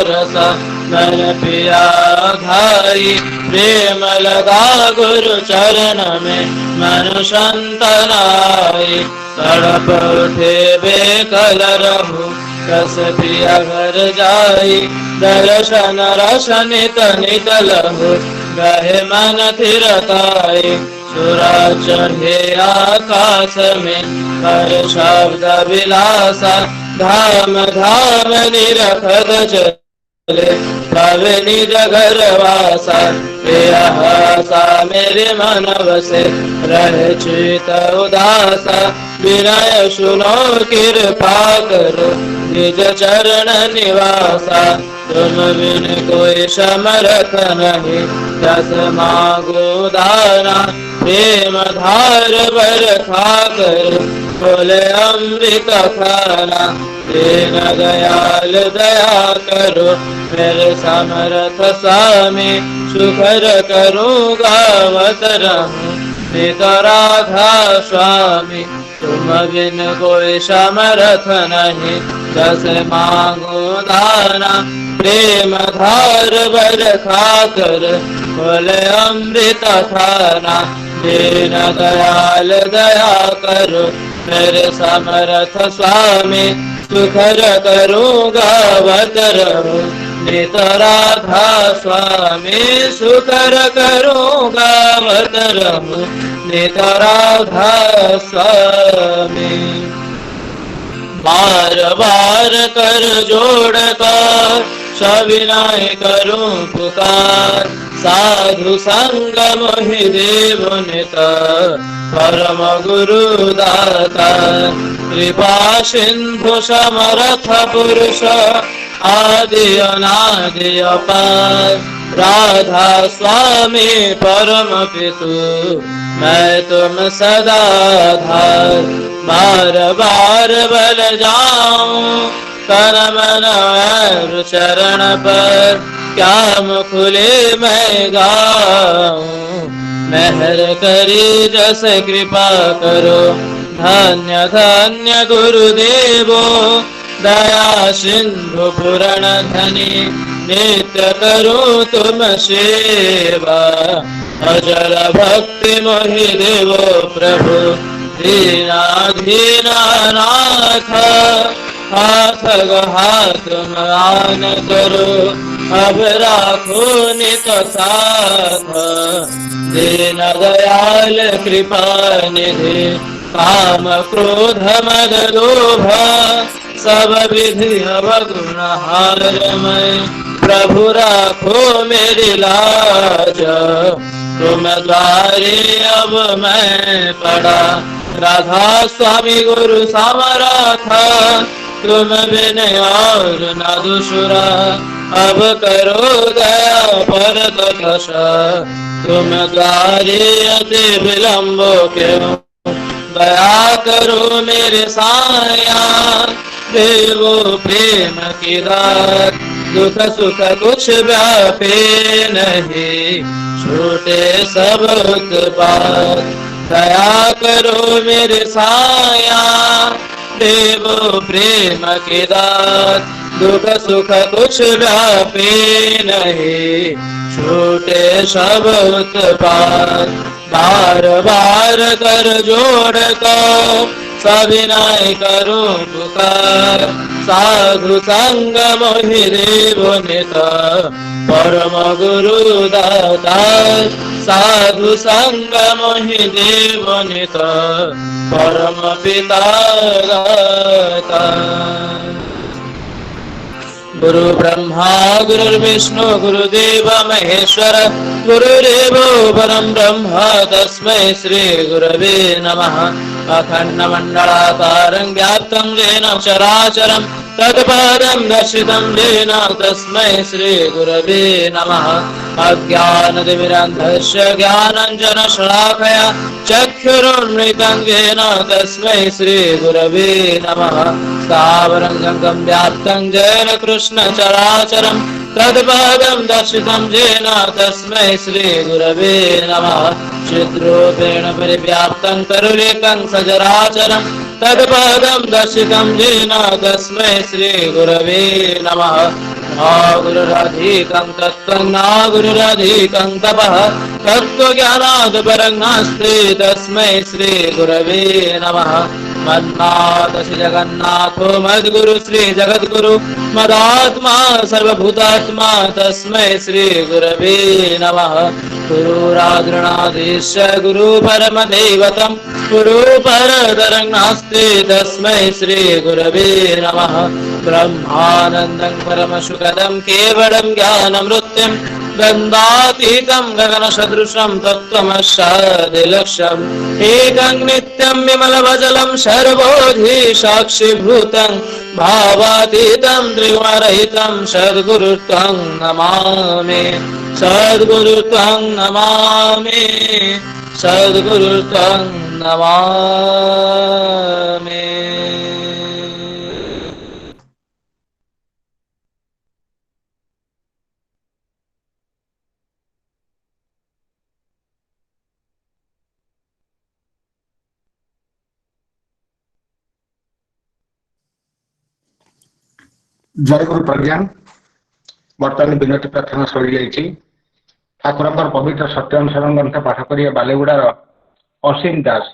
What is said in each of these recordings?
रस मन पिया घाई। प्रेम लगा गुरु चरण में मन संतनाई। तड़प उठे बेकल रहु रस पिया घर जाई। दर्शन रस नित नित लहु गहे मन थिरताई। सुरा चढ़े आकाश में हर शब्द विलासा। धाम धाम निरखत चले भवे निज घर वासा। प्रियहासा मेरे मन बसे रहे चित उदासा। विनय सुनो कृपा करो निज चरण निवासा। तुम बिन कोई समर्थ नहीं जस मांगो दाना। प्रेम धार बर खाकर बोले अमृत खाना। दीन दयाल दया करो मेरे समर्थ स्वामी। सुखर करूँगा गावत रहूं नित राधा स्वामी। तुम बिन कोई समर्थ नहीं जस मांगो दाना। प्रेम धार बर खाकर बोले अमृत खाना। दीन दयाल दया करो मेरे समर्थ स्वामी। सुखर करूँगा गावत रहूं नित राधा स्वामी। सुखर करूँगा गावत रहूं नित राधा स्वामी। बार बार कर जोड़ कर सविनय करूं पुकार। साधु संग मोहि देव नित परम गुरु दाता। कृपा सिंधु समर्थ पुरुष आदि अनादि अपार। राधा स्वामी परम पितु मैं तुम सदा धार। बार बार बल जाऊं तन मन और चरण पर। क्या मुखुले मैं गाऊं मेहर करी जस कृपा करो। धन्य धन्य गुरुदेवो दया सिंधु पुरण धनी। नित्य करूं तुम सेवा अजर भक्ति मोहि देवो प्रभु। दीनाधीना नाथ हाथ हाथ मान करो। अब राखो नित साथ दीन दयाल कृपा निधि। काम क्रोध मद लोभ सब विधि अवगुण हार मैं। प्रभु राखो मेरी लाज तुम द्वारे अब मैं पड़ा। राधा स्वामी गुरु समर्थ तुम बिन और न दूसरा। अब करो दया पर कश तुम द्वारे अति विलम्बो क्यों। दया करो मेरे साया देवो प्रेम की रात। दुख सुख कुछ व्यापे नहीं छूटे सब उत्पात। दया करो मेरे साया देवो प्रेम की दात। दुख सुख कुछ व्यापे नहीं छूटे सब उत्पात। बार बार कर जोड़ कर सविनय करूं पुकार। साधु संग मोहि देव नित परम गुरु दाता। साधु संग मोहि देव नित परम पिता दाता। गुरु ब्रह्मा गुरुर्विष्णु गुरुदेव महेश्वर। गुरुदेवो परं ब्रह्म तस्मै श्री गुरवे नमः। अखण्डमण्डलाकारं व्याप्तं येन चराचरं तत्पदं दर्शितं येन तस्मै श्री गुरवे नमः। अज्ञानतिमिरान्धस्य ज्ञानाञ्जनशलाकया चक्षुरुन्मिलितं येन तस्मै श्री गुरवे नमः। स्थावरं जङ्गं व्याप्तं येन कृष्ण चराचरं तत्पदं दर्शितं येन तस्मै श्री गुरवे नमः। चिद्रूपेण परिव्याप्तं करुणिकं सचराचरं तत्पदं दर्शितं येन तस्मै श्रीगुरवे नमः। न गुरुरधिकं तत्त्वं न गुरुरधिकं तपः तत्त्वज्ञानात् परं नास्ति तस्मै श्रीगुरवे नमः। मन्नाथ श्री जगन्नाथो मद्गुरु श्री जगद्गुरु मदात्मा सर्वभूतात्मा तस्मै श्री गुरवे नमः। गुरुराद्रणाधीश गुरु परमदैवतं गुरु परतरं नास्ति तस्मै श्री गुरवे नमः। ब्रह्मानन्दं परमसुखदं केवलं ज्ञानमृत्यं गन्धातीतं गगनसदृशं तत्त्वमस्यादिलक्ष्यम् एकं नित्यं विमलभजलं सर्वोधि साक्षिभूतं भावातीतं त्रिगुणरहितं सद्गुरुत्वं नमामि सद्गुरुत्वं नमामि सद्गुरुत्वं नमामि। जय गुरु प्रज्ञान बर्तमान विनती प्रार्थना सरी जाइए। ठाकुर पवित्र सत्यानुसरण ग्रंथ पाठ करिए बालेगुड़ार असीम दास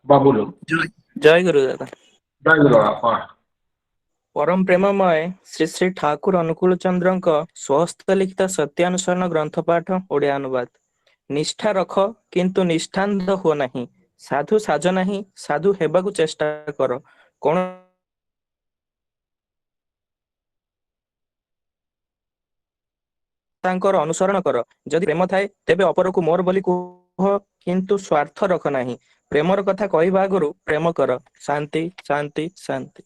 बाबुलू। जय गुरु दादा। जय गुरु बाबा। परम प्रेममय श्री श्री ठाकुर अनुकूल चंद्र स्वहस्त लिखित सत्यानुसरण ग्रंथ पाठ ओडिया अनुवाद। निष्ठा रख किंतु निष्ठांत हो नहीं, साधु साज नहीं साधु हेबाकु चेष्टा कर। कौन तांकर अनुसरण कर। जदि प्रेम थाए तेबे अपर को मोर बोली कह, किंतु स्वार्थ रख नहीं। प्रेमर कथा कहवा आगु प्रेम कर। शांति शांति शांति।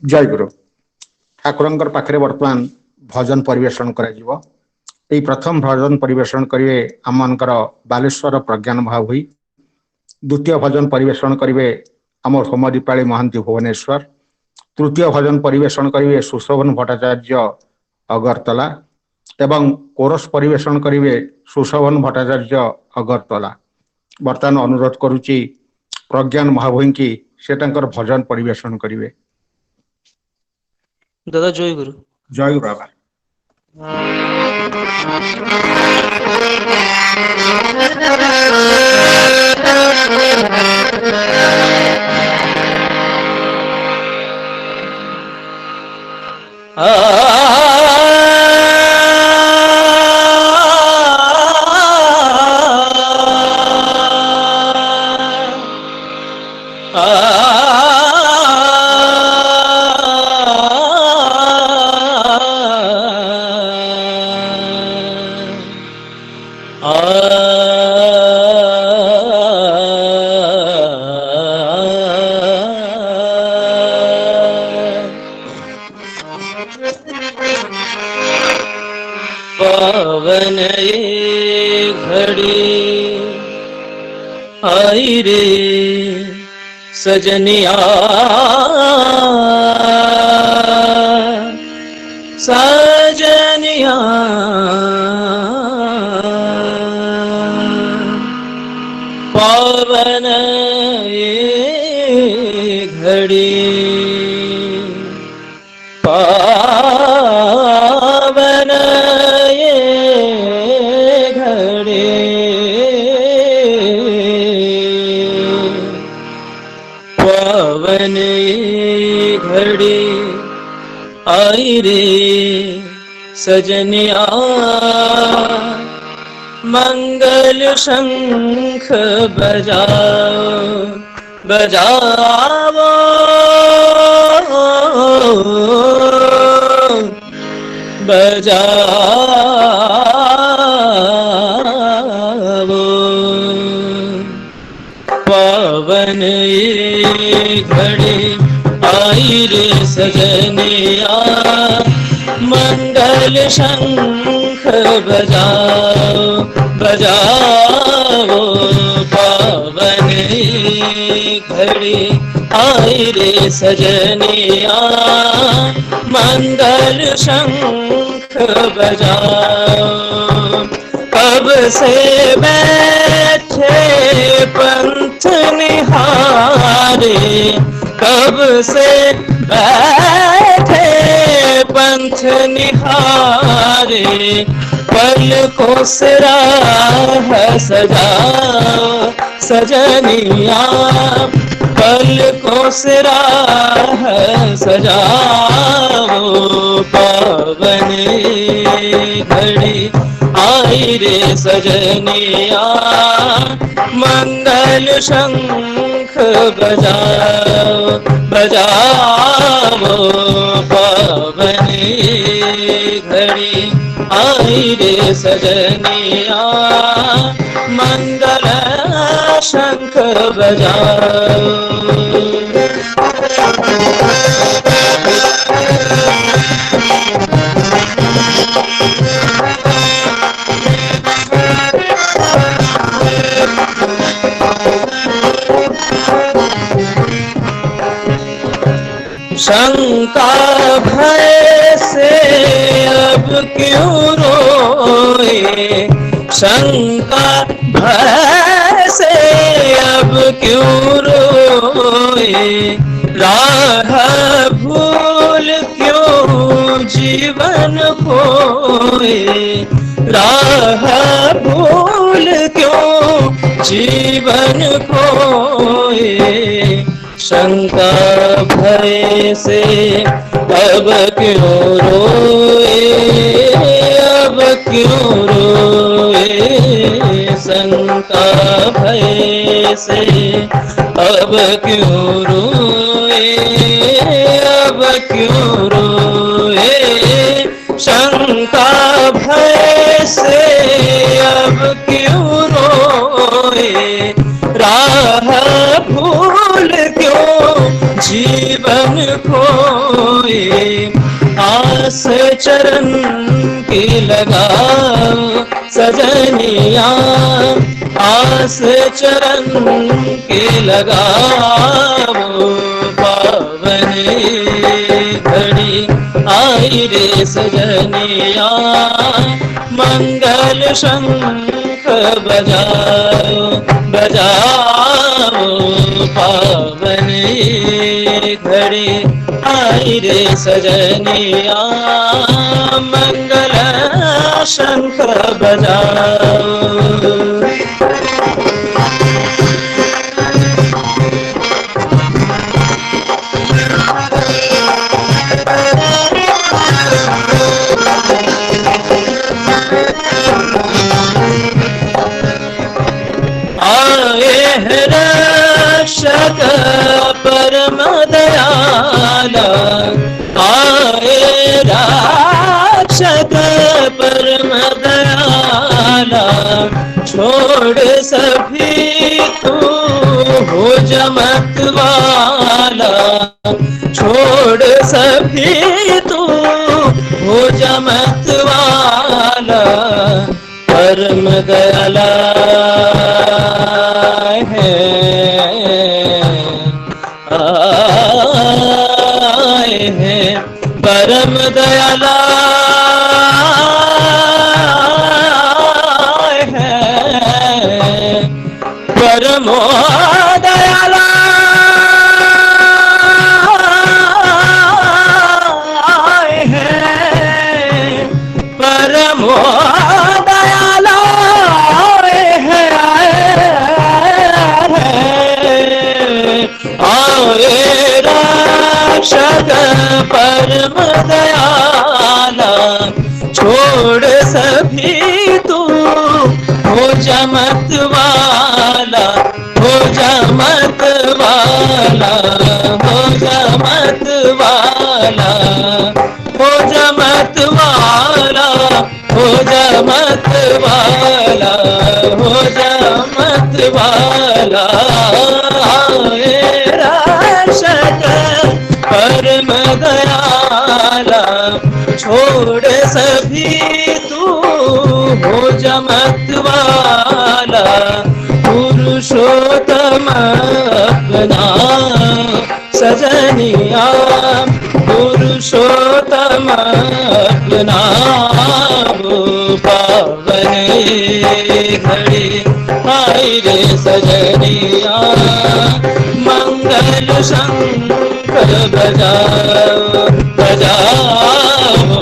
जय गुरु। ठाकुर पाखे वर्तमान भजन परिवेषण कर प्रथम भजन परिवेषण करेंगे आमर बालेश्वर प्रज्ञान भाव हुई। द्वितीय भजन परिवेषण करेंगे आम होम दीपाली महांती भुवनेश्वर। तृतीय भजन परिवेषण करेंगे सुशोभन भट्टाचार्य अगरतला एवं कोरस परिवेषण करेंगे सुशोभन भट्टाचार्य अगरतला। वर्तमान अनुरोध करुच्ची प्रज्ञान महाभूई की से भजन परिवेषण करेंगे। दादा जय गुरु। जय गुरु बाबा। पावन ये घड़ी आई रे सजनिया सजनिया पावन ये घड़ी पावन ये घड़ी पावन ये घड़ी आई रे सजनिया मंगल शंख बजाओ बजाओ बजाओ पावन ये घड़ी आई रे सजनिया मंगल शंख बजाओ बजाओ पावन पावन घड़ी आई रे सजनिया, मंगल शंख बजाओ। कब से बैठे पंथ निहारे, कब से बैठे पंथ निहारे, पलकों से राह सजाओ सजनिया, पलकों से राह सजाओ। पावन घड़ी आई रे सजनिया, मंगल शंख बजाओ बजाओ। पावन घड़ी आई रे सजनिया, मंगल शंख बजाओ। शंका भय से अब क्यों रोए, शंका भय से अब क्यों रोए, राह भूल क्यों जीवन खोए, राह भूल क्यों जीवन खोए। शंका भय से अब क्यों रोए, अब क्यों रोए, शंका भय से अब क्यों रोए, अब क्यों रोए, शंका भय से अब क्यों रोए, राह भूल क्यों जीवन खोए। आस चरण की लगाओ सजनिया, आस चरण की लगाओ। पावन घड़ी आई रे सजनिया, मंगल शंख बजाओ बजाओ। पावन घड़ी आई रे सजनिया, मंगल शंख बजाओ। रक्षक परम दयाला, आए रक्षक परम दयाला, छोड़ सभी तू हो जमत वाला, छोड़ सभी तू हो जमत वाला। परम दयाला है आए हैं, परम दयाला है, परमो दयाला है, परमो रक्षक परम दयाला, छोड़ सभी तू हो जमत वाला, हो जमत वाला, हो जमत वाला, हो जमत वाला, हो जमत वाला, हो जमत वाला। परम दयाला, छोड़ सभी तू हो जमत वाला, पुरुषोत्तम अपना सजनिया पुरुषोत्तम अपना वो पावन घड़ी आई रे सजनिया मंगल शंख बजाओ बजाओ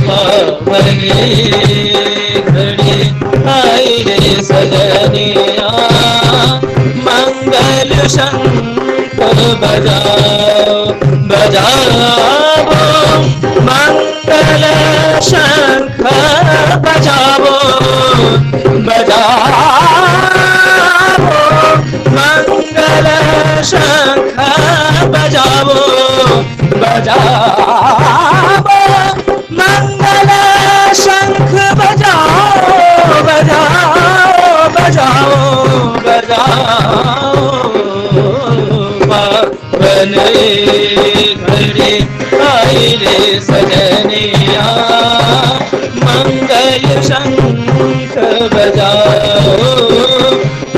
पावन घड़ी आई रे सजनिया मंगल शंख बजाओ बजाओ मंगल शंख बजाओ बजाओ मंगल शंख बजाओ बजाओ मंगल शंख बजाओ बजाओ बजाओ बजाओ पावन घड़ी आई रे सजनिया मंगल शंख बजाओ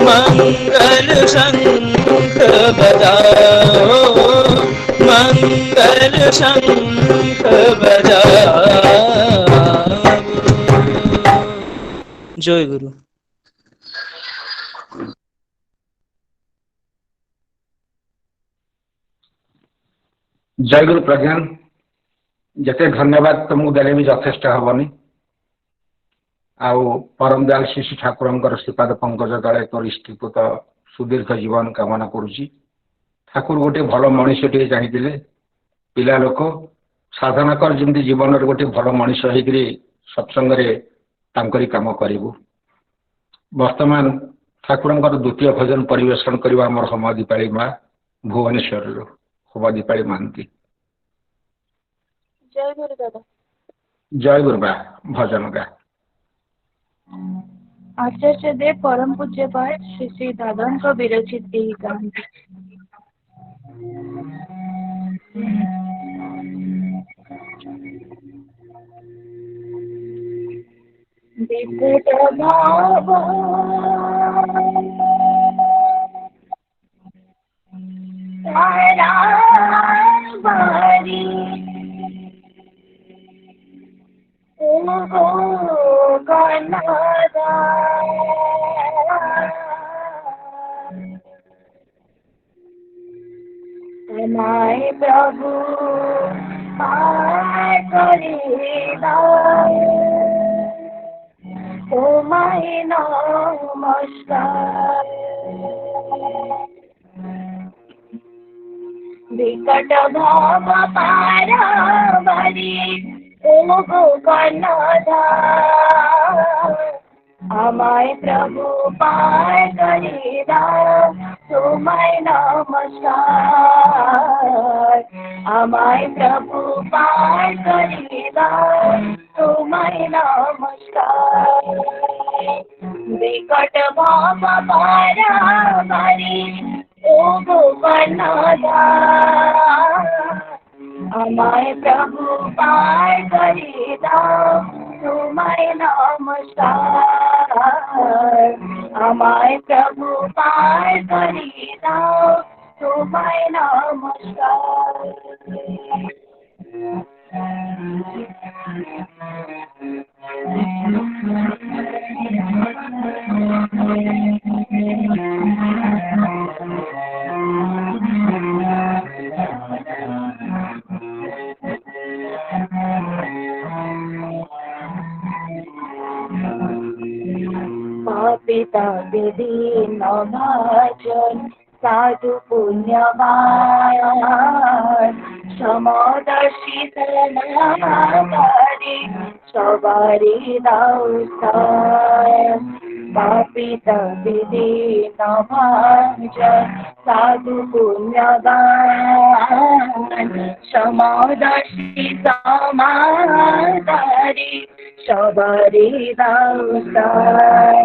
मंगल शंख बजाओ मंगल शंख बजाओ। जय गुरु। जय गुरु प्रज्ञान जते धन्यवाद तुमको देले भी यथेष्ट हेनी आउ परम दयाल शिशु ठाकुर श्रीपाद पंकज तले तोर स्त्रीपुत सुदीर्घ जीवन कामना करुच्ची। ठाकुर गोटे भल मनीषटे चाहिए पिला लोक साधना कर जमी जीवन गोटे भल मनीष होकर सत्संग काम करूँ। वर्तमान ठाकुर द्वितीय भजन परिवेशन करवा आम होम दीपाली माँ भुवनेश्वर होम दीपाली महांती। जय गुरु दादा। जय गुरु बा भजन गा। आचार्य देव परम पूज्य पाठ श्री श्री दादा को विरचित यही कहानी। विकट भाव तारा बारी हमारे प्रभु तुम्हारे नमस्कार। विकट भाव पारावरी हमारे प्रभु पार करेगा तुम्हारे नमस्कार। हमारे प्रभु पार करेगा तुम्हारे नमस्कार। विकट भाव पारावरी हमारे प्रभु पार करेगा तुम्हारे नमस्कार। हमारे प्रभु पार करेगा तुम्हारे नमस्कार। पिता विधि नभाजन साधु पुण्यवान समदर्शी नारी सवारी दाउसाय। पिता विधि नभाजन साधु पुण्यवान समदर्शी समाधारी सवारी दाउसाय।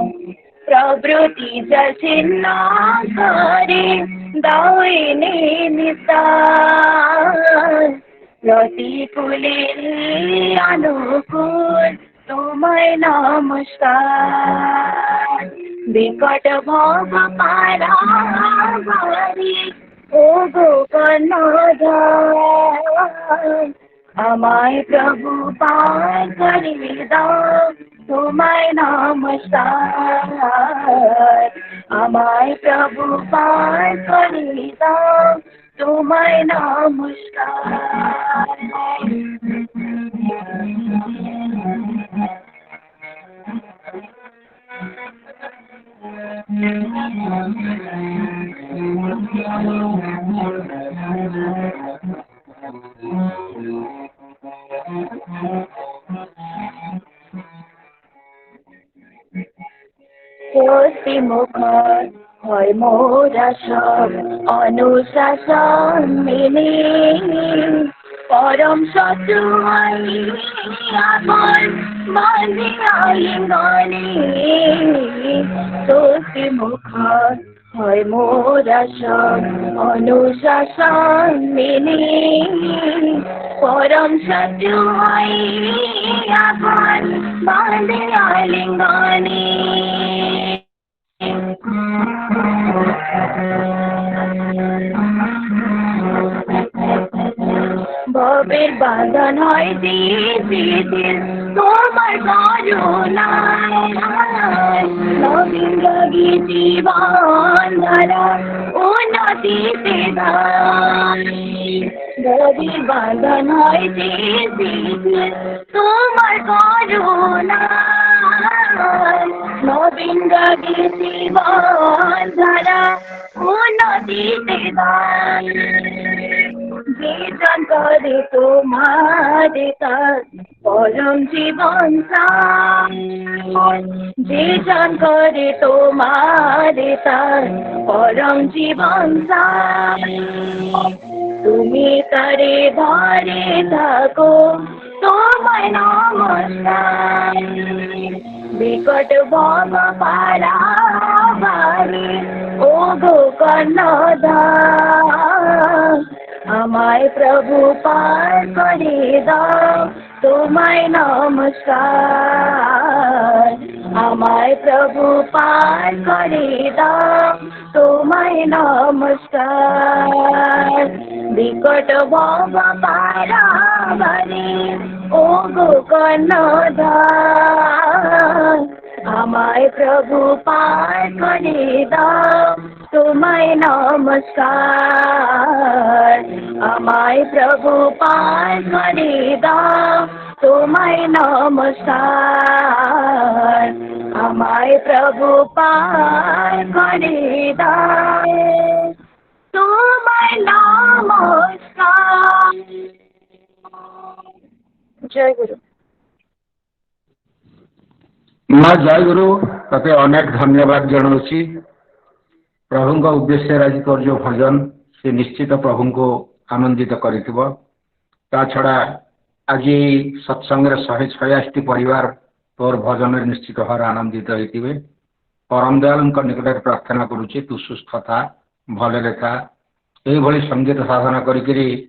प्रवृत्ति जसिन्न करे दाइने निशान प्रतिकूले अनुकूल तुम्हें नमस्कार। विकट भाव पारा বাড়ি ও গো কর্ণধার আমায় প্রভু পার করে দাও তোমায় নমস্কার আমায় প্রভু পার করে দাও তোমায় নমস্কার মুখর হয় মোরা সব অনুশাসন মেনে পরম শত্রু আমার বাঁধে আলিঙ্গনে তোষে মুখর হয় মোরা সব অনুশাসন মেনে পরম শত্রু আমার বাঁধে আলিঙ্গনে ভবের বাঁধন হয় দিন তোমার করুণায় নবীন লাগি জীবন ধারা উন্নতিতে ভবের বাঁধন হয় দিন তোমার করুণায় নবীন লাগি জীবন ধারা উন্নতিতে জীবন করে তোমার কাজ পরম জীবন জীবন করে তোমার কাজ পরম জীবন তুমি তারে ধরে থাকো তোমায় নমস্কার বিকট ভব পারাবারে ও গো কর্ণধার আমায় প্রভু পার করে দাও তোমায় নমস্কার আমায় প্রভু পার করে দাও তোমায় নমস্কার বিকট ভব পারাবারে ও গো কর্ণধার আমায় প্রভু পার করে দাও তোমায় নমস্কার আমায় প্রভু পার করে দাও তোমায় নমস্কার আমায় প্রভু পার করে দাও তোমায় নমস্কার জয় গুরু ମା ଜୟ ଗୁରୁ ତତେ ଅନେକ ଧନ୍ୟବାଦ ଜଣାଉଛି ପ୍ରଭୁଙ୍କ ଉଦ୍ଦେଶ୍ୟରେ ଆଜି ତୋର ଯୋଉ ଭଜନ ସେ ନିଶ୍ଚିତ ପ୍ରଭୁଙ୍କୁ ଆନନ୍ଦିତ କରିଥିବ ତା ଛଡ଼ା ଆଜି ଏଇ ସତ୍ସଙ୍ଗରେ 186ଟି ପରିବାର ତୋର ଭଜନରେ ନିଶ୍ଚିତ ଭାବରେ ଆନନ୍ଦିତ ହେଇଥିବେ ପରମ ଦୟାଳୁଙ୍କ ନିକଟରେ ପ୍ରାର୍ଥନା କରୁଛି ତୁ ସୁସ୍ଥ ଥା ଭଲରେ ଥା ଏଇଭଳି ସଙ୍ଗୀତ ସାଧନା କରିକିରି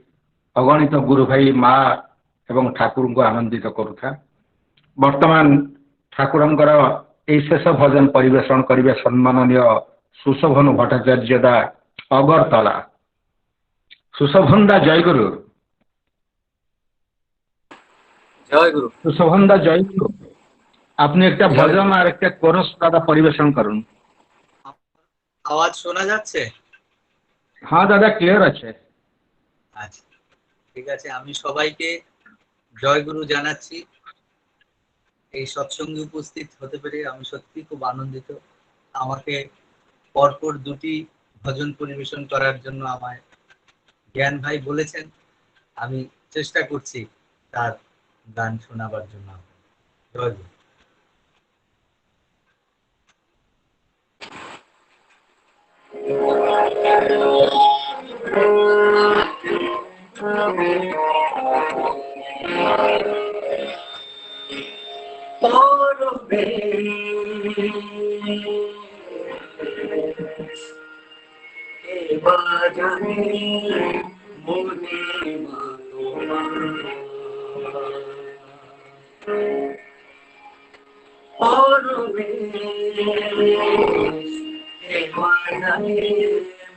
ଅଗଣିତ ଗୁରୁ ଭାଇ ମା ଏବଂ ଠାକୁରଙ୍କୁ ଆନନ୍ଦିତ କରୁଥା ବର୍ତ୍ତମାନ ଠାକୁରଙ୍କର ଏହି ଶେଷ ଭଜନ ପରିବେଷଣ କରିବେ ସମ୍ମାନନୀୟ ସୁଶୋଭନ ଭଟ୍ଟାଚାର୍ଯ୍ୟ ଦା ଅଗରତলা সুশোভন দা জয়গুরু জয়গুরু সুশোভন দা জয়গুরু আপনি একটা ভজন আর একটা কোরস দাদা পরিবেশন করুন আওয়াজ শোনা যাচ্ছে হ্যাঁ দাদা ক্লিয়ার আছে আচ্ছা ঠিক আছে আমি সবাইকে জয়গুরু জানাচ্ছি এই সৎসঙ্গে উপস্থিত হতে পেরে আমি সত্যি খুব আনন্দিত আমাকে পরপর দুটি ভজন পরিবেশন করার জন্য আমায় জ্ঞান ভাই বলেছেন আমি চেষ্টা করছি তার গান শোনাবার জন্য জয়গুরু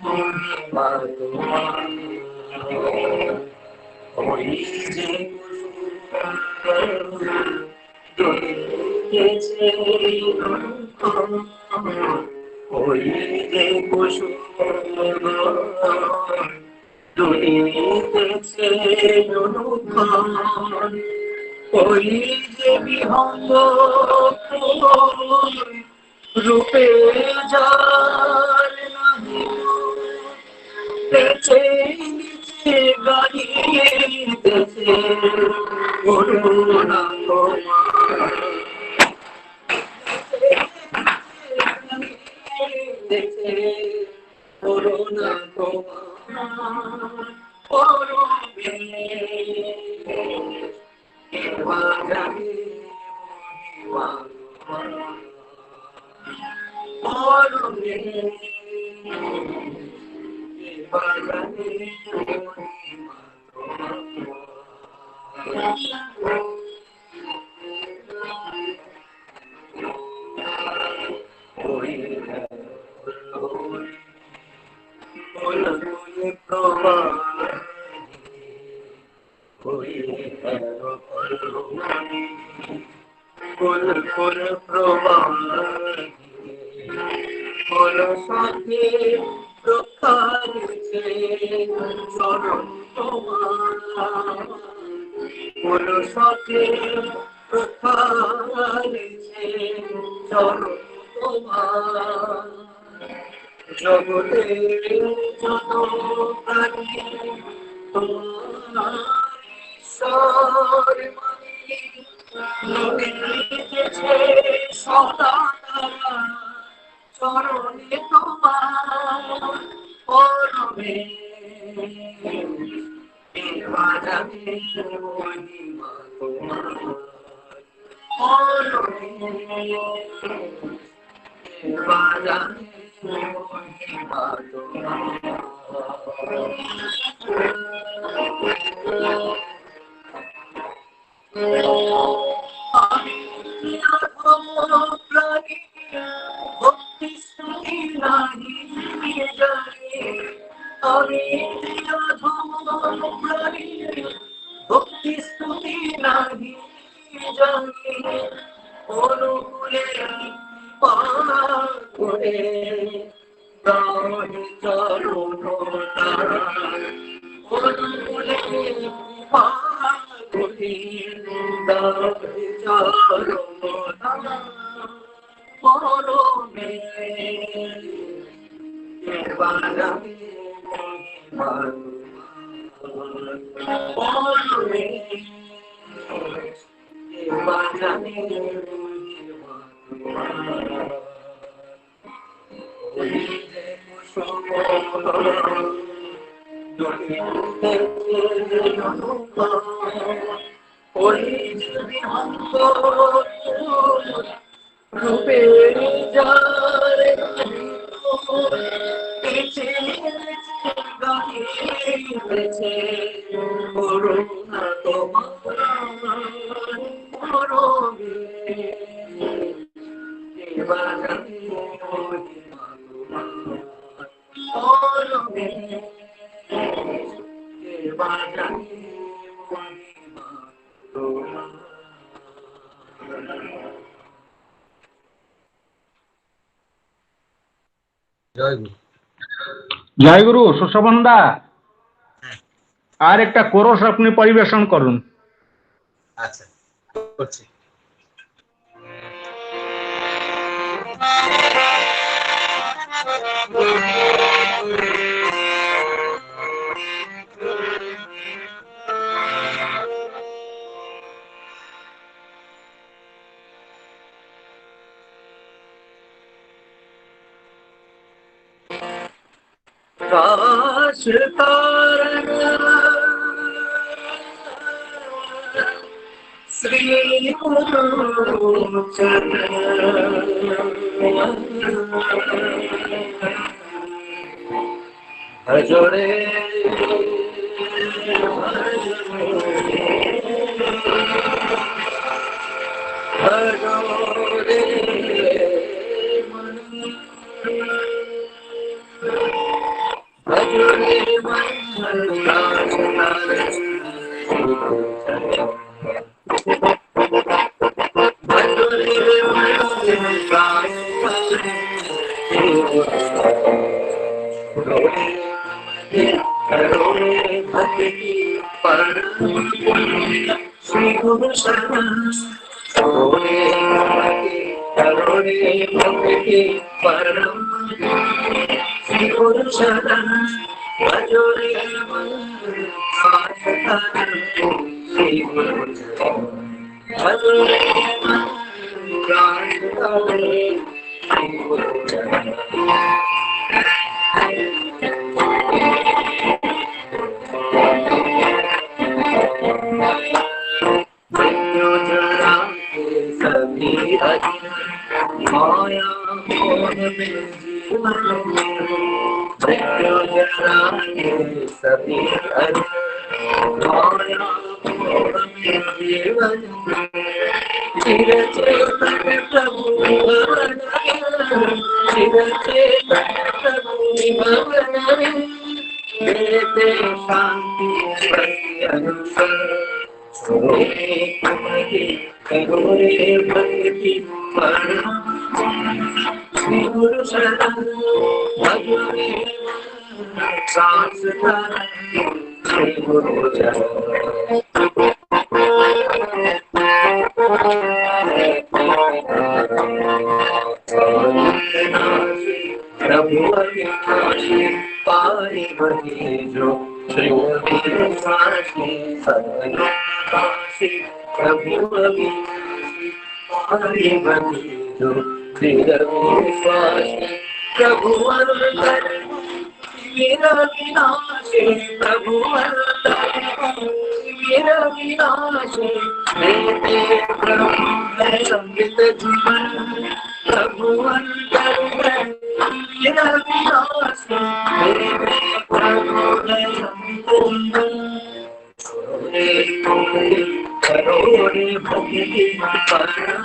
মহিমা তোমার ওই যে দুলিতেছে ওই যে কুসুম দুলিতেছে ওই যে বিহঙ্গ রূপে যার নাহি বেঁচে নিচে গাড়িতেছে করুণা তোমার দেখে করুণা তোমার করবে বাজারে মহিমা তোমার করবে বাজারে মহিমা সাথে রক্ষাছে চরণ তোমার সাথে রক্ষাছে চরণ তোমার জগতের যত প্রাণী তোমার ঈশ্বর মানি নবীছে সদা তারা চরণে তোমার পরমে বাজাবে মহিমা তোমার পরমে বাজাবে মহিমা তোমার আমি প্রাণী ভক্তি স্তুতি নাহি জানি আমি প্রাণী ভক্তি স্তুতি নাহি জানি অনুকূলে করে দাহি চরণ তারা অনুকূলে করে দাহি চরণ তারা পরমে বাজাবে মহিমা পরমে বাজাবে মহিমা ওই যে কুসুম ওই যে বিহঙ্গ রূপে যার বেঁচে গাইতেছে করুণা তোমার করবে বাজাবে মহিমা তোমার করবে বাজাবে মহিমা তোমার। জয় গুরু। জয় গুরু। সুশোভনদা আর একটা কোরস আপনি পরিবেশন করুন। আচ্ছা করছি। राश श्री गुरु भजरे भजरे श्री गुरु शरण करोड़े भक्ति परम श्री गुरु शरण भजोरे श्री गुरु भजोरे माया मोह में जीवन सभी माया मोह में जीवन चिरचेतन प्रभु भवन चिरचेतन प्रभु भवन देते शांति अनुसार करोड़े भक्ति परम श्री गुरु शरण भजोरे सांस श्री गुरु प्रभु अविनाशी पारी बनी जो श्री अविनाशी सदनाशी प्रभु अविनाशी पारी बनी जो श्री अविनाशी प्रभु अंतर मेरा विनाशी प्रभु अंतर मेरा विनाशी मेरे प्रभु है संगीत जीवन प्रभु अंतर मेरा विनाशी मेरे प्रभु है संगीत जीवन करोड़े भक्ति परम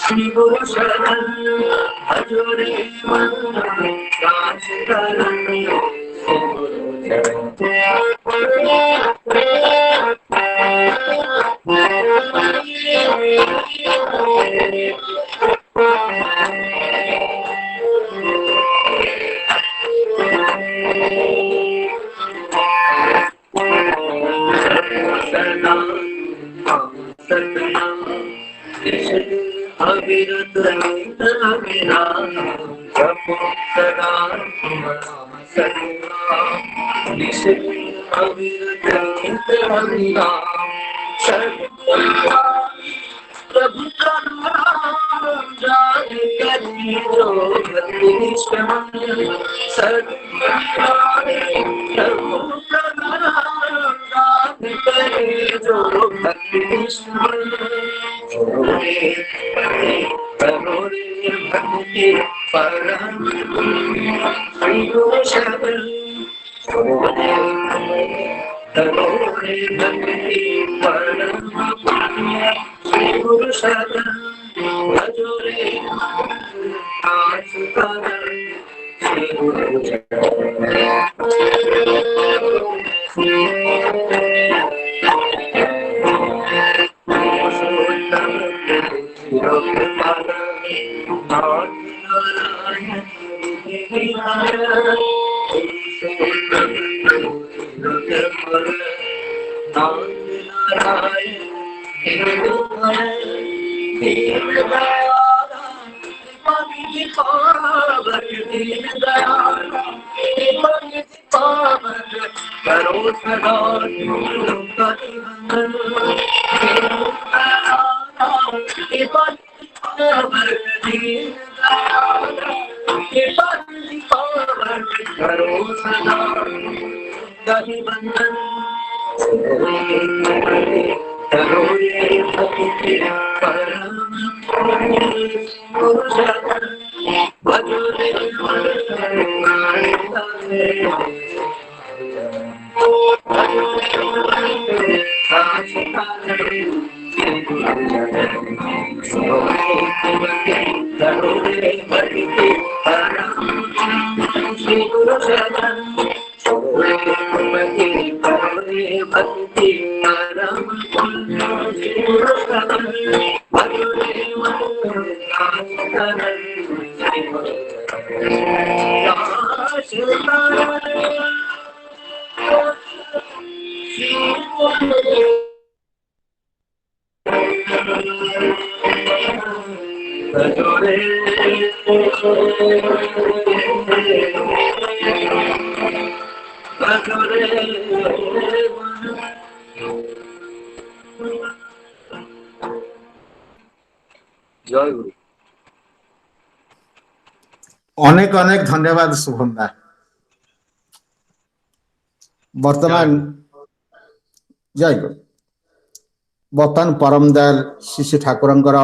श्री गुरु शरण भजोरे सांस शरण श्री गुरु अविरत अविराम जपो सदा नाम सदा अविरत अविराम प्रभु का नाम जान करी जो भक्ति प्रभु का नाम जान करी जो भक्ति करोड़े भक्ति परम श्री गुरु शरण करोड़े भक्ति परम श्री गुरु शरण भजोरे सांस शरण श्री गुरु श्री गुरु शरण জয় গুরু। অনেক অনেক ধন্যবাদ শুভম দা। বর্তমান জয় গুরু। ବର୍ତ୍ତମାନ ପରମ ଦୟାଲ ଶ୍ରୀ ଶ୍ରୀ ଠାକୁରଙ୍କର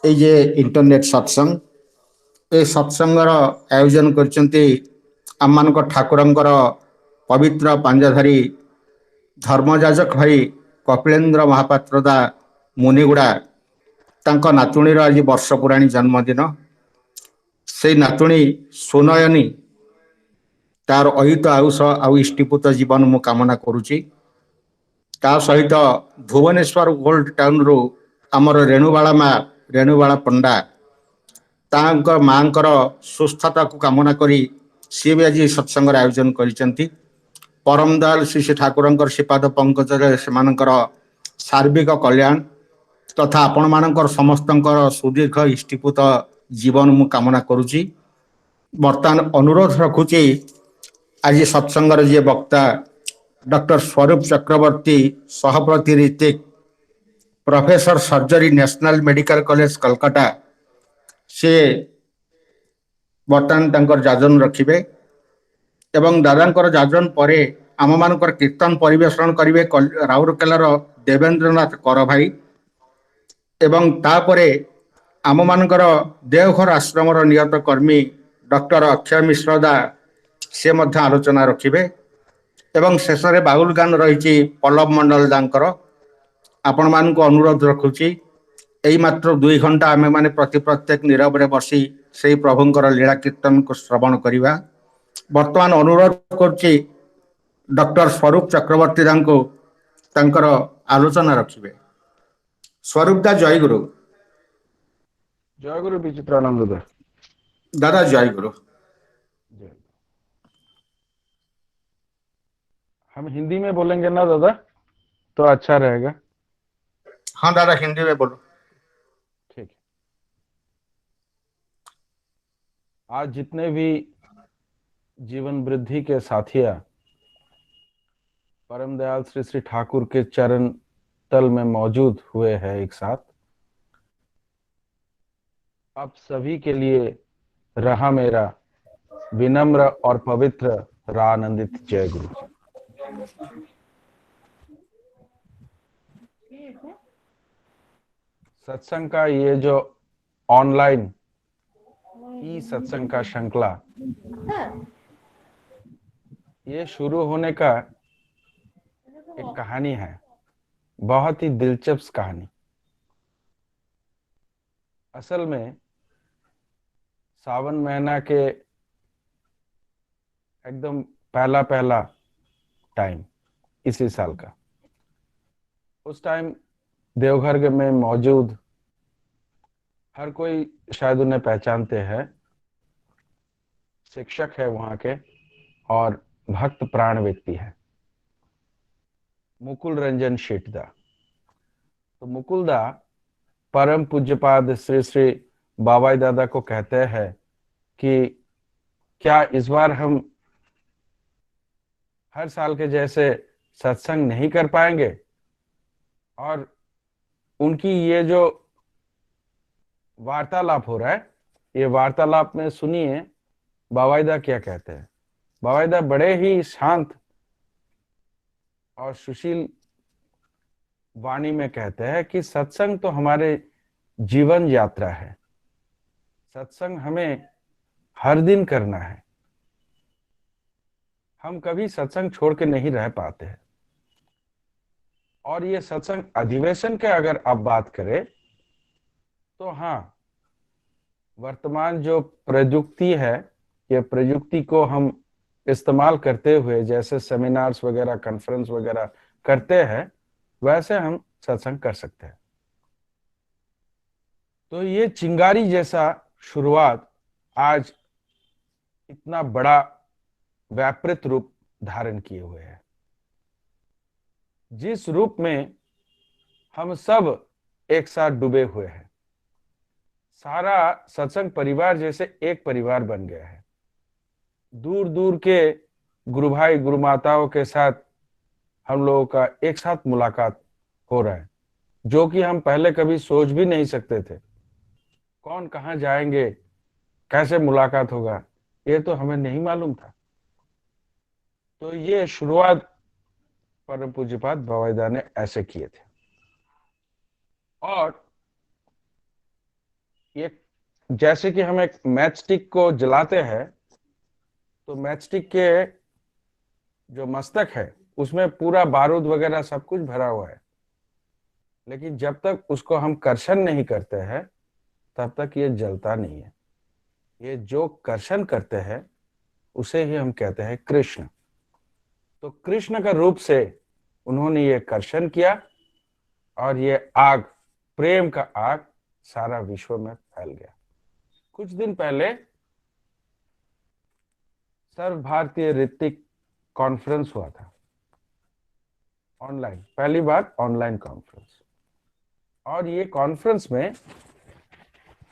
ଏଇ ଯେ ଇଣ୍ଟରନେଟ ସତ୍ସଙ୍ଗ, ଏ ସତ୍ସଙ୍ଗର ଆୟୋଜନ କରିଛନ୍ତି ଆମମାନଙ୍କ ଠାକୁରଙ୍କର ପବିତ୍ର ପାଞ୍ଜାଧାରୀ ଧର୍ମଯାଜକ ଭାଇ କପିଳେନ୍ଦ୍ର ମହାପାତ୍ର ଦା ମୁନିଗୁଡ଼ା। ତାଙ୍କ ନାତୁଣୀର ଆଜି ବର୍ଷ ପୁରାଣୀ ଜନ୍ମଦିନ। ସେଇ ନାତୁଣୀ ସୁନୟନୀ ତାର ଅୟୁତ ଆୟୁଷ ଆଉ ଇଷ୍ଟିପୁତ ଜୀବନ ମୁଁ କାମନା କରୁଛି। ତା ସହିତ ଭୁବନେଶ୍ୱର ଓଲ୍ଡ ଟାଉନରୁ ଆମର ରେଣୁବାଳା ମା ରେଣୁବାଳା ପଣ୍ଡା, ତାଙ୍କ ମାଙ୍କର ସୁସ୍ଥତାକୁ କାମନା କରି ସିଏ ବି ଆଜି ସତ୍ସଙ୍ଗର ଆୟୋଜନ କରିଛନ୍ତି। ପରମ ଦୟାଲ ଶ୍ରୀ ଶ୍ରୀ ଠାକୁରଙ୍କର ଶ୍ରୀପାଦ ପଙ୍କଜରେ ସେମାନଙ୍କର ସାର୍ବିକ କଲ୍ୟାଣ ତଥା ଆପଣମାନଙ୍କର ସମସ୍ତଙ୍କର ସୁଦୀର୍ଘ ଇଷ୍ଟିପୁତ ଜୀବନ ମୁଁ କାମନା କରୁଛି। ବର୍ତ୍ତମାନ ଅନୁରୋଧ ରଖୁଛି ଆଜି ସତ୍ସଙ୍ଗର ଯିଏ ବକ୍ତା ଡକ୍ଟର ସ୍ୱରୂପ ଚକ୍ରବର୍ତ୍ତୀ, ସହପ୍ରତି ରିତିକ, professor surgery national medical college Kolkata, ସେ ବର୍ତ୍ତମାନ ତାଙ୍କର ଯାଜନ ରଖିବେ ଏବଂ ଦାଦାଙ୍କର ଯାଜନ ପରେ ଆମମାନଙ୍କର କୀର୍ତ୍ତନ ପରିବେଷଣ କରିବେ ରାଉରକେଲାର ଦେବେନ୍ଦ୍ରନାଥ କର ଭାଇ ଏବଂ ତାପରେ ଆମମାନଙ୍କର ଦେଓଘର ଆଶ୍ରମର ନିୟତ କର୍ମୀ ଡକ୍ଟର ଅକ୍ଷୟ ମିଶ୍ର ଦା ସେ ମଧ୍ୟ ଆଲୋଚନା ରଖିବେ ଏବଂ ଶେଷରେ ବାଉଲ ଗାନ ରହିଛି ପଲ୍ଲବ ମଣ୍ଡଳ ଦାଙ୍କର। ଆପଣମାନଙ୍କୁ ଅନୁରୋଧ ରଖୁଛି ଏଇ ମାତ୍ର 2 ଘଣ୍ଟା ଆମେମାନେ ପ୍ରତ୍ୟେକ ନୀରବରେ ବସି ସେଇ ପ୍ରଭୁଙ୍କର ଲୀଳା କୀର୍ତ୍ତନକୁ ଶ୍ରବଣ କରିବା। ବର୍ତ୍ତମାନ ଅନୁରୋଧ କରୁଛି ଡକ୍ଟର ସ୍ୱରୂପ ଚକ୍ରବର୍ତ୍ତୀ ଦାଙ୍କୁ ତାଙ୍କର ଆଲୋଚନା ରଖିବେ। ସ୍ୱରୂପ ଦା ଜୟ ଗୁରୁ। जय गुरु विचित्रानंद दा। दादा जय गुरु। जय। हम हिंदी में बोलेंगे ना दादा तो अच्छा रहेगा। हाँ दादा हिंदी में बोलो। ठीक है। आज जितने भी जीवन वृद्धि के साथिया परम दयाल श्री श्री ठाकुर के चरण तल में मौजूद हुए हैं एक साथ, आप सभी के लिए रहा मेरा विनम्र और पवित्र रानंदित जय गुरु। सत्संग का ये जो ऑनलाइन ई सत्संग का श्रृंखला, ये शुरू होने का एक कहानी है, बहुत ही दिलचस्प कहानी। असल में सावन महीना के एकदम पहला टाइम इसी साल का, उस टाइम देवघर में मौजूद हर कोई शायद उन्हें पहचानते हैं, शिक्षक है वहां के और भक्त प्राण व्यक्ति है, मुकुल रंजन शेठदा। तो मुकुल दा परम पूज्यपाद श्री श्री बाबाई दादा को कहते हैं कि क्या इस बार हम हर साल के जैसे सत्संग नहीं कर पाएंगे, और उनकी ये जो वार्तालाप हो रहा है, ये वार्तालाप में सुनिए बाबाईदा क्या कहते हैं। बाबाईदा बड़े ही शांत और सुशील वाणी में कहते हैं कि सत्संग तो हमारे जीवन यात्रा है, सत्संग हमें हर दिन करना है, हम कभी सत्संग छोड़ के नहीं रह पाते हैं। और ये सत्संग अधिवेशन के अगर आप बात करें तो हाँ, वर्तमान जो प्रयुक्ति है, ये प्रयुक्ति को हम इस्तेमाल करते हुए जैसे सेमिनार्स वगैरह, कॉन्फ्रेंस वगैरह करते हैं, वैसे हम सत्संग कर सकते हैं। तो ये चिंगारी जैसा शुरुआत आज इतना बड़ा व्यापृत रूप धारण किए हुए है, जिस रूप में हम सब एक साथ डूबे हुए हैं। सारा सत्संग परिवार जैसे एक परिवार बन गया है। दूर दूर के गुरु भाई गुरु माताओं के साथ हम लोगों का एक साथ मुलाकात हो रहा है, जो कि हम पहले कभी सोच भी नहीं सकते थे। कौन कहाँ जाएंगे, कैसे मुलाकात होगा, ये तो हमें नहीं मालूम था। तो ये शुरुआत परम पूज्यपाद बाबाईदा ने ऐसे किए थे। और ये जैसे कि हम एक मैच स्टिक को जलाते हैं, तो मैच स्टिक के जो मस्तक है उसमें पूरा बारूद वगैरह सब कुछ भरा हुआ है, लेकिन जब तक उसको हम कर्षण नहीं करते हैं तब तक ये जलता नहीं है। ये जो कर्षण करते हैं उसे ही हम कहते हैं कृष्ण। तो कृष्ण का रूप से उन्होंने ये कर्षण किया और ये आग, प्रेम का आग सारा विश्व में फैल गया। कुछ दिन पहले सर्व भारतीय ऋतिक कॉन्फ्रेंस हुआ था, ऑनलाइन, पहली बार ऑनलाइन कॉन्फ्रेंस। और ये कॉन्फ्रेंस में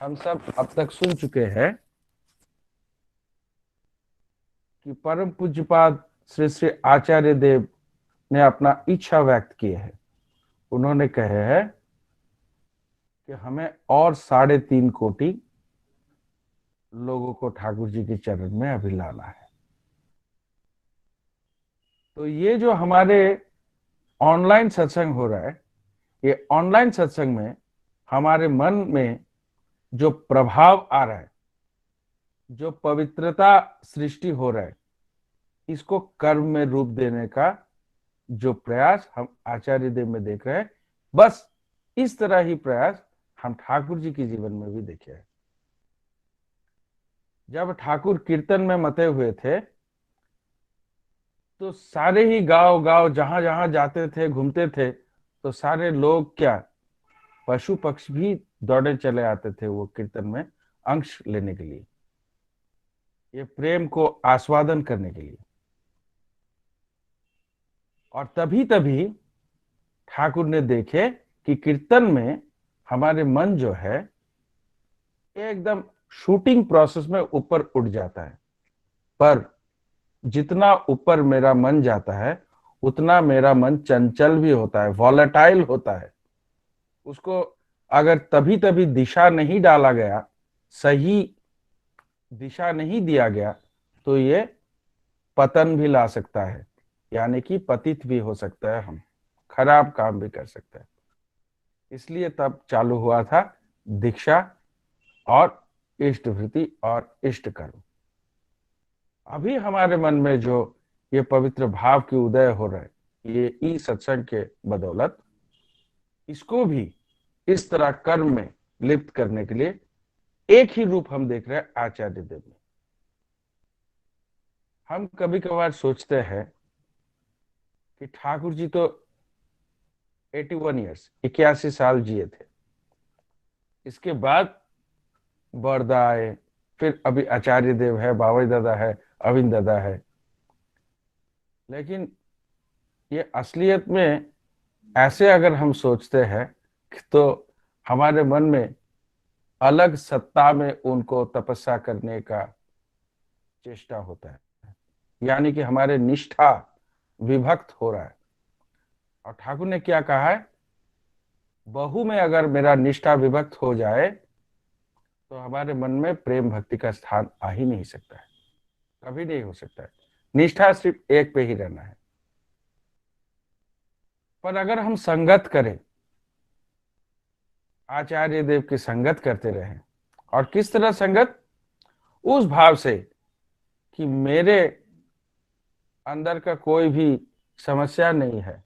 हम सब अब तक सुन चुके हैं कि परम पूज्यपाद श्री श्री आचार्य देव ने अपना इच्छा व्यक्त की है। उन्होंने कहे हैं कि हमें और 3.5 कोटि लोगों को ठाकुर जी के चरण में अभी लाना है। तो ये जो हमारे ऑनलाइन सत्संग हो रहा है, ये ऑनलाइन सत्संग में हमारे मन में जो प्रभाव आ रहा है, जो पवित्रता सृष्टि हो रहा है, इसको कर्म में रूप देने का जो प्रयास हम आचार्य देव में देख रहे हैं, बस इस तरह ही प्रयास हम ठाकुर जी के जीवन में भी देखे हैं। जब ठाकुर कीर्तन में मते हुए थे तो सारे ही गांव गांव जहां जहां जाते थे, घूमते थे, तो सारे लोग क्या, पशु पक्षी भी दौड़े चले आते थे वो कीर्तन में अंश लेने के लिए, ये प्रेम को आस्वादन करने के लिए। और तभी तभी ठाकुर ने देखे कि कीर्तन में हमारे मन जो है एकदम शूटिंग प्रोसेस में ऊपर उठ जाता है, पर जितना ऊपर मेरा मन जाता है उतना मेरा मन चंचल भी होता है, वॉलेटाइल होता है। उसको अगर तभी तभी दिशा नहीं डाला गया, सही दिशा नहीं दिया गया, तो ये पतन भी ला सकता है, यानी कि पतित भी हो सकता है, हम खराब काम भी कर सकते हैं। इसलिए तब चालू हुआ था दीक्षा और इष्ट वृत्ति और इष्ट कर्म। अभी हमारे मन में जो ये पवित्र भाव की उदय हो रहा है, ये ई सत्संग के बदौलत, इसको भी इस तरह कर्म में लिप्त करने के लिए एक ही रूप हम देख रहे हैं आचार्य देव में। हम कभी कभार सोचते हैं कि ठाकुर जी तो 81 ईयर्स 81 साल जिए थे, इसके बाद बरदा आए, फिर अभी आचार्य देव है, बाबाई दादा है, अविंद दादा है। लेकिन ये असलियत में ऐसे अगर हम सोचते हैं तो हमारे मन में अलग सत्ता में उनको तपस्या करने का चेष्टा होता है, यानी कि हमारे निष्ठा विभक्त हो रहा है। और ठाकुर ने क्या कहा है, बहु में अगर मेरा निष्ठा विभक्त हो जाए तो हमारे मन में प्रेम भक्ति का स्थान आ ही नहीं सकता है, कभी नहीं हो सकता है। निष्ठा सिर्फ एक पे ही रहना है। पर अगर हम संगत करें, आचार्य देव की संगत करते रहें, और किस तरह संगत, उस भाव से कि मेरे अंदर का कोई भी समस्या नहीं है,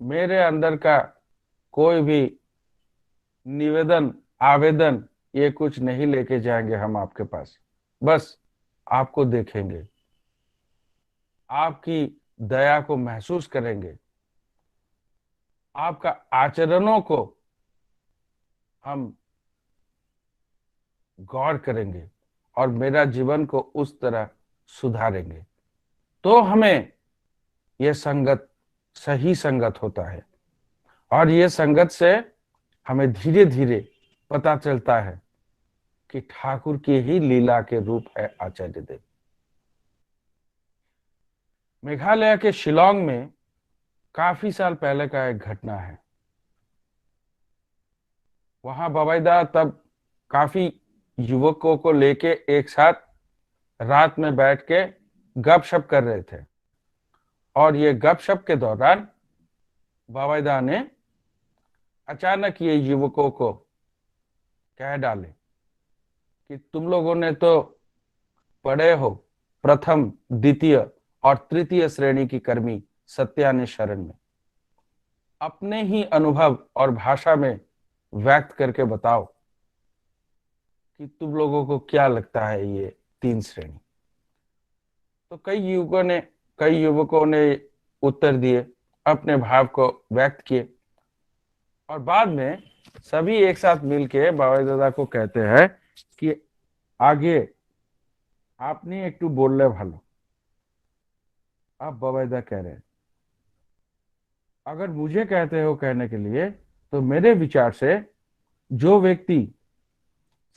मेरे अंदर का कोई भी निवेदन आवेदन ये कुछ नहीं लेके जाएंगे हम आपके पास, बस आपको देखेंगे, आपकी दया को महसूस करेंगे, आपका आचरणों को हम गौर करेंगे और मेरा जीवन को उस तरह सुधारेंगे, तो हमें यह संगत सही संगत होता है। और ये संगत से हमें धीरे धीरे पता चलता है कि ठाकुर की ही लीला के रूप है आचार्य देव। मेघालय के शिलोंग में काफी साल पहले का एक घटना है। वहां बवाईदा तब काफी युवकों को लेके एक साथ रात में बैठ के गपशप कर रहे थे, और ये गपशप के दौरान बवाईदा ने अचानक ये युवकों को कह डाले कि तुम लोगों ने तो पढ़े हो प्रथम, द्वितीय और तृतीय श्रेणी की कर्मी सत्याने शरण में, अपने ही अनुभव और भाषा में व्यक्त करके बताओ कि तुम लोगों को क्या लगता है ये 3 श्रेणी। तो कई युवकों ने उत्तर दिए, अपने भाव को व्यक्त किए, और बाद में सभी एक साथ मिलके बाबा दादा को कहते हैं कि आगे आपने एक बोलने भालो। आप बाबा दादा कह रहे हैं, अगर मुझे कहते हो कहने के लिए, तो मेरे विचार से जो व्यक्ति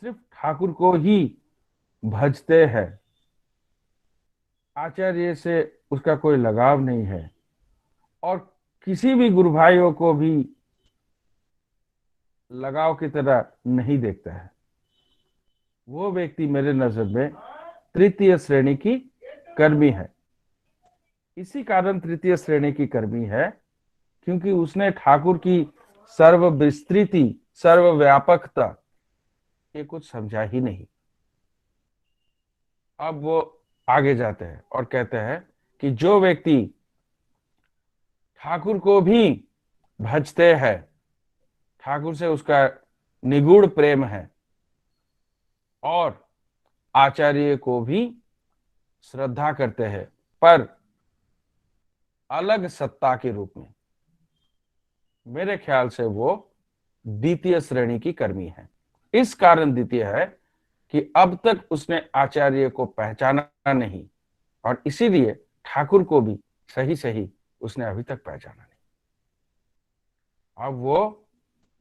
सिर्फ ठाकुर को ही भजते हैं, आचार्य से उसका कोई लगाव नहीं है, और किसी भी गुरु भाइयों को भी लगाव की तरह नहीं देखता है, वो व्यक्ति मेरे नजर में तृतीय श्रेणी की कर्मी है। इसी कारण तृतीय श्रेणी की कर्मी है क्योंकि उसने ठाकुर की सर्व विस्तृति, सर्वव्यापकता ये कुछ समझा ही नहीं। अब वो आगे जाते हैं और कहते हैं कि जो व्यक्ति ठाकुर को भी भजते हैं, ठाकुर से उसका निगूढ़ प्रेम है, और आचार्य को भी श्रद्धा करते हैं, पर अलग सत्ता के रूप में, मेरे ख्याल से वो द्वितीय श्रेणी की कर्मी है। इस कारण द्वितीय है कि अब तक उसने आचार्य को पहचाना नहीं, और इसीलिए ठाकुर को भी सही सही उसने अभी तक पहचाना नहीं। अब वो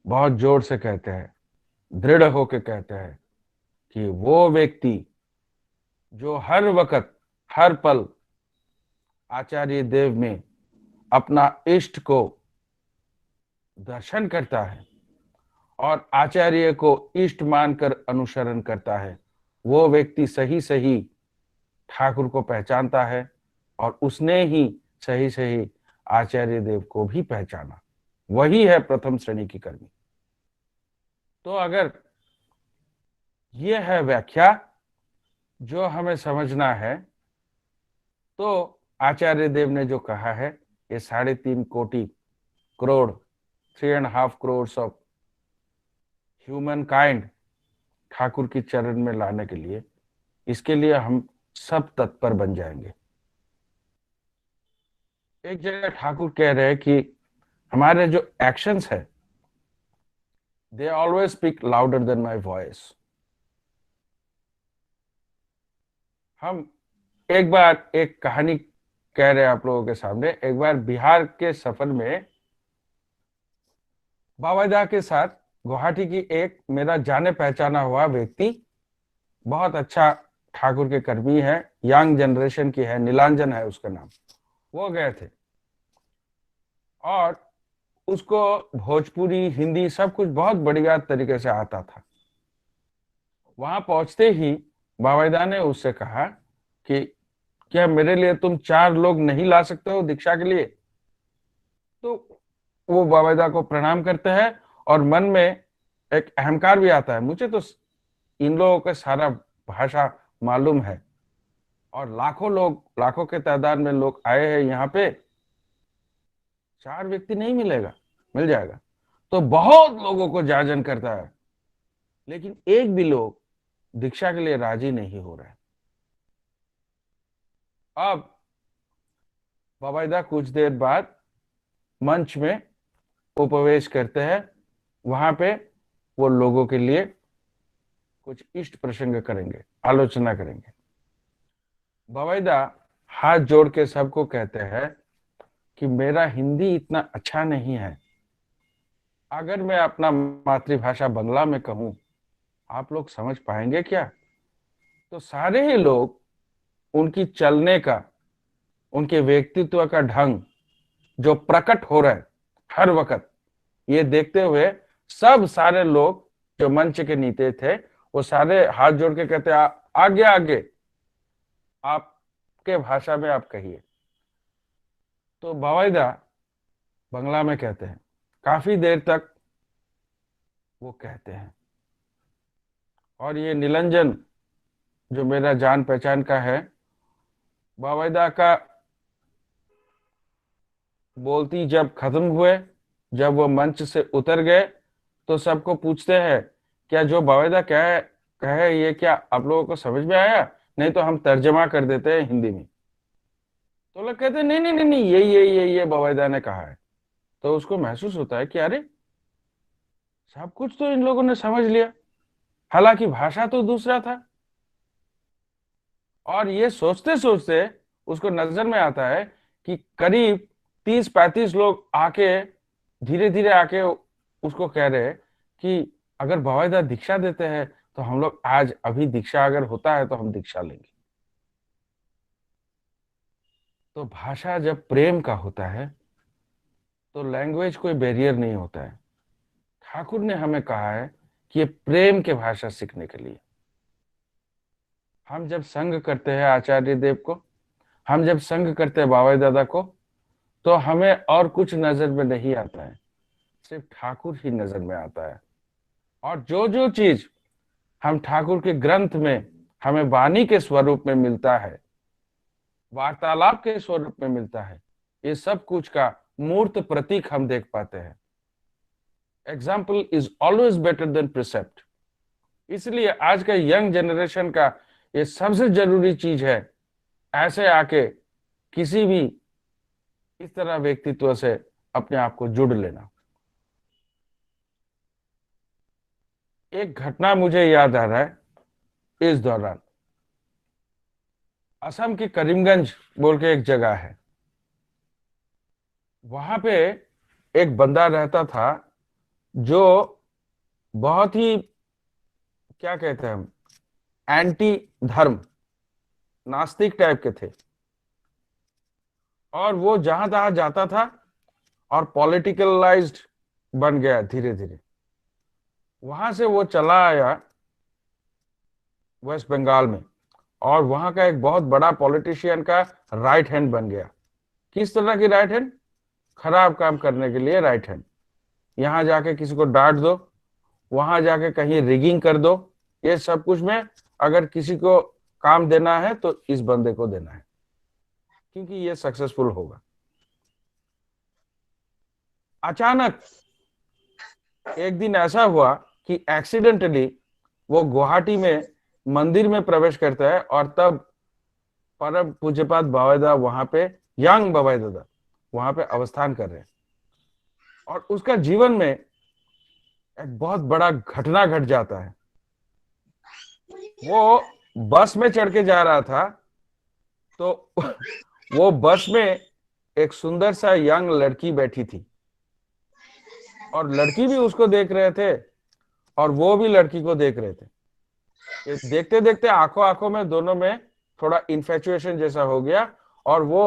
बहुत जोर से कहते हैं, दृढ़ होकर कहते हैं कि वो व्यक्ति जो हर वक्त हर पल आचार्य देव में अपना इष्ट को दर्शन करता है और आचार्य को इष्ट मानकर अनुसरण करता है, वो व्यक्ति सही सही ठाकुर को पहचानता है, और उसने ही सही सही आचार्य देव को भी पहचाना। वही है प्रथम श्रेणी की कर्मी। तो अगर ये है व्याख्या जो हमें समझना है, तो आचार्य देव ने जो कहा है, ये 3.5 कोटि crore 3.5 crores of human kind Thakur की चरण में लाने के लिए, इसके लिए हम सब तत्पर बन जाएंगे। एक जगह ठाकुर कह रहे हैं कि हमारे जो एक्शंस है, they always speak louder than my voice. हम एक बार एक कहानी कह रहे हैं आप लोगों के सामने। एक बार बिहार के सफर में बाबादा के साथ गुवाहाटी की एक मेरा जाने पहचाना हुआ व्यक्ति, बहुत अच्छा ठाकुर के कर्मी है, यंग जनरेशन की है, नीलांजन है उसका नाम, वो गए थे, और उसको भोजपुरी, हिंदी सब कुछ बहुत बढ़िया तरीके से आता था। वहां पहुंचते ही बाबादा ने उससे कहा कि क्या मेरे लिए तुम 4 लोग नहीं ला सकते हो दीक्षा के लिए? तो वो बाबादा को प्रणाम करते हैं, और मन में एक अहंकार भी आता है, मुझे तो इन लोगों का सारा भाषा मालूम है, और लाखों के तादाद में लोग आए हैं यहाँ पे, 4 व्यक्ति नहीं मिलेगा, मिल जाएगा। तो बहुत लोगों को जाजन करता है, लेकिन एक भी लोग दीक्षा के लिए राजी नहीं हो रहे। अब बाबादा कुछ देर बाद मंच में उपवेश करते हैं। वहां पे वो लोगों के लिए कुछ इष्ट प्रसंग करेंगे, आलोचना करेंगे। बवाईदा हाथ जोड़ के सबको कहते हैं कि मेरा हिंदी इतना अच्छा नहीं है, अगर मैं अपना मातृभाषा बंगला में कहूं आप लोग समझ पाएंगे क्या? तो सारे ही लोग उनकी चलने का, उनके व्यक्तित्व का ढंग जो प्रकट हो रहा है हर वक्त, ये देखते हुए सब सारे लोग जो मंच के नीचे थे वो सारे हाथ जोड़ के कहते आगे आगे आपके भाषा में आप कहिए। तो बवाईदा बंगला में कहते हैं, काफी देर तक वो कहते हैं। और ये निरंजन जो मेरा जान पहचान का है, बवाईदा का बोलती जब खत्म हुए, जब वो मंच से उतर गए, तो सबको पूछते हैं क्या जो बवाईदा कहे कहे ये क्या आप लोगों को समझ में आया? नहीं तो हम तर्जमा कर देते हैं हिंदी में। तो लोग कहते हैं नहीं नहीं नहीं नहीं, ये बवाईदा ने कहा है। तो उसको महसूस होता है कि अरे सब कुछ तो इन लोगों ने समझ लिया, हालांकि भाषा तो दूसरा था। और ये सोचते सोचते उसको नजर में आता है कि करीब 30-35 लोग आके धीरे धीरे आके उसको कह रहे कि अगर बवाईदा दीक्षा देते हैं तो हम लोग आज अभी दीक्षा अगर होता है तो हम दीक्षा लेंगे। तो भाषा जब प्रेम का होता है तो लैंग्वेज कोई बैरियर नहीं होता है। ठाकुर ने हमें कहा है कि ये प्रेम के भाषा सीखने के लिए हम जब संग करते हैं आचार्य देव को, हम जब संग करते हैं बाबा दादा को, तो हमें और कुछ नजर में नहीं आता है, सिर्फ ठाकुर ही नजर में आता है। और जो जो चीज हम ठाकुर के ग्रंथ में हमें वाणी के स्वरूप में मिलता है, वार्तालाप के स्वरूप में मिलता है, ये सब कुछ का मूर्त प्रतीक हम देख पाते हैं। Example is always better than precept. इसलिए आज का यंग जनरेशन का ये सबसे जरूरी चीज है, ऐसे आके किसी भी इस तरह व्यक्तित्व से अपने आप को जुड़ लेना। एक घटना मुझे याद आ रहा है इस दौरान। असम के करीमगंज बोल के एक जगह है, वहां पे एक बंदा रहता था जो बहुत ही क्या कहते हैं हम, एंटी धर्म, नास्तिक टाइप के थे। और वो जहां तहां जाता था और पॉलिटिकलाइज्ड बन गया धीरे धीरे। वहां से वो चला आया वेस्ट बंगाल में और वहां का एक बहुत बड़ा पॉलिटिशियन का राइट हैंड बन गया। किस तरह की राइट हैंड? खराब काम करने के लिए राइट हैंड। यहां जाके किसी को डांट दो, वहां जाके कहीं रिगिंग कर दो, ये सब कुछ में अगर किसी को काम देना है तो इस बंदे को देना है, क्योंकि ये सक्सेसफुल होगा। अचानक एक दिन ऐसा हुआ कि एक्सीडेंटली वो गुवाहाटी में मंदिर में प्रवेश करता है और तब परम पूज्यपाद बाबाईदा वहां पे, यंग बाबाईदा वहां पे अवस्थान कर रहे हैं। और उसका जीवन में एक बहुत बड़ा घटना घट जाता है। वो बस में चढ़ के जा रहा था, तो वो बस में एक सुंदर सा यंग लड़की बैठी थी और लड़की भी उसको देख रहे थे और वो भी लड़की को देख रहे थे। ये देखते देखते आंखों आंखों में दोनों में थोड़ा इन्फेचुएशन जैसा हो गया और वो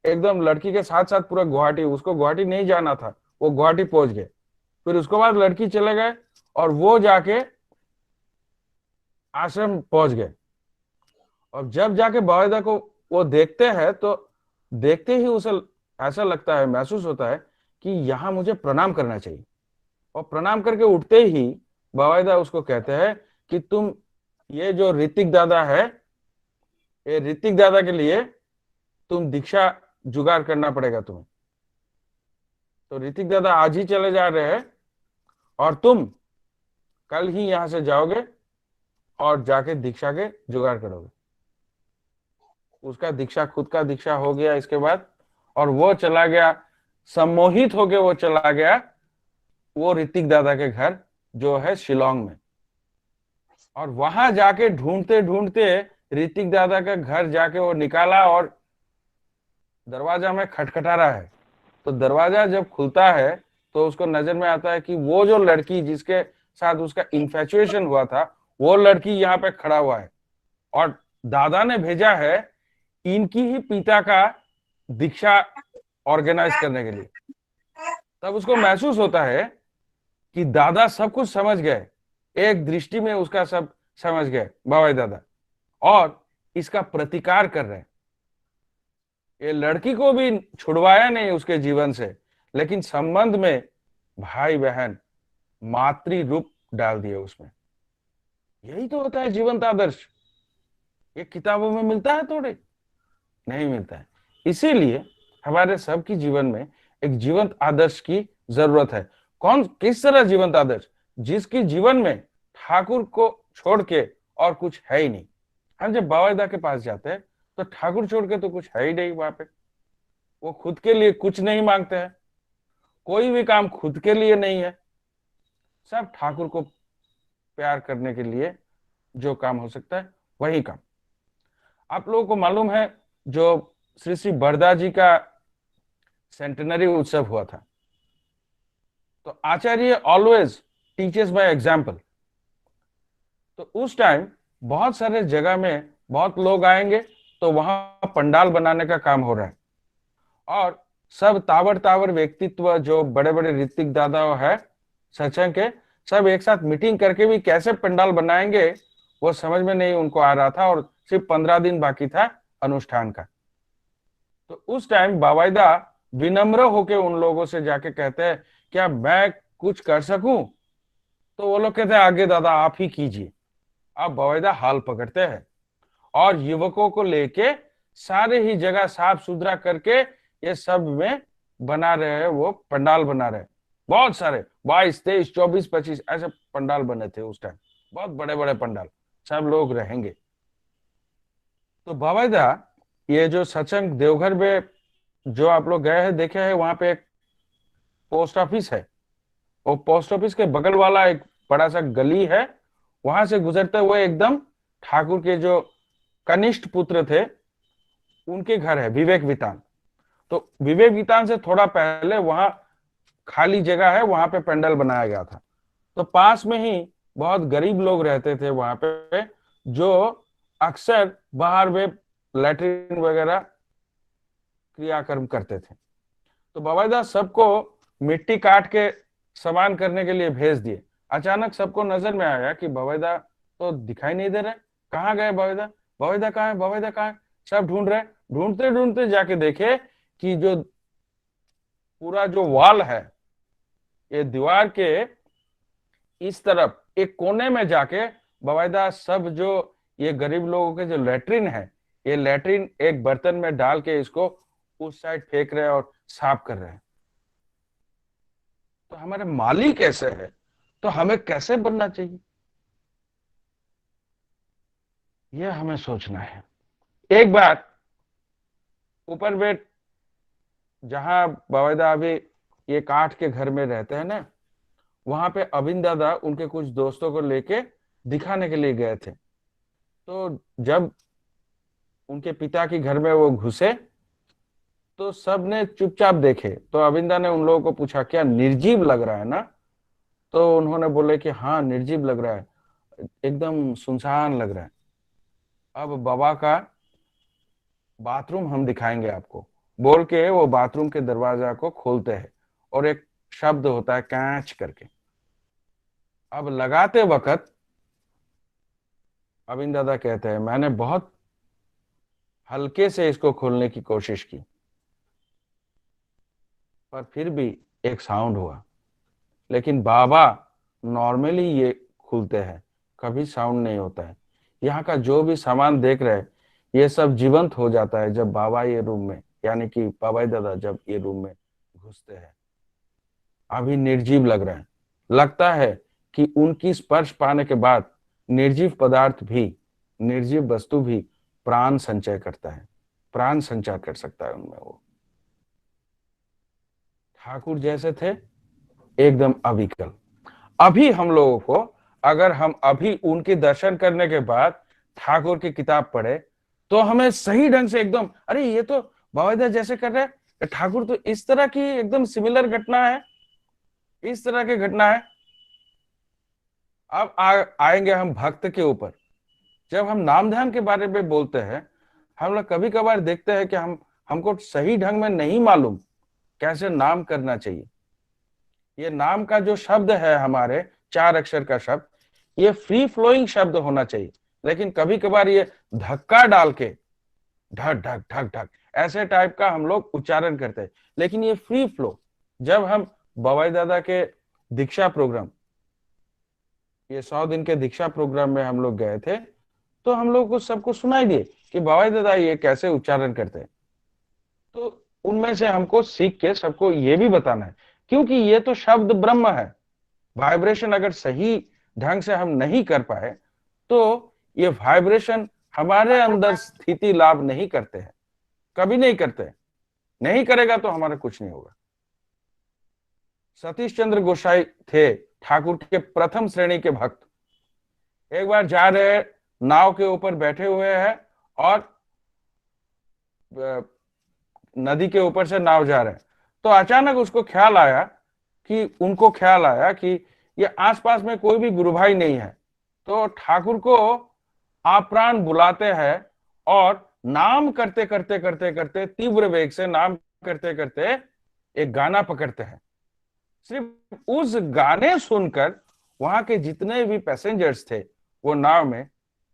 एकदम लड़की के साथ साथ पूरा गुवाहाटी, उसको गुवाहाटी नहीं जाना था, वो गुवाहाटी पहुंच गए। फिर उसके बाद लड़की चले गए और वो जाके आश्रम पहुंच गए। और जब जाके बाबाईदा को वो देखते हैं तो देखते ही उसे ऐसा लगता है, महसूस होता है कि यहाँ मुझे प्रणाम करना चाहिए। और प्रणाम करके उठते ही बाबाईदा उसको कहते हैं कि तुम ये जो ऋतिक दादा है, ये ऋतिक दादा के लिए तुम दीक्षा जुगाड़ करना पड़ेगा तुम्हें। तो ऋतिक दादा आज ही चले जा रहे हैं और तुम कल ही यहां से जाओगे और जाके दीक्षा के जुगाड़ करोगे। उसका दीक्षा, खुद का दीक्षा हो गया इसके बाद, और वो चला गया, सम्मोहित होके वो चला गया वो ऋतिक दादा के घर जो है शिलोंग में। और वहां जाके ढूंढते ढूंढते ऋतिक दादा का घर जाके वो निकाला और दरवाजा में खटखटा रहा है। तो दरवाजा जब खुलता है तो उसको नजर में आता है कि वो जो लड़की जिसके साथ उसका इन्फेचुएशन हुआ था, वो लड़की यहाँ पे खड़ा हुआ है और दादा ने भेजा है इनकी ही पिता का दीक्षा ऑर्गेनाइज करने के लिए। तब उसको महसूस होता है कि दादा सब कुछ समझ गए, एक दृष्टि में उसका सब समझ गए बाबाई दादा, और इसका प्रतिकार कर रहे हैं। ये लड़की को भी छुड़वाया नहीं उसके जीवन से, लेकिन संबंध में भाई बहन मातृ रूप डाल दिए उसमें। यही तो होता है जीवंत आदर्श। ये किताबों में मिलता है? थोड़े नहीं मिलता है। इसीलिए हमारे सबकी जीवन में एक जीवंत आदर्श की जरूरत है। कौन, किस तरह जीवंत आदर्श? जिसकी जीवन में ठाकुर को छोड़ के और कुछ है ही नहीं। हम जब बाबाईदा के पास जाते हैं तो ठाकुर छोड़ के तो कुछ है ही नहीं वहां पे। वो खुद के लिए कुछ नहीं मांगते हैं, कोई भी काम खुद के लिए नहीं है, सब ठाकुर को प्यार करने के लिए जो काम हो सकता है वही काम। आप लोगों को मालूम है जो श्री श्री बरदा जी का सेंटेनरी उत्सव हुआ था, तो आचार्य ऑलवेज टीचर्स बाय एग्जाम्पल। तो उस टाइम बहुत सारे जगह में बहुत लोग आएंगे, तो वहां पंडाल बनाने का काम हो रहा है और सब तावर तावर व्यक्तित्व जो बड़े बड़े ऋतिक दादा है सत्संग के, सब एक साथ मीटिंग करके भी कैसे पंडाल बनाएंगे वो समझ में नहीं उनको आ रहा था, और सिर्फ 15 दिन बाकी था अनुष्ठान का। तो उस टाइम बाबाईदा विनम्र होके उन लोगों से जाके कहते हैं क्या मैं कुछ कर सकूं? तो वो लोग कहते हैं आगे दादा आप ही कीजिए। अब बाबाईदा हाल पकड़ते हैं और युवकों को लेके सारे ही जगह साफ सुथरा करके ये सब में बना रहे हैं, वो पंडाल बना रहे हैं। बहुत सारे 22, 23, 24, 25 ऐसे पंडाल बने थे उस टाइम, बहुत बड़े बड़े पंडाल, सब लोग रहेंगे। तो बाबाईदा ये जो सत्संग देवघर में जो आप लोग गए हैं देखे हैं, वहां पे एक पोस्ट ऑफिस है, वो पोस्ट ऑफिस के बगल वाला एक बड़ा सा गली है, वहां से गुजरते हुए एकदम ठाकुर के जो कनिष्ठ पुत्र थे उनके घर है, विवेक वितान। तो विवेक वितान से थोड़ा पहले वहां खाली जगह है, वहां पे पंडाल बनाया गया था। तो पास में ही बहुत गरीब लोग रहते थे वहां पे, जो अक्सर बाहर में लैट्रिन वगैरह क्रियाकर्म करते थे। तो बाबाईदा सबको मिट्टी काट के सामान करने के लिए भेज दिए। अचानक सबको नजर में आया कि बाबाईदा तो दिखाई नहीं दे रहे, कहाँ गए बाबाईदा? बाबाईदा कहाँ है? बाबाईदा कहाँ है? सब ढूंढ रहे, ढूंढते ढूंढते जाके देखे कि जो पूरा जो वॉल है, ये दीवार के इस तरफ एक कोने में जाके बाबाईदा सब जो ये गरीब लोगों के जो लैट्रिन है, ये लैट्रिन एक बर्तन में डाल के इसको उस साइड फेंक रहे हैं और साफ कर रहे हैं। तो हमारे मालिक कैसे है, तो हमें कैसे बनना चाहिए, यह हमें सोचना है। एक बार ऊपर बेट जहां बाबाईदा अभी ये काठ के घर में रहते हैं ना, वहां पे अविंद दादा उनके कुछ दोस्तों को लेके दिखाने के लिए गए थे। तो जब उनके पिता के घर में वो घुसे तो सबने चुपचाप देखे। तो अविंदा ने उन लोगों को पूछा क्या निर्जीव लग रहा है ना? तो उन्होंने बोले कि हाँ निर्जीव लग रहा है, एकदम सुनसान लग रहा है। अब बाबा का बाथरूम हम दिखाएंगे आपको, बोल के वो बाथरूम के दरवाजा को खोलते हैं और एक शब्द होता है कैच करके। अब लगाते वक्त अविंद दादा कहते हैं मैंने बहुत हल्के से इसको खोलने की कोशिश की, पर फिर भी एक साउंड हुआ। लेकिन बाबा नॉर्मली ये खुलते हैं, कभी साउंड नहीं होता है। यहाँ का जो भी सामान देख रहे हैं ये सब जीवंत हो जाता है जब बाबा ये रूम में, यानी कि बाबाई दादा जब ये रूम में घुसते हैं। अभी निर्जीव लग रहा है, लगता है कि उनकी स्पर्श पाने के बाद निर्जीव पदार्थ भी, निर्जीव वस्तु भी प्राण संचय करता है, प्राण संचार कर सकता है उनमें। वो ठाकुर जैसे थे एकदम अविकल। अभी हम लोगों को अगर हम अभी उनके दर्शन करने के बाद ठाकुर की किताब पढ़े तो हमें सही ढंग से एकदम, अरे ये तो बाबा जैसे कर रहे हैं, ठाकुर तो इस तरह की एकदम सिमिलर घटना है, इस तरह की घटना है। अब आएंगे हम भक्त के ऊपर। जब हम नाम ध्यान के बारे में बोलते हैं, हम लोग कभी कभार देखते हैं कि हमको सही ढंग में नहीं मालूम कैसे नाम करना चाहिए। ये नाम का जो शब्द है, हमारे 4 अक्षर का शब्द, ये फ्री फ्लोइंग शब्द होना चाहिए, लेकिन कभी कभार ये धक्का डाल के ढक ढक ढक ढक ऐसे टाइप का हम लोग उच्चारण करते हैं। लेकिन ये फ्री फ्लो, जब हम बाबाई दादा के दीक्षा प्रोग्राम, ये 100 दिन के दीक्षा प्रोग्राम में हम लोग गए थे, तो हम लोग को सबको सुनाई दिए कि बाबाई दादा ये कैसे उच्चारण करते हैं। तो उनमें से हमको सीख के सबको ये भी बताना है, क्योंकि ये तो शब्द ब्रह्म है। वाइब्रेशन अगर सही ढंग से हम नहीं कर पाए तो ये वाइब्रेशन हमारे अंदर स्थिति लाभ नहीं करते हैं, कभी नहीं करते। नहीं करेगा तो हमारा कुछ नहीं होगा। सतीश चंद्र गोसाई थे ठाकुर के प्रथम श्रेणी के भक्त। एक बार जा रहे, नाव के ऊपर बैठे हुए हैं और नदी के ऊपर से नाव जा रहे हैं, तो अचानक उनको ख्याल आया कि ये आसपास में कोई भी गुरु भाई नहीं है। तो ठाकुर को आप्राण बुलाते हैं और नाम करते करते करते करते, तीव्र वेग से नाम करते करते एक गाना पकड़ते हैं। सिर्फ उस गाने सुनकर वहां के जितने भी पैसेंजर्स थे वो नाव में,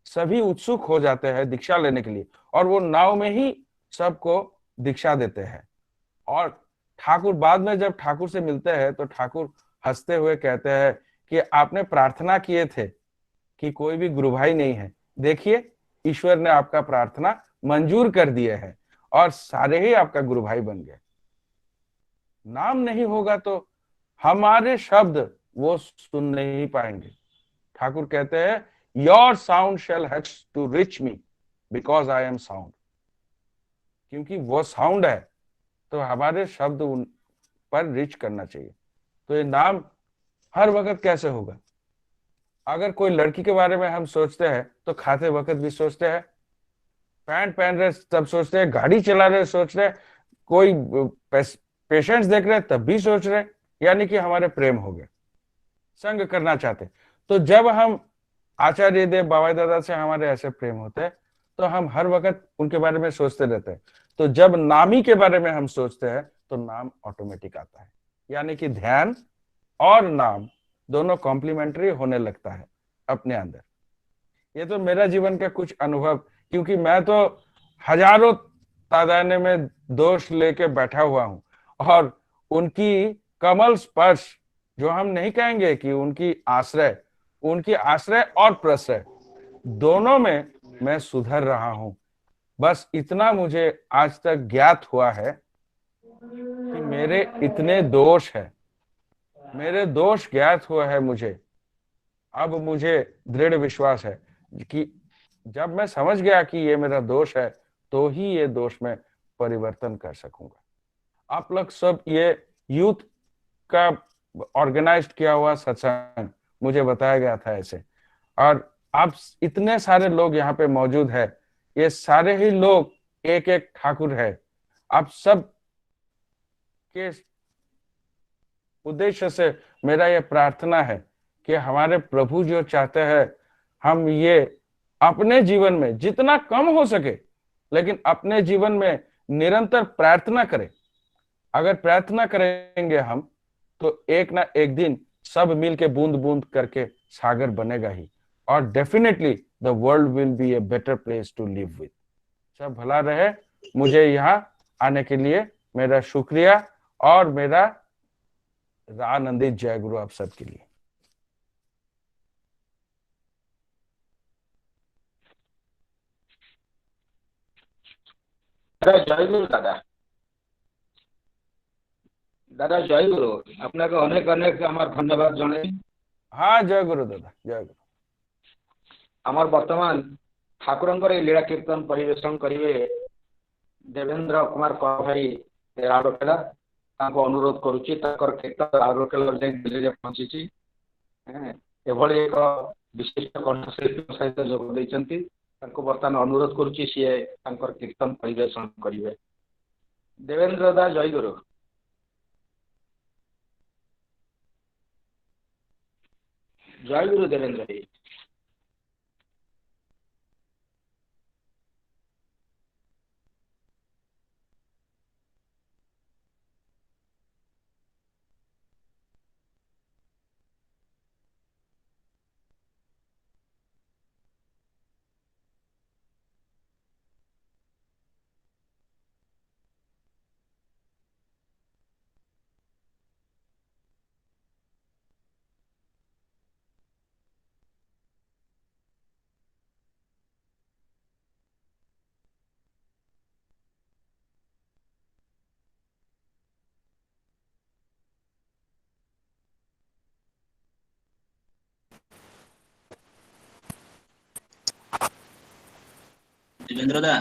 सभी उत्सुक हो जाते हैं दीक्षा लेने के लिए, और वो नाव में ही सबको दीक्षा देते हैं। और ठाकुर बाद में जब ठाकुर से मिलते हैं तो ठाकुर हंसते हुए कहते हैं कि आपने प्रार्थना किए थे कि कोई भी गुरु भाई नहीं है, देखिए ईश्वर ने आपका प्रार्थना मंजूर कर दिए है और सारे ही आपका गुरु भाई बन गए। नाम नहीं होगा तो हमारे शब्द वो सुन नहीं पाएंगे। ठाकुर कहते हैं, your sound shall have to reach me because I am sound. क्योंकि वो साउंड है तो हमारे शब्द उन पर रिच करना चाहिए। तो ये नाम हर वक्त कैसे होगा? अगर कोई लड़की के बारे में हम सोचते हैं तो खाते वक्त भी सोचते हैं, पैंट पहन रहे तब सोचते हैं, गाड़ी चला रहे सोच रहे, कोई पेशेंट्स देख रहे तब भी सोच रहे, यानी कि हमारे प्रेम हो गए, संग करना चाहते। तो जब हम आचार्य देव बाबा दादा से हमारे ऐसे प्रेम होते हैं तो हम हर वक्त उनके बारे में सोचते रहते हैं। तो जब नामी के बारे में हम सोचते हैं तो नाम ऑटोमेटिक आता है, यानी कि ध्यान और नाम दोनों कॉम्प्लीमेंट्री होने लगता है अपने अंदर। ये तो मेरा जीवन का कुछ अनुभव, क्योंकि मैं तो हजारों तादाने में दोष लेके बैठा हुआ हूं, और उनकी कमल स्पर्श, जो हम नहीं कहेंगे कि उनकी आश्रय और प्रश्रय दोनों में मैं सुधर रहा हूं। बस इतना मुझे आज तक ज्ञात हुआ है कि मेरे इतने दोष है, मेरे दोष ज्ञात हुआ है मुझे। अब मुझे दृढ़ विश्वास है कि जब मैं समझ गया कि ये मेरा दोष है तो ही ये दोष में परिवर्तन कर सकूंगा। आप लोग सब, ये यूथ का ऑर्गेनाइज्ड किया हुआ सत्संग मुझे बताया गया था ऐसे, और आप इतने सारे लोग यहाँ पे मौजूद है, ये सारे ही लोग एक एक ठाकुर है। आप सब के उद्देश्य से मेरा ये प्रार्थना है कि हमारे प्रभु जो चाहते हैं, हम ये अपने जीवन में जितना कम हो सके, लेकिन अपने जीवन में निरंतर प्रार्थना करें। अगर प्रार्थना करेंगे हम तो एक ना एक दिन सब मिल के बूंद बूंद करके सागर बनेगा ही, और definitely the world will be a better place to live with. सब भला रहे। मुझे यहाँ आने के लिए मेरा शुक्रिया और मेरा आनंदित जय गुरु आप सबके लिए। জয় গুরু দাদা। দাদা জয় গুরু, আপনাকে অনেক অনেক আমার ধন্যবাদ জানাই। हाँ जय गुरु दादा, जय गुरु। আমার বর্তমান ঠাকুরঙ্কর এই লীলা কীর্তন পরিবেশন করিবে দেবেন্দ্র কুমার কভাই রাউরকেলা। তাকে অনুরোধ করুছি, তাଙ୍କର କୀର୍ତ୍ତନ ରାଉରକେଲା ଯାଇ ଦିଲ୍ଲୀରେ ପହଞ୍ଚିଛି। एभଳି एक विशिष्ट कंठशिल्पी सहित जोग देइचंती तांको वर्तमान अनुरोध करूची सीए तांकर कीर्तन परिवेषण करिवे। देवेंद्र दा जय गुरु। जय गुरु देवेंद्र जी। देवेंद्र दा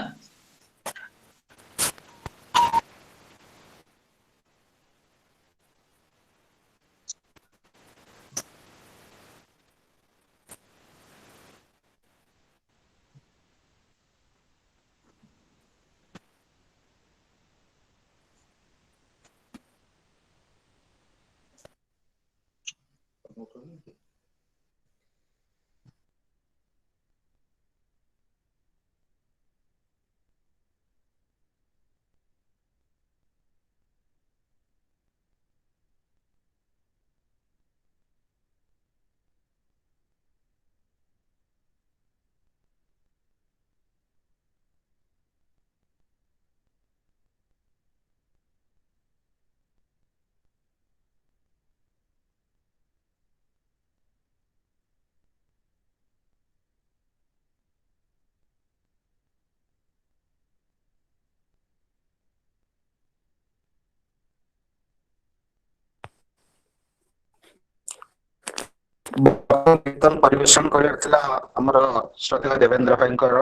कीर्तन परिवेषण करथिला हमर श्रद्धेय देवेंद्र भाईंकर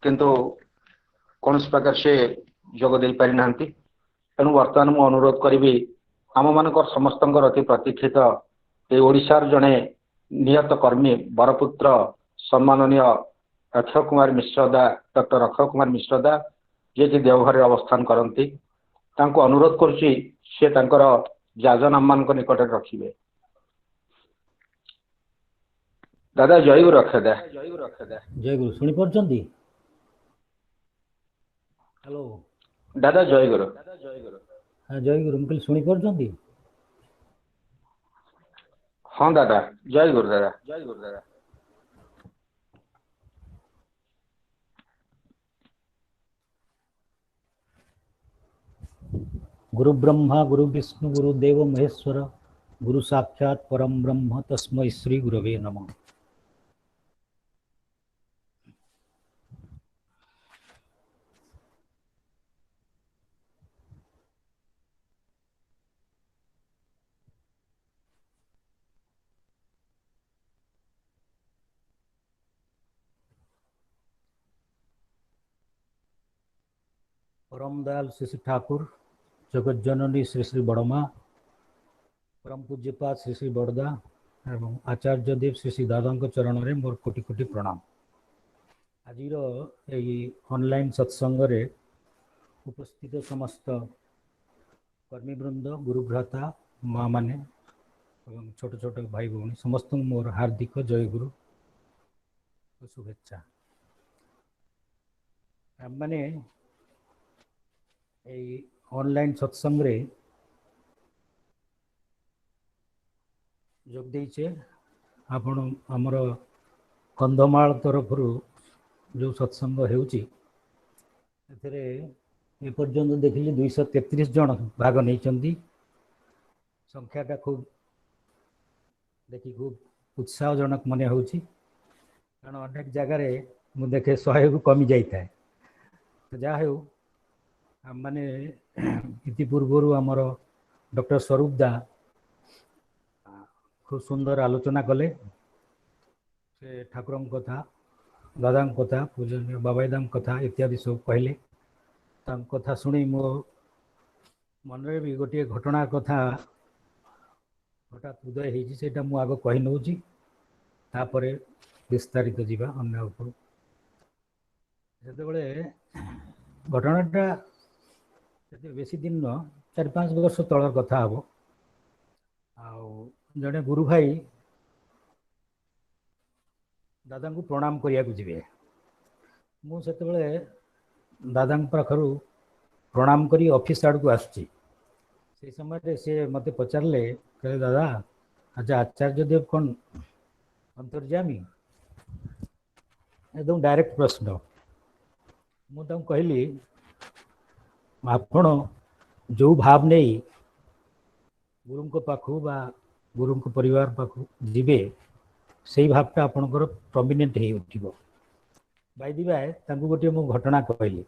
किंतु कौन प्रकार से जोग दे पारि नांती तेणु वर्तमान मु अनुरोध करी आम मानकर समस्त अति प्रतीक्षित ये ओडिशार जड़े निहत कर्मी बरपुत्र सम्माननीय अक्षय कुमार मिश्रदा डॉक्टर अक्षय कुमार मिश्रदा जे कि देवघर अवस्थान करती अनुरोध करुच्ची से जाजन आम मान निकट रखिए। दादा जय गुरु रखे दे। जय गुरु सुनी पारछंती। हेलो दादा जय गुरु। हाँ जय गुरु मुझे सुनी पारछंती। हाँ दादा जय गुरु दादा। जय गुरु दादा। गुरु ब्रह्मा गुरु विष्णु गुरु देव महेश्वर गुरु साक्षात परम ब्रह्म तस्मै श्री गुरवे नमः। परम दयाल श्री श्री ठाकुर जगत जननी श्री श्री बड़मा परम पूज्यपाद श्री श्री बड़दा एवं आचार्य देव श्री श्री दादा चरण में मोर कोटि कोटि प्रणाम। आज ऑनलाइन सत्संग रे उपस्थित समस्त कर्मीवृंद गुरुभ्राता माँ माने एवं छोट छोट भाई भौणी समस्त मोर हार्दिक जय गुरु शुभेच्छा। मैंने ऑनलाइन सत्संग रे जोग देचे आपण आमर कंधमाल तरफ जो सत्संग होउची एथरे ए पर्यंत देखिली 233 जन भाग नहीं चंदी। संख्याटा खूब देखी खूब उत्साहजनक मन होउची कारण अनेक जगह रे मु देखे 100 को कमी जाई थाए। तो जा हो माने इति पूर्व आमर डॉक्टर स्वरूप दा खूब सुंदर आलोचना कले से ठाकुर कथा दादा कथा पूजनीय बाबाईदा कथा इत्यादि सब कहले कथा शुणी मो मन में भी गोटे घटना कथा हठात उदय होती से आग कही नौची ତାପରେ ବିସ୍ତାରିତ ଯିବା ଅନ୍ୟ ଉପରୁ। ଯେତେବେଳେ ଘଟଣାଟା ବେଶୀ ଦିନ ନୁହଁ, 4-5 ବର୍ଷ ତଳର କଥା ହବ। ଆଉ ଜଣେ ଗୁରୁ ଭାଇ ଦାଦାଙ୍କୁ ପ୍ରଣାମ କରିବାକୁ ଯିବେ। ମୁଁ ସେତେବେଳେ ଦାଦାଙ୍କ ପାଖରୁ ପ୍ରଣାମ କରି ଅଫିସ୍ ଆଡ଼କୁ ଆସୁଛି। ସେଇ ସମୟରେ ସେ ମୋତେ ପଚାରିଲେ, କହିଲେ ଦାଦା ଆଚ୍ଛା ଆଚାର୍ଯ୍ୟ ଦେବ କ'ଣ ଅନ୍ତର୍ଯାମୀ? एकदम डायरेक्ट प्रश्न। ମୁଁ ତାଙ୍କୁ କହିଲି ଆପଣ ଯେଉଁ ଭାବ ନେଇ ଗୁରୁଙ୍କ ପାଖକୁ ବା ଗୁରୁଙ୍କ ପରିବାର ପାଖକୁ ଯିବେ ସେଇ ଭାବଟା ଆପଣଙ୍କର ପ୍ରମିନେଣ୍ଟ ହେଇ ଉଠିବ। ବାଇ ଦି ବାଏ ତାଙ୍କୁ ଗୋଟିଏ ମୁଁ ଘଟଣା କହିଲି।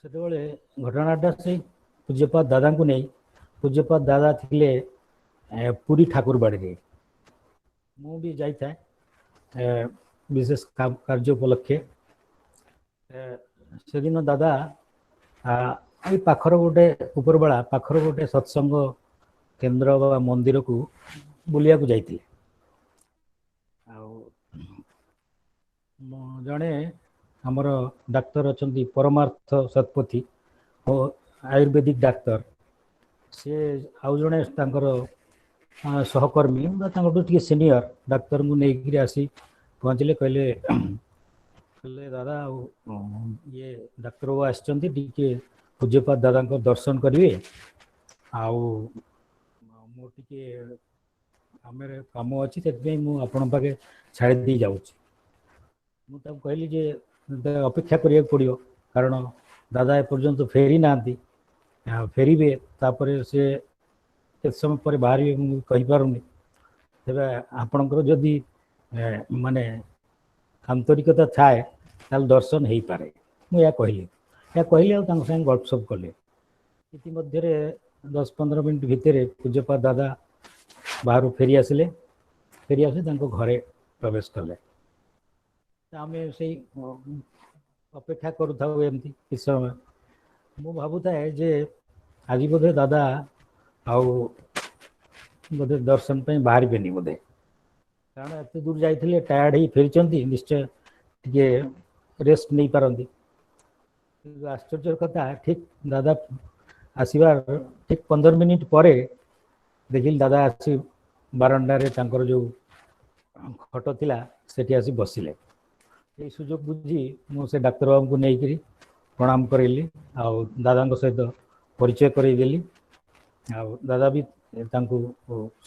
ସେତେବେଳେ ଘଟଣାଟା ସେଇ ପୂଜ୍ୟପାଦ ଦାଦାଙ୍କୁ ନେଇ। ପୂଜ୍ୟପାଦ ଦାଦା ଥିଲେ ପୁରୀ ଠାକୁରବାଡ଼ିରେ। ମୁଁ ବି ଯାଇଥାଏ ବିଶେଷ କାର୍ଯ୍ୟ ଉପଲକ୍ଷେ। ସେଦିନ ଦାଦା ଏଇ ପାଖର ଗୋଟେ ଉପରବେଳା ପାଖର ଗୋଟେ ସତ୍ସଙ୍ଗ କେନ୍ଦ୍ର ବା ମନ୍ଦିରକୁ ବୁଲିବାକୁ ଯାଇଥିଲେ। ଆଉ ଜଣେ ଆମର ଡାକ୍ତର ଅଛନ୍ତି ପରମାର୍ଥ ଶତପଥୀ ଓ ଆୟୁର୍ବେଦିକ ଡାକ୍ତର, ସେ ଆଉ ଜଣେ ତାଙ୍କର ସହକର୍ମୀ ବା ତାଙ୍କଠୁ ଟିକେ ସିନିୟର ଡାକ୍ତରଙ୍କୁ ନେଇକିରି ଆସି ପହଞ୍ଚିଲେ। କହିଲେ ଦାଦା ଆଉ ଇଏ ଡାକ୍ତର ବାବୁ ଆସିଛନ୍ତି, ଟିକେ ପୂଜ୍ୟପାଦ ଦାଦାଙ୍କ ଦର୍ଶନ କରିବେ। ଆଉ ମୋର ଟିକେ କାମ ଅଛି, ସେଥିପାଇଁ ମୁଁ ଆପଣଙ୍କ ପାଖେ ଛାଡ଼ି ଦେଇ ଯାଉଛି। ମୁଁ ତାଙ୍କୁ କହିଲି ଯେ ଅପେକ୍ଷା କରିବାକୁ ପଡ଼ିବ, କାରଣ ଦାଦା ଏପର୍ଯ୍ୟନ୍ତ ଫେରି ନାହାନ୍ତି। ଫେରିବେ ତାପରେ ସେ କେତେ ସମୟ ପରେ ବାହାରିବେ ମୁଁ କହିପାରୁନି। ତେବେ ଆପଣଙ୍କର ଯଦି ମାନେ ଆନ୍ତରିକତା ଥାଏ ତାହେଲେ ଦର୍ଶନ ହେଇପାରେ। ମୁଁ ଏହା କହିଲି ଆଉ ତାଙ୍କ ସାଙ୍ଗେ ଗପସପ୍ କଲେ। ଇତିମଧ୍ୟରେ 10-15 ମିନିଟ୍ ଭିତରେ ପୂଜ୍ୟପାଦ ଦାଦା ବାହାରୁ ଫେରି ଆସି ତାଙ୍କ ଘରେ ପ୍ରବେଶ କଲେ। ଆମେ ସେଇ ଅପେକ୍ଷା କରୁଥାଉ ଏମିତି କିଛି ସମୟ। ମୁଁ ଭାବୁଥାଏ ଯେ ଆଜି ବୋଧେ ଦାଦା ଆଉ ବୋଧେ ଦର୍ଶନ ପାଇଁ ବାହାରିବେନି ବୋଧେ, କାରଣ ଏତେ ଦୂର ଯାଇଥିଲେ, ଟାୟାର୍ଡ ହେଇ ଫେରିଛନ୍ତି, ନିଶ୍ଚୟ ଟିକେ ରେଷ୍ଟ ନେଇପାରନ୍ତି। କିନ୍ତୁ ଆଶ୍ଚର୍ଯ୍ୟର କଥା, ଠିକ୍ ଦାଦା ଆସିବାର ଠିକ୍ 15 ମିନିଟ୍ ପରେ ଦେଖିଲି ଦାଦା ଆସି ବାରଣ୍ଡାରେ ତାଙ୍କର ଯେଉଁ ଖଟ ଥିଲା ସେଠି ଆସି ବସିଲେ। ଏଇ ସୁଯୋଗ ବୁଝି ମୁଁ ସେ ଡାକ୍ତର ବାବୁଙ୍କୁ ନେଇକରି ପ୍ରଣାମ କରେଇଲି, ଆଉ ଦାଦାଙ୍କ ସହିତ ପରିଚୟ କରେଇଦେଲି। ଆଉ ଦାଦା ବି ତାଙ୍କୁ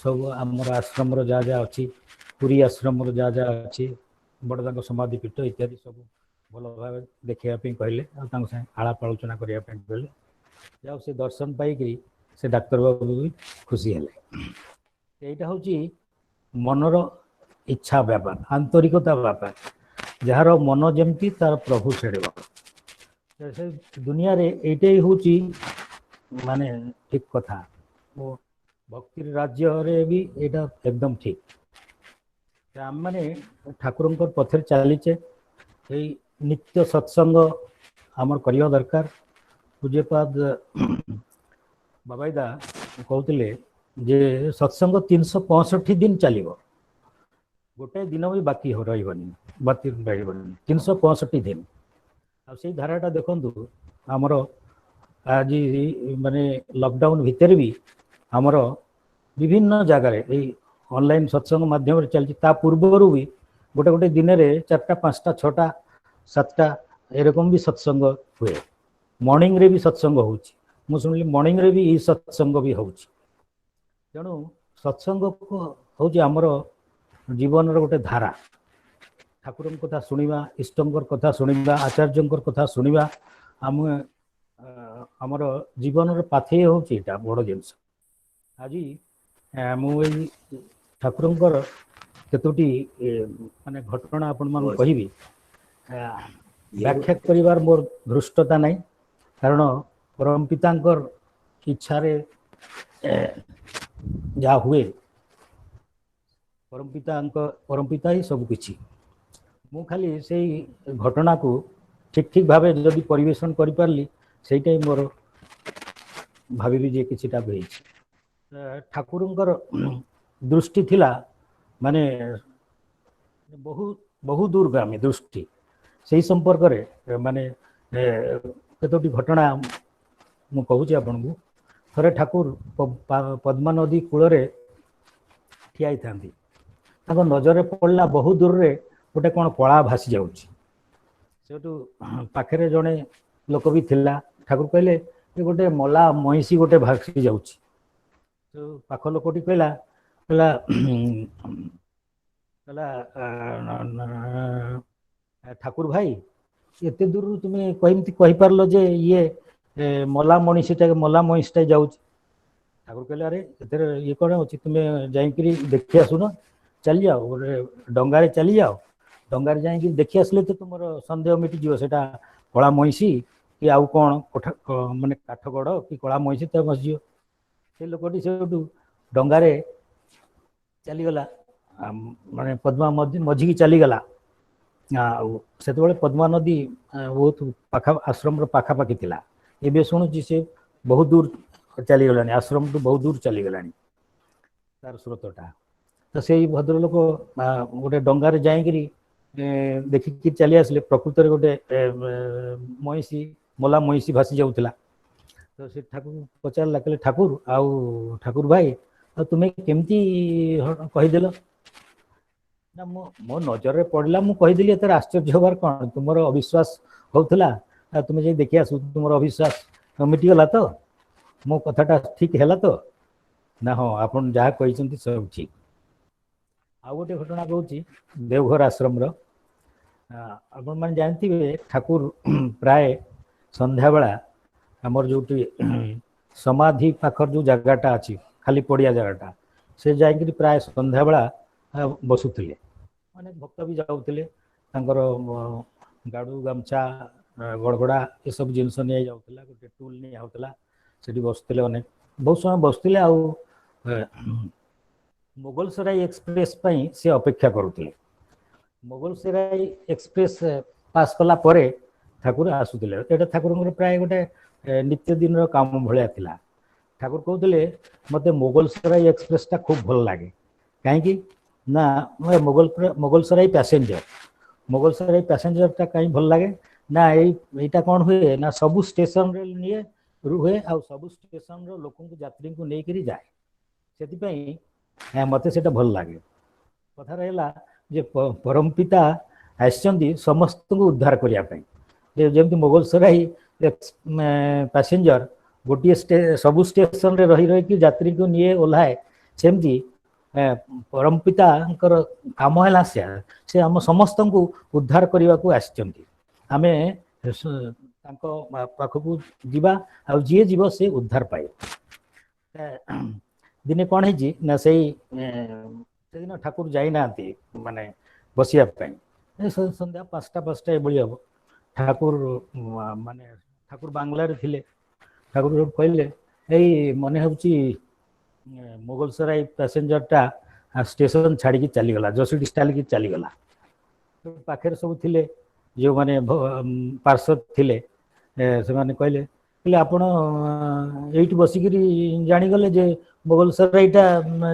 ସବୁ ଆମର ଆଶ୍ରମର ଯାହା ଯାହା ଅଛି, ପୁରୀ ଆଶ୍ରମର ଯାହା ଯାହା ଅଛି, ବଡ଼ଦାଙ୍କ ସମାଧି ପୀଠ ଇତ୍ୟାଦି ସବୁ ଭଲ ଭାବେ ଦେଖିବା ପାଇଁ କହିଲେ। ଆଉ ତାଙ୍କ ସାଙ୍ଗେ ଆଳାପ ଆଲୋଚନା କରିବା ପାଇଁ କହିଲେ। ଯାଉ ସେ ଦର୍ଶନ ପାଇକରି ସେ ଡାକ୍ତର ବାବୁ ବି ଖୁସି ହେଲେ। এইটা ହେଉଛି ମନର ଇଚ୍ଛା ବ୍ୟାପାର, ଆନ୍ତରିକତା ବ୍ୟାପାର। ଯାହାର ମନ ଯେମିତି ତାର ପ୍ରଭୁ ସେଡ଼େ। ସେ ଦୁନିଆରେ ଏଇଟାই ହେଉଛି ମାନେ ଠିକ କଥା। ଭକ୍ତିର ରାଜ୍ୟରେ ବି ଏଇଟା ଏକଦମ ଠିକ। ଆମମାନେ ଠାକୁରଙ୍କର ପଥରେ ଚାଲିଛେ, ଏଇ ନିତ୍ୟ ସତ୍ସଙ୍ଗ ଆମର କରିବା ଦରକାର। ପୂଜ୍ୟପାଦ ବାବାଇଦା କହୁଥିଲେ ଯେ ସତ୍ସଙ୍ଗ 365 ଦିନ ଚାଲିବ, ଗୋଟାଏ ଦିନ ବି ବାକି ରହିବନି 365 ଦିନ। ଆଉ ସେଇ ଧାରାଟା ଦେଖନ୍ତୁ, ଆମର ଆଜି ମାନେ ଲକଡାଉନ ଭିତରେ ବି ଆମର ବିଭିନ୍ନ ଜାଗାରେ ଏଇ ଅନଲାଇନ ସତ୍ସଙ୍ଗ ମାଧ୍ୟମରେ ଚାଲିଛି। ତା ପୂର୍ବରୁ ବି ଗୋଟେ ଦିନରେ 4ଟା 5ଟା 6ଟା 7ଟା ଏରକମ ବି ସତ୍ସଙ୍ଗ ହୁଏ। ମର୍ଣ୍ଣିଂରେ ବି ସତ୍ସଙ୍ଗ ହେଉଛି। ମୁଁ ଶୁଣିଲି ମର୍ଣ୍ଣିଂରେ ବି ଏଇ ସତ୍ସଙ୍ଗ ବି ହେଉଛି। ତେଣୁ ସତ୍ସଙ୍ଗ ହେଉଛି ଆମର ଜୀବନର ଗୋଟେ ଧାରା। ଠାକୁରଙ୍କ କଥା ଶୁଣିବା, ଇଷ୍ଟଙ୍କର କଥା ଶୁଣିବା, ଆଚାର୍ଯ୍ୟଙ୍କର କଥା ଶୁଣିବା, ଆମର ଜୀବନର ପାଥେୟ ହେଉଛି ଏଇଟା ବଡ଼ ଜିନିଷ। ଆଜି ମୁଁ ଏଇ ଠାକୁରଙ୍କର କେତୋଟି ମାନେ ଘଟଣା ଆପଣମାନଙ୍କୁ କହିବି। ବ୍ୟାଖ୍ୟା କରିବାର ମୋର ଧୃଷ୍ଟତା ନାହିଁ, କାରଣ ପରମ ପିତାଙ୍କର ଇଚ୍ଛାରେ ଯାହା ହୁଏ, ପରମ ପିତା ହିଁ ସବୁ କିଛି। ମୁଁ ଖାଲି ସେଇ ଘଟଣାକୁ ଠିକ ଭାବେ ଯଦି ପରିବେଷଣ କରିପାରିଲି, ସେଇଟା ହିଁ ମୋର ଭାବିବି ଯେ କିଛିଟା ହେଇଛି। ଠାକୁରଙ୍କର ଦୃଷ୍ଟି ଥିଲା ମାନେ ବହୁ ବହୁ ଦୂରଗାମୀ ଦୃଷ୍ଟି। ସେହି ସମ୍ପର୍କରେ ମାନେ କେତୋଟି ଘଟଣା ମୁଁ କହୁଛି ଆପଣଙ୍କୁ। ଥରେ ଠାକୁର ପଦ୍ମା ନଦୀ କୂଳରେ ଠିଆ ହେଇଥାନ୍ତି, ତାଙ୍କ ନଜରରେ ପଡ଼ିଲା ବହୁ ଦୂରରେ ଗୋଟେ କ'ଣ କଳା ଭାସି ଯାଉଛି। ସେଠୁ ପାଖରେ ଜଣେ ଲୋକ ବି ଥିଲା, ଠାକୁର କହିଲେ ଏ ଗୋଟେ ମଲା ମଇଁଷି ଗୋଟେ ଭାସି ଯାଉଛି। ପାଖ ଲୋକଟି କହିଲା କହିଲା ଠାକୁର ଭାଇ ଏତେ ଦୂରରୁ ତୁମେ କେମିତି କହିପାରିଲ ଯେ ଇଏ ମଲା ମଇଁଷିଟା ଯାଉଛି? ଠାକୁର କହିଲେ ଆରେ ଏଥିରେ ଇଏ କ'ଣ ଅଛି, ତୁମେ ଯାଇକିରି ଦେଖି ଆସୁନ, ଚାଲିଯାଅ, ଗୋଟେ ଡଙ୍ଗାରେ ଚାଲିଯାଅ, ଡଙ୍ଗାରେ ଯାଇକି ଦେଖି ଆସିଲେ ତ ତୁମର ସନ୍ଦେହ ମିଟିଯିବ ସେଟା କଳା ମଇଁଷି କି ଆଉ କ'ଣ ମାନେ କାଠଗଡ଼ କି କଳା ମଇଁଷି ତ ବସିଯିବ। ସେ ଲୋକଟି ସେଠୁ ଡଙ୍ଗାରେ ଚାଲିଗଲା, ମାନେ ପଦ୍ମା ମଝିକି ଚାଲିଗଲା। ଆଉ ସେତେବେଳେ ପଦ୍ମା ନଦୀ ବହୁତ ଆଶ୍ରମର ପାଖାପାଖି ଥିଲା। ଏବେ ଶୁଣୁଛି ସେ ବହୁତ ଦୂର ଚାଲିଗଲାଣି, ଆଶ୍ରମଠୁ ବହୁତ ଦୂର ଚାଲିଗଲାଣି ତାର ସ୍ରୋତଟା। ତ ସେଇ ଭଦ୍ରଲୋକ ଗୋଟେ ଡଙ୍ଗାରେ ଯାଇକିରି ଦେଖିକି ଚାଲି ଆସିଲେ, ପ୍ରକୃତରେ ଗୋଟେ ମଇଁଷି, ମଲା ମଇଁଷି ଭାସି ଯାଉଥିଲା। ତ ସେ ଠାକୁର ପଚାରିଲା, କହିଲେ ଠାକୁର ଠାକୁର ଭାଇ ଆଉ ତୁମେ କେମିତି କହିଦେଲ? ନା ମୋ ନଜରରେ ପଡ଼ିଲା, ମୁଁ କହିଦେଲି, ଏଥିରେ ଆଶ୍ଚର୍ଯ୍ୟ ହବାର କ'ଣ? ତୁମର ଅବିଶ୍ୱାସ ହଉଥିଲା, ତୁମେ ଯାଇ ଦେଖି ଆସୁ, ତୁମର ଅବିଶ୍ୱାସ ମିଟିଗଲା ତ? ମୋ କଥାଟା ଠିକ ହେଲା ତ? ନା ହଁ, ଆପଣ ଯାହା କହିଛନ୍ତି ସବୁ ଠିକ। ଆଉ ଗୋଟେ ଘଟଣା କହୁଛି ଦେଓଘର ଆଶ୍ରମର। ଆପଣମାନେ ଜାଣିଥିବେ ଠାକୁର ପ୍ରାୟ ସନ୍ଧ୍ୟାବେଳା ଆମର ଯୋଉଠି ସମାଧି ପାଖର ଯୋଉ ଜାଗାଟା ଅଛି, ଖାଲି ପଡ଼ିଆ ଜାଗାଟା, ସେ ଯାଇକିରି ପ୍ରାୟ ସନ୍ଧ୍ୟାବେଳା ବସୁଥିଲେ। ଅନେକ ଭକ୍ତ ବି ଯାଉଥିଲେ, ତାଙ୍କର ଗାଡୁ ଗାମଛା ଗଡ଼ଗଡ଼ା ଏସବୁ ଜିନିଷ ନିଆଯାଉଥିଲା, ଗୋଟେ ଟୁଲ ନିଆ ହଉଥିଲା, ସେଠି ବସୁଥିଲେ, ଅନେକ ବହୁତ ସମୟ ବସୁଥିଲେ। ଆଉ ମୋଗଲସରାଇ ଏକ୍ସପ୍ରେସ ପାଇଁ ସେ ଅପେକ୍ଷା କରୁଥିଲେ। ମୋଗଲସରାଇ ଏକ୍ସପ୍ରେସ ପାସ୍ କଲା ପରେ ଠାକୁର ଆସୁଥିଲେ। ଏଇଟା ଠାକୁରଙ୍କର ପ୍ରାୟ ଗୋଟେ ନିତ୍ୟ ଦିନର କାମ ଭଳିଆ ଥିଲା। ଠାକୁର କହୁଥିଲେ ମୋତେ ମୋଗଲସରାଇ ଏକ୍ସପ୍ରେସଟା ଖୁବ ଭଲ ଲାଗେ। କାହିଁକି ନା ମୋଗଲସରାଇ ପ୍ୟାସେଞ୍ଜରଟା କାହିଁକି ଭଲ ଲାଗେ ନା ଏଇଟା କ'ଣ ହୁଏ ନା ସବୁ ଷ୍ଟେସନରେ ନିଏ ରୁହେ, ଆଉ ସବୁ ଷ୍ଟେସନର ଲୋକଙ୍କୁ ଯାତ୍ରୀଙ୍କୁ ନେଇକରି ଯାଏ। ସେଥିପାଇଁ ମୋତେ ସେଇଟା ଭଲ ଲାଗେ। କଥା ରହିଲା ଯେ ପରମ ପିତା ଆସିଛନ୍ତି ସମସ୍ତଙ୍କୁ ଉଦ୍ଧାର କରିବା ପାଇଁ। ଯେମିତି ମୋଗଲସରାଇ ପ୍ୟାସେଞ୍ଜର ଗୋଟିଏ ସବୁ ଷ୍ଟେସନରେ ରହିକି ଯାତ୍ରୀଙ୍କୁ ନିଏ, ଓହ୍ଲାଏ, ସେମିତି ପରମ ପିତାଙ୍କର କାମ ହେଲା ସେ ଆମ ସମସ୍ତଙ୍କୁ ଉଦ୍ଧାର କରିବାକୁ ଆସିଛନ୍ତି। ଆମେ ତାଙ୍କ ପାଖକୁ ଯିବା, ଆଉ ଯିଏ ଯିବ ସେ ଉଦ୍ଧାର ପାଇବ। ଦିନେ କ'ଣ ହେଇଛି ନା ସେଦିନ ଠାକୁର ଯାଇନାହାନ୍ତି ମାନେ ବସିବା ପାଇଁ, ସନ୍ଧ୍ୟା 5ଟା ଏଭଳି ହବ। ଠାକୁର ବାଙ୍ଗଲାରେ ଥିଲେ। ଠାକୁର କହିଲେ ଏଇ ମନେ ହେଉଛି ମୋଗଲସରାଇ ପ୍ୟାସେଞ୍ଜରଟା ଷ୍ଟେସନ ଛାଡ଼ିକି ଚାଲିଗଲା, ଜସିଡି ଚାଲିକି ଚାଲିଗଲା। ପାଖରେ ସବୁ ଥିଲେ ଯେଉଁମାନେ ପାର୍ଷଦ ଥିଲେ, ସେମାନେ କହିଲେ ଆପଣ ଏଇଠି ବସିକିରି ଜାଣିଗଲେ ଯେ ମୋଗଲସରାଇଟା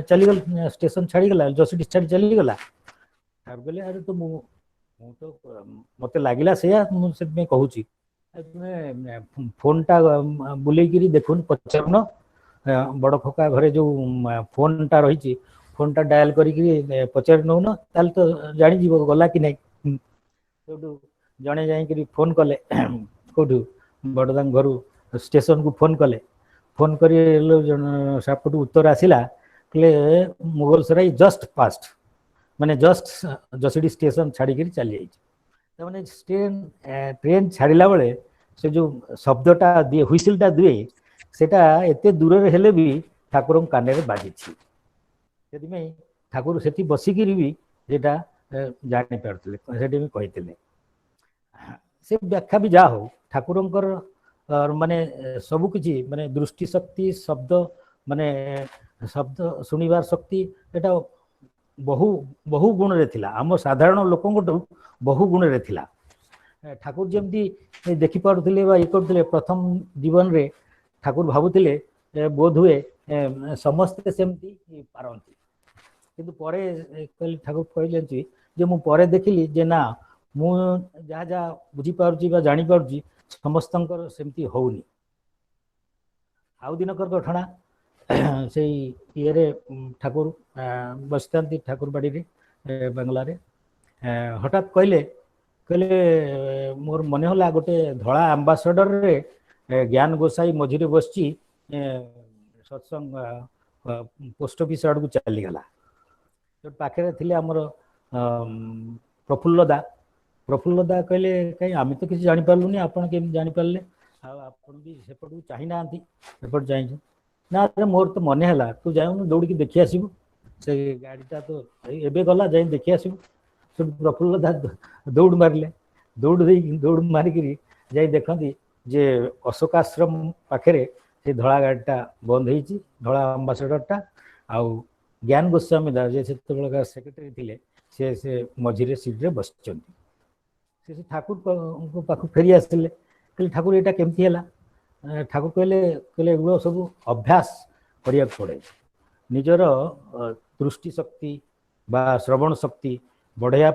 ଚାଲିଗଲା, ଷ୍ଟେସନ ଛାଡ଼ିଗଲା, ଜସିଡି ଛାଡ଼ି ଚାଲିଗଲା? ଠାକୁର କହିଲେ ଆରେ ତ ମୋତେ ଲାଗିଲା ସେଇଆ, ମୁଁ ସେଥିପାଇଁ କହୁଛି। ତୁମେ ଫୋନଟା ବୁଲେଇକିରି ଦେଖୁନ, ପଚାରୁନ ବଡ଼ ଖୋକା ଘରେ ଯୋଉ ଫୋନଟା ରହିଛି, ଫୋନଟା ଡାଏଲ କରିକି ପଚାରି ନେଉନ, ତାହେଲେ ତ ଜାଣିଯିବ ଗଲା କି ନାହିଁ। ସେଇଠୁ ଜଣେ ଯାଇକିରି ଫୋନ କଲେ, କେଉଁଠୁ ବଡ଼ଦାଙ୍କ ଘରୁ ଷ୍ଟେସନକୁ ଫୋନ କଲେ। ଫୋନ କରି ସାପଟୁ ଉତ୍ତର ଆସିଲା, କହିଲେ ମୋଗଲସରାଇ ଜଷ୍ଟ ପାଷ୍ଟ, ମାନେ ଜଷ୍ଟ ଜସିଡି ଷ୍ଟେସନ ଛାଡ଼ିକିରି ଚାଲିଯାଇଛି। ତାମାନେ ଟ୍ରେନ ଛାଡ଼ିଲା ବେଳେ ସେ ଯୋଉ ଶବ୍ଦଟା ଦିଏ, ହୁଇସିଲଟା ଦିଏ, ସେଟା ଏତେ ଦୂରରେ ହେଲେ ବି ଠାକୁରଙ୍କ କାନରେ ବାଜିଛି। ସେଥିପାଇଁ ଠାକୁର ସେଠି ବସିକିରି ବି ସେଇଟା ଜାଣିପାରୁଥିଲେ, ସେଠି ବି କହିଥିଲେ। ସେ ବ୍ୟାଖ୍ୟା ବି ଯାହା ହଉ, ଠାକୁରଙ୍କର ମାନେ ସବୁ କିଛି, ମାନେ ଦୃଷ୍ଟି ଶକ୍ତି, ଶବ୍ଦ ଶୁଣିବାର ଶକ୍ତି, ଏଟା ବହୁ ଗୁଣରେ ଥିଲା, ଆମ ସାଧାରଣ ଲୋକଙ୍କଠୁ ବହୁ ଗୁଣରେ ଥିଲା। ଠାକୁର ଯେମିତି ଦେଖିପାରୁଥିଲେ ବା ଇଏ କରୁଥିଲେ, ପ୍ରଥମ ଜୀବନରେ ଠାକୁର ଭାବୁଥିଲେ ବୋଧହୁଏ ସମସ୍ତେ ସେମିତି ପାରନ୍ତି, କିନ୍ତୁ ପରେ ଠାକୁର କହିଲେ जे मु परे देखिली जे ना मु जहाँ जहाँ बुझी पारुची बा जानी पारुची समस्तंकर सेमती होउनी। आउ दिनकर घटना से ये ठाकुर बसता ठाकुर बाड़ी बांगलार हठात कहले कहले मोर मन होला गोटे धड़ा आंबासडर रे ज्ञान गोसाई मझिरे बसची सत्संग पोस्ट ऑफिस आड़ को चलीगला पाखे थे आमर प्रफुल्ल दा कहले कहीं आम तो किसी जापारूनी आपड़ केमी जापारे आपड़ भी सेपट को चाही ना सेपट चाहिए ना मोर तो मन है तू जाऊन दौड़ी देखी आसबू से गाड़ीटा तो एबे गला जाई देखी आसबू सब प्रफुल्ल दा दौड़ मारे दौड़ मारिक जाई देखती जे अशोकाश्रम पाखे से धड़ा गाड़ीटा बंद हो धड़ा आंबासडरटा आउ ज्ञान गोस्वामी दास जे सेक्रेटरी थिले से मझिरे सीट्रे बस ठाकुर पाख फेरी आसते कहले ठाकुर यहाँ केमती है ठाकुर कहले कहले एगुलो सब अभ्यास करिया पड़े निजर दृष्टि शक्ति बा श्रवण शक्ति बढ़ाइया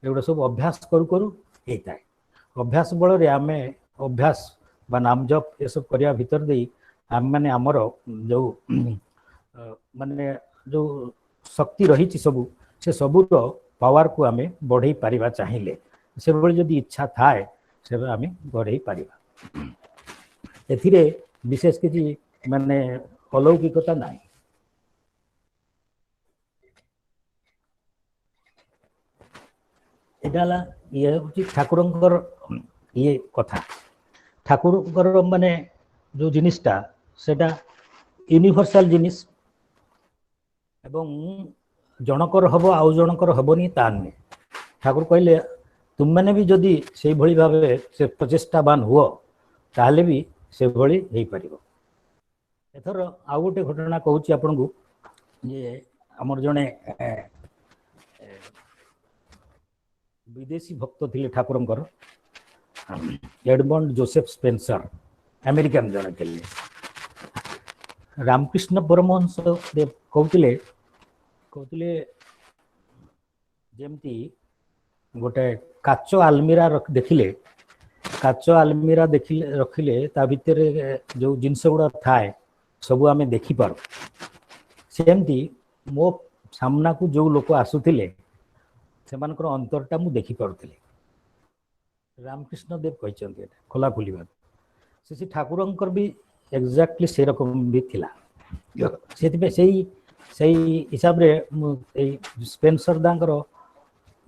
एगुड़ा सब अभ्यास करू करू होता है अभ्यास बल आम अभ्यास बा नाम जप ये सब करने भितर दे आम मैंने आमर जो माने जो शक्ति रही सबू से सबूर पावर को आम बढ़ई पारिबा चाहिए से जदि इच्छा थाए से आम बढ़ई पारिबा एथिरे विशेष किसी माने अलौकिकता नहीं। एटा ये हूँ ठाकुरंकर ये कथा ठाकुरंकर माने जो जिनिसटा सेटा यूनिवर्सल जिनिस एवं जनकर हम आउ जनकर हेनी ता नुहे ठाकुर कहले तुम मैंने भी जदि से भली भाव से प्रचेष्टावान हुओ ताहले भी से भली हो पार। एथर आउ गोटे घटना कहूँ आपन को ये आमर जड़े विदेशी भक्त थे ठाकुरंकर एडमंड जोसेफ स्पेंसर अमेरिकन जड़े थे रामकृष्ण परमहंस कहते कहते जमती गोटे काच आलमीरा देखिले काच आलमीरा देखिले रखिले ता भितर जो जिनस गुड़ा थाए सबू आम देखिपार सेमती मो सामना को जो लोक आसुले से अंतरटा मु देखी पारुଥିଲି रामकृष्ण देव कहते खोला खोली बात से ठाकुरंकर भी एक्जाक्टली से रकम भी थिला से हिसाब रे स्पेंसर दांकर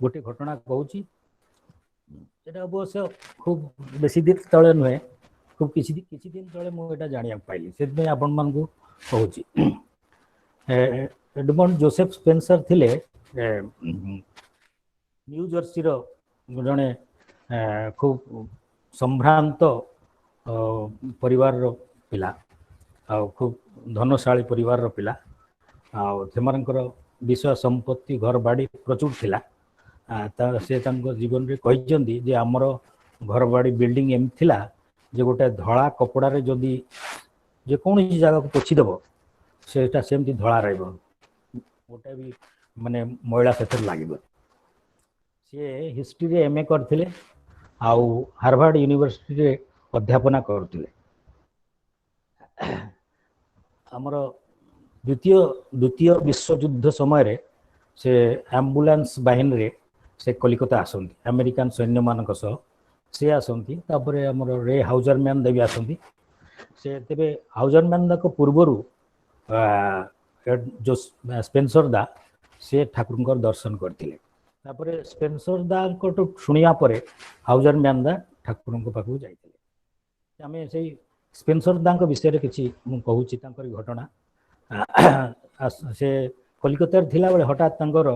गोटे घटना कहूँ अवश्य खूब बेसी दिन तले नुहे खूब किसी दिन तले मुझे जाना पाइली से आपण मान को कहूँ एडमंड जोसेफ स्पेंसर थिले न्यू जर्सी जड़े खूब संभ्रांत परिवार पिला खूब धनशाली परिवार पिला आर विषय संपत्ति घर बाड़ी प्रचुर थिला से जीवन में कहते जे आमर घर बाड़ी बिल्डिंग एम थिला जे गोटे धड़ा कपड़े जदि जेकोसी जगह को पोछीदेव सेटा सेमती धड़ा रही गोटे भी माने मैला से लगे सी हिस्ट्री एमए करथिले आउ हार्वर्ड यूनिवर्सिटी रे अध्यापना करथिले आमर द्वितीय विश्वयुद्ध समय रे से एम्बुलेंस बाहिनी रे से कलिकता आसती अमेरिकन सैन्य मानक सह से आसती तापर आमर रे हाउजरमैन देवी आसती से तेबे हाउजरमैन दाक पूर्वर जो स्पेंसर दा से ठाकुर दर्शन करथिले तापर स्पेंसर दा को शुणिया परे हाउजरमैन दा ठाकुर पाखु जाइथिले आमे से स्पेंसर दा विषय किसी कहूँ घटना से कलिकता थिला बेले हठात तांकर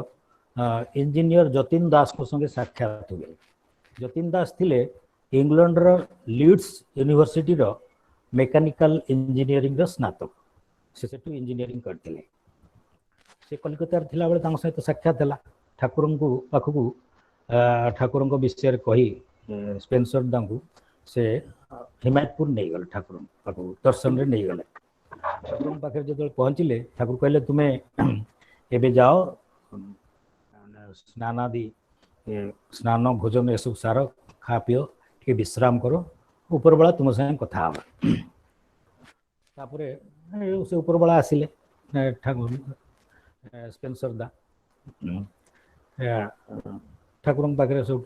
इंजीनियर जतिन दास को संगे साक्षात हुए जतिन दास थिले इंग्लैंड रो लीड्स यूनिवर्सिटी रो मेकानिकल इंजीनियरिंग रो स्नातक से सेठू इंजीनियरिंग करथिले से कलिकता थिला बेले तांको सहित साक्षात हला ठाकुर पाखु ठाकुर विषय कही स्पेंसर दांगू से हिमायतपुर नहीं गले ठाकुर पाखु दर्शन रे नहीं गले ठाकुर पाखे जो पहुँचले ठाकुर कहले तुम्हें एबे जाओ स्नान आदि स्नान भोजन ये सब सार खा पिओ टे विश्राम करो ऊपर बेला तुम संगे कथा हवा तापरे से ऊपर बेला आसिले ठाकुर स्पेंसर दा ठाकुर पाखे सब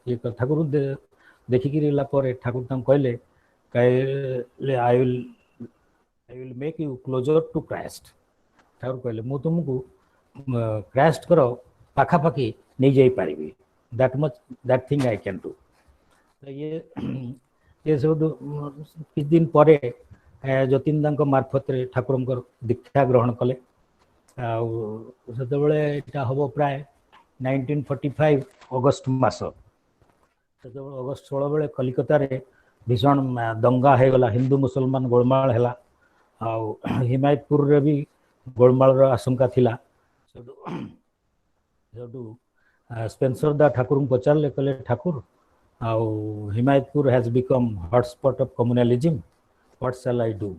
ये ठाकुर देखिकी ठाकुर कहले I will make you closer to Christ Thakur कहले मु तुमको क्राइस्ट कर पाखापाखि नहीं जाई पारिबी that much that thing I can do ये सब किछ दिन पर जतीन मार्फत ठाकुर दीक्षा ग्रहण कले आते हम प्राय 1945 अगस्त मास से अगस्त 16 बेले कलिकता भीषण दंगा हो गला हिंदू मुसलमान गोलमाल है हिमायतपुर रे भी गोलमाल आशंका थिला स्पेंसर दा ठाकुर पचारे कहले Thakur Himayatpur has become hotspot of communalism what shall I do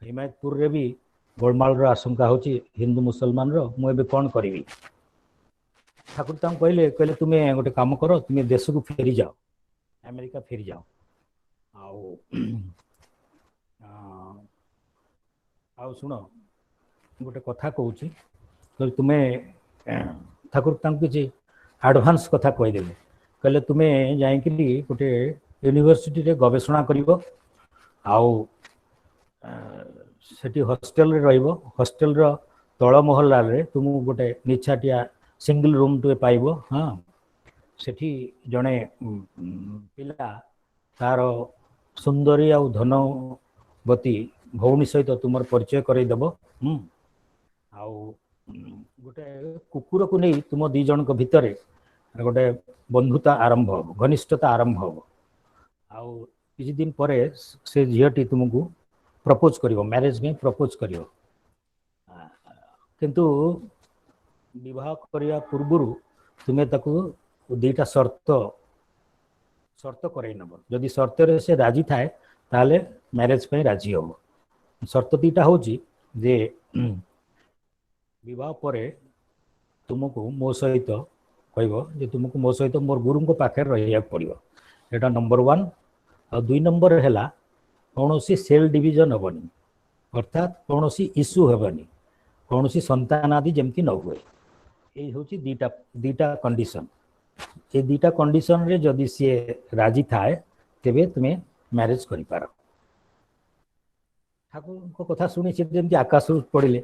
Himayatpur रे भी गोलमाल आशंका होची हिंदू मुसलमान मुझे कौन करी ठाकुर कहले कहले तुम्हें गोटे काम कर तुम्हें देश को फेरी जाओ अमेरिका फेरी जाओ आउ शुण गोटे कथा कहूँ तुम्हें ठाकुर किसी एडवांस कथा कहीदेले कहले तुम्हें जाकि गोटे यूनिवर्सिटी रे गवेषणा करिवो आउ सेठी हॉस्टेल रे रहिबो हॉस्टेल रो तळ महल्ला रे तुम गोटे निछाटिया सिंगल रूम टू पाइबो हाँ सेठी जड़े पिला तार सुंदरी आउ धनवती भौणी सहित तुम परिचय करईदेव आउ गोटे कुकुर को नहीं तुम दी जन भितर गोटे बंधुता आरंभ हो घनिष्ठता आरंभ हो आउ किछि दिन पर से झीटी तुमको प्रपोज करिवो मैरिज में प्रपोज करिवो किंतु विवाह करने पूर्व तुम्हें ताकू दुईटा शर्त करई नब जदि शर्त रे से राजी थाए ताले मैरिज पे राजी हो शर्त दीटा हूँ जे विवाह पर तुमको मो सहित कह तुमको मो सहित मोर गुरु को पाखे रहा पड़ो यहाँ नंबर 1 और 2 नंबर है कौन सी सेल डिविजन हेनी अर्थात कौन सी इश्यू हेनी कौन सी संतान आदि जमती न हुए ये हूँ दीटा कंडीशन ये दीटा कंडीशन रे जदि सी राजी थाए तेबे तुम्हें मैरिज कर ठाकुर कथा शुणी से जमी आकाश पड़े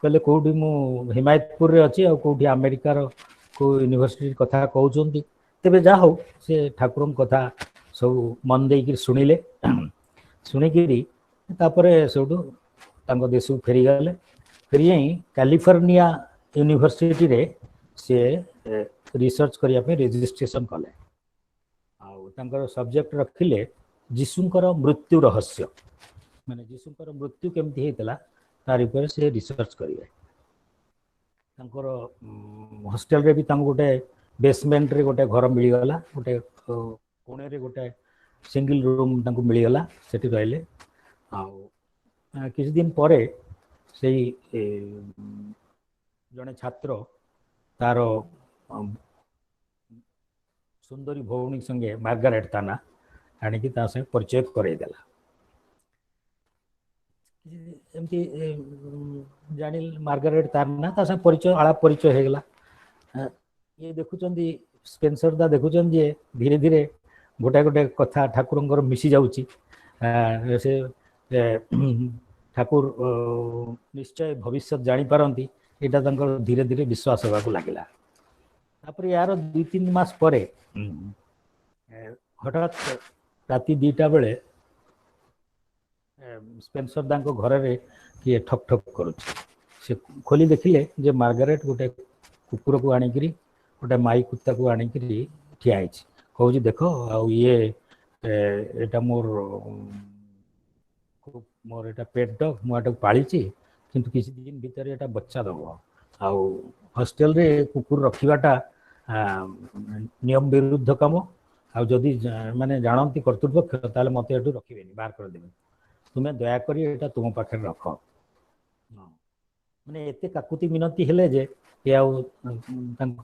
कहले कौटी मु हिमायतपुर रे अच्छी और कौटी अमेरिकार को यूनिवर्सिटी कथा कहते तेबे जा हो से ठाकुर कथा सब मन देकर शुणिले शुणिकी सब देश को फेरीगले फेरी कैलिफोर्निया यूनिवर्सिटी रे से रिसर्च करने रजिस्ट्रेशन कले आउ सब्जेक्ट रखिले जीशुंकर मृत्यु रहस्य माने जीशुंकर मृत्यु केमती होता तार ऊपर से रिसर्च करेंगे हॉस्टेल रे भी गोटे बेसमेंट रे गोटे घर मिलगला गोटे कोणे रे गोटे सिंगल रूम मिलगला सेठी रहिले आउ किसी दिन पर से जड़े छात्र तार सुंदरी भौणी संगे मार्गारेट ताना आणिकी परिचय करईदेला एमती जानी मार्गारेट तार ना परिचय आलाप परिचय होगला ये देखुं स्पेंसर दा देखुं जे धीरे धीरे गोटे गोटे कथा ठाकुर मिसी जाऊँगी से ठाकुर निश्चय भविष्य जापारती यहाँ धीरे धीरे विश्वास होगा लगे तापर यार 2-3 मास पर हठात राति 2टा बेले स्पेंसर दा घर में किए ठक ठक कर खोली देखिले जे मार्गारेट गोटे कुकुर को आणिकी गोटे माई कुत्ता को आणिकी ठिया कहूँ देख आउ ये एटा मोर मोर एटा पेट डग मुझे पाली किंतु किसी दिन भीतर एटा बच्चा दब आउ हॉस्टेल रे कुकुर रखिबाटा नियम विरुद्ध काम आदि माने जानती कर्तृपक्ष ताले मत एटू रखिबे बाहर कर देबे तुम्हें दयाकोरी एटा तुम पाखे रख माने एते काकुति मिनती हेले जे ये आउ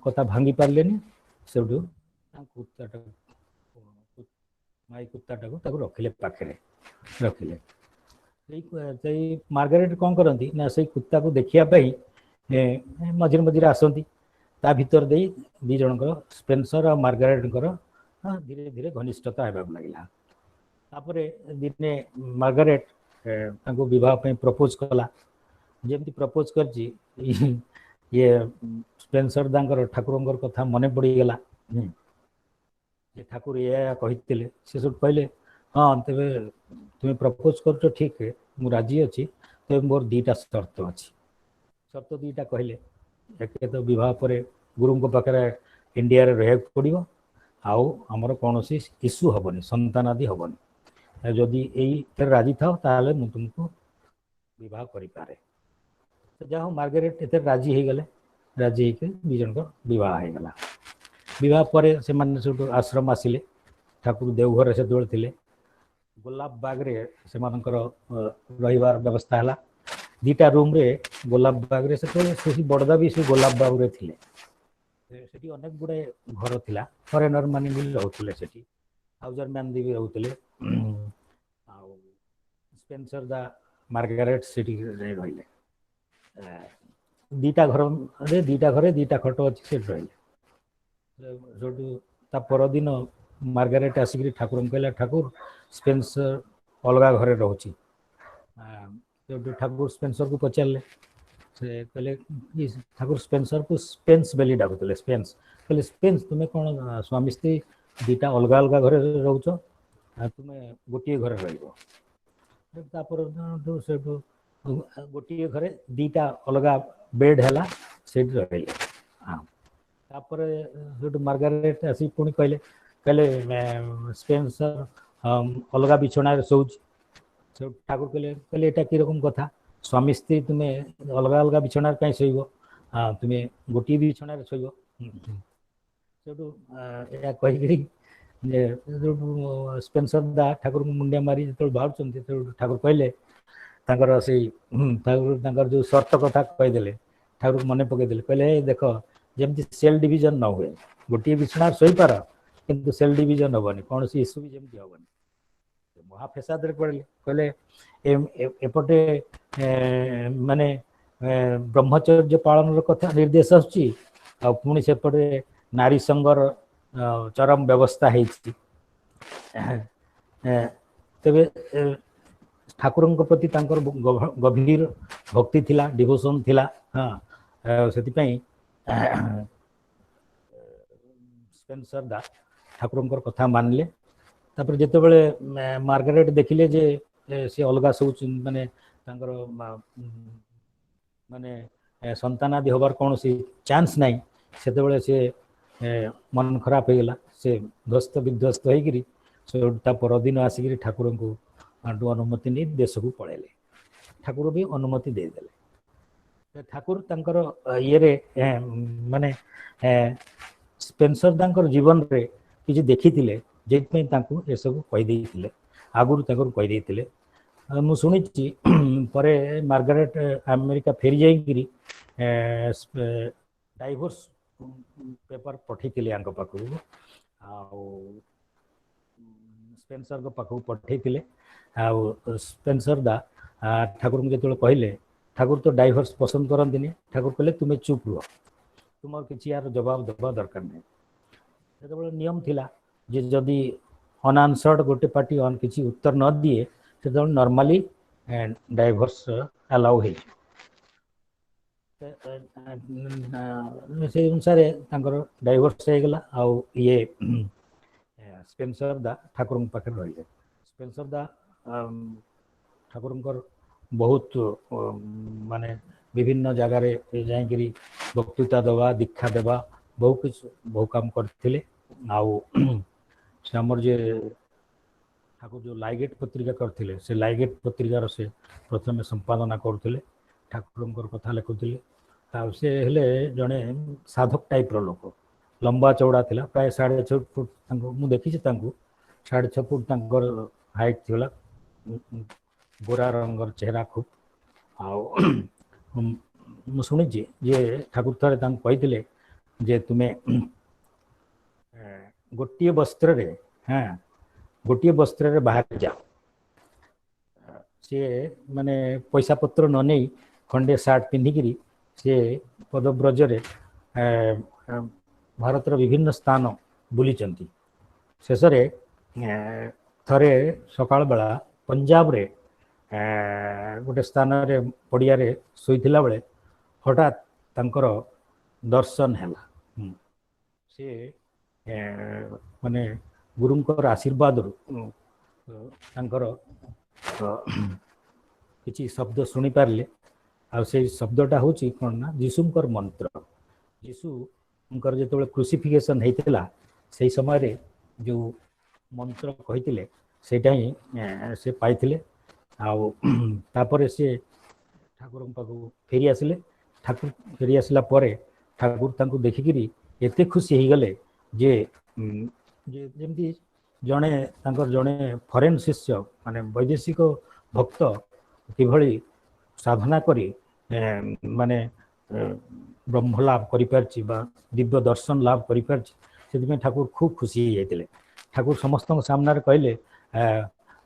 कथा भांगी पार्लेनी सेठू कुत्ता माई कुत्ता रखिले पाखे रखिले मार्गारेट कौन करती ना से कुत्ता को देखिया मझिरे मझिरे आसती ता भीतर दे दी जनकर स्पेन्सर और मार्गारेट धीरे धीरे घनिष्ठता होगा लगे तापरे दिने मार्गारेट विवाह प्रपोज कला जमी प्रपोज कर ये स्पेन्सर दांकर ठाकुर कथा मन पड़गला ठाकुर या कही से सब कहले हाँ तेरे तुम्हें प्रपोज कर ठीक है मु राजी अच्छी तेरे मोर दीटा शर्त अच्छी शर्त दीटा कहले एक तो विवाह पर गुरु पाखे इंडिया रहा पड़ो आउ आमर कौन इश्यू हेनी संतान आदि हेनी जदि यही राजी था ताले मु तुमको विवाह करें जहाँ मार्गारेट ए राजी हो गले राजी हो दुजन विवाह हो गला विवाह पर से सब आश्रम आसिले ठाकुर देवघर से थे गोलाप बाग रे से रहीबार व्यवस्था है दीटा रूम रे गोलाप बाग रे से बड़दा भी से गोलाप बाग रे थिले सेठी अनेक गुड़े घर थिला फरेनर माने भी रहउतले सेठी हाउजर मैन भी रहउतले स्पेन्सर दा मार्गारेट सेठी रहिले दीटा घरे दीटा खट अच्छी से रहिले ता परदिन मार्गारेट आसिक ठाकुर कहला ठाकुर स्पेन्सर अलग घरे रोचे ठाकुर स्पेन्सर को पचारे से कहले ठाकुर स्पेन्सर को स्पेन्स बेली डाकुले स्पेन्स कहले स्पेन्स तुम्हें कौन स्वामी स्त्री दीटा अलग अलग घरे रोच तुम्हें गोटे घरे रपर गोटे घरे दीटा अलग बेड है से रही हाँ तापर मार्गारेट आसी पुणी कहले कहले स्पेन्सर अलग बिछना शोच ठाकुर कहले कहले एटा कि रकम कथा स्वामी स्त्री तुम्हें अलग अलग बिछणार कहीं शोब हाँ तुम्हें गोटे बिछणार शोब से कहीकि स्पेन्सर दा ठाकुर मुंडिया मारी जो बाहर ठाकुर कहले ठाकुर जो शर्त कथा कहीदे ठाकुर मन पकईदे कहले देख जमी सेल डिविजन न हुए गोटे बिछणार शोपार किंतु सेल डिविजन हेनी कौन इश्यू भी जमी हेनी महाफेसाद पड़े कहले एपटे माने ब्रह्मचर्य पालन कथा निर्देश आनी सेपटे नारी संगर चरम व्यवस्था है तेरे ठाकुर प्रति गभीर भक्ति थिला डिवोशन थिला हाँ से स्पेन्सर दा ठाकुर कथा मानले तापर जिते बड़े मार्गारेट देखिले जे सी अलग सब माने माने संतान आदि हबार कौन चांस नाई से से मन खराब हो गला से ध्वस्त विध्वस्त होता परदिन आसिक ठाकुर को अनुमति नहीं देश को पड़ेले ठाकुर भी अनुमति देदेले ठाकुर तंकर ये माने स्पेन्सर दांकर जीवन रे किसी देखी जे सब कहीदे आगुरी कहीदे मु शुणी परे मार्गारेट अमेरिका फेरी जाइकरी डाइवोर्स पेपर पठे पाखु स्पेन्सर पाखु पठे स्पेन्सर दा ठाकुर जो कहले ठाकुर तो डाइवोर्स पसंद करती ठाकुर कहले तुम्हें चुप रुह तुम किसी यार जवाब देवा दरकार नहीं से नियम थिला जे जदि अनआंसर्ड गोटे पार्टी किसी उत्तर न दिए से नॉर्मली डाइवोर्स अलाउ है से अनुसार डाइवोर्स हो गला आउ ये स्पेन्सर दा ठाकुर पाखे रही स्पेन्सर दा ठाकुर बहुत माने विभिन्न जगार जाकि वक्तृता देवा दीक्षा देवा बहुत कुछ बहु काम करते आमर जे ठाकुर जो लाइगेट पत्रिका करते से लाइगेट पत्रिकार से प्रथम संपादना करते ठाकुर कथा लिखुले से हेले जड़े साधक टाइप लोक लंबा चौड़ा थिला प्राय 6.5 फुट मुझे देखी 6.5 फुट हाइट थी गोरा रंगर चेहरा खूब ମୁଁ ଶୁଣିଛି ଯେ ଠାକୁର ଥରେ ତାଙ୍କୁ କହିଥିଲେ ଯେ ତୁମେ ଗୋଟିଏ ବସ୍ତ୍ରରେ ଗୋଟିଏ ବସ୍ତ୍ରରେ ବାହାରି ଯାଅ। ସିଏ ମାନେ ପଇସା ପତ୍ର ନ ନେଇ ଖଣ୍ଡେ ସାର୍ଟ ପିନ୍ଧିକିରି ସିଏ ପଦବ୍ରଜରେ ଭାରତର ବିଭିନ୍ନ ସ୍ଥାନ ବୁଲିଛନ୍ତି। ଶେଷରେ ଥରେ ସକାଳ ବେଳା ପଞ୍ଜାବରେ ଗୋଟେ ସ୍ଥାନରେ ପଡ଼ିଆରେ ଶୋଇଥିଲା ବେଳେ ହଠାତ୍ ତାଙ୍କର ଦର୍ଶନ ହେଲା। ସିଏ ମାନେ ଗୁରୁଙ୍କର ଆଶୀର୍ବାଦରୁ ତାଙ୍କର କିଛି ଶବ୍ଦ ଶୁଣିପାରିଲେ। ଆଉ ସେଇ ଶବ୍ଦଟା ହେଉଛି କ'ଣ ନା ଯୀଶୁଙ୍କର ମନ୍ତ୍ର। ଯୀଶୁଙ୍କର ଯେତେବେଳେ କ୍ରୁସିଫିକେସନ୍ ହେଇଥିଲା ସେଇ ସମୟରେ ଯେଉଁ ମନ୍ତ୍ର କହିଥିଲେ ସେଇଟା ହିଁ ସେ ପାଇଥିଲେ। ଆଉ ତାପରେ ସେ ଠାକୁରଙ୍କ ପାଖକୁ ଫେରି ଆସିଲେ। ଠାକୁର ଫେରି ଆସିଲା ପରେ ଠାକୁର ତାଙ୍କୁ ଦେଖିକିରି ଏତେ ଖୁସି ହେଇଗଲେ ଯେ ଯେମିତି ଜଣେ ତାଙ୍କର ଜଣେ ଫରେନ୍ ଶିଷ୍ୟ ମାନେ ବୈଦେଶିକ ଭକ୍ତ କିଭଳି ସାଧନା କରି ମାନେ ବ୍ରହ୍ମ ଲାଭ କରିପାରିଛି ବା ଦିବ୍ୟ ଦର୍ଶନ ଲାଭ କରିପାରିଛି, ସେଥିପାଇଁ ଠାକୁର ଖୁବ୍ ଖୁସି ହେଇଯାଇଥିଲେ। ଠାକୁର ସମସ୍ତଙ୍କ ସାମ୍ନାରେ କହିଲେ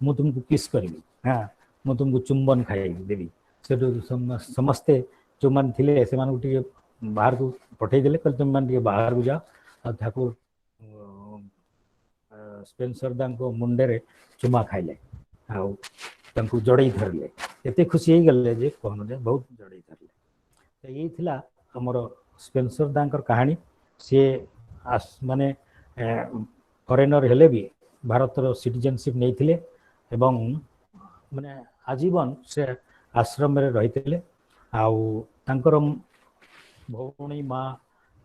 ମୁଁ ତୁମକୁ କିସ୍ କରିବି, ମୁଁ ତୁମକୁ ଚୁମ୍ବନ ଖାଇବି ଦେବି। ସେଠୁ ସମସ୍ତେ ଯେଉଁମାନେ ଥିଲେ ସେମାନଙ୍କୁ ଟିକେ ବାହାରକୁ ପଠେଇଦେଲେ, କହିଲେ ତୁମେମାନେ ଟିକେ ବାହାରକୁ ଯାଅ। ଆଉ ଠାକୁର ସ୍ପେନ୍ସର ଦାଙ୍କ ମୁଣ୍ଡରେ ଚୁମା ଖାଇଲେ ଆଉ ତାଙ୍କୁ ଜଡ଼େଇ ଧରିଲେ। ଏତେ ଖୁସି ହେଇଗଲେ ଯେ କହନ ଯେ ବହୁତ ଜଡ଼େଇ ଧରିଲେ। ଏଇ ଥିଲା ଆମର ସ୍ପେନ୍ସର ଦାଙ୍କର କାହାଣୀ। ସିଏ ମାନେ ଫରେନର ହେଲେ ବି ଭାରତର ସିଟିଜେନସିପ୍ ନେଇଥିଲେ ଏବଂ ମାନେ ଆଜୀବନ ସେ ଆଶ୍ରମରେ ରହିଥିଲେ। ଆଉ ତାଙ୍କର ଭଉଣୀ ମା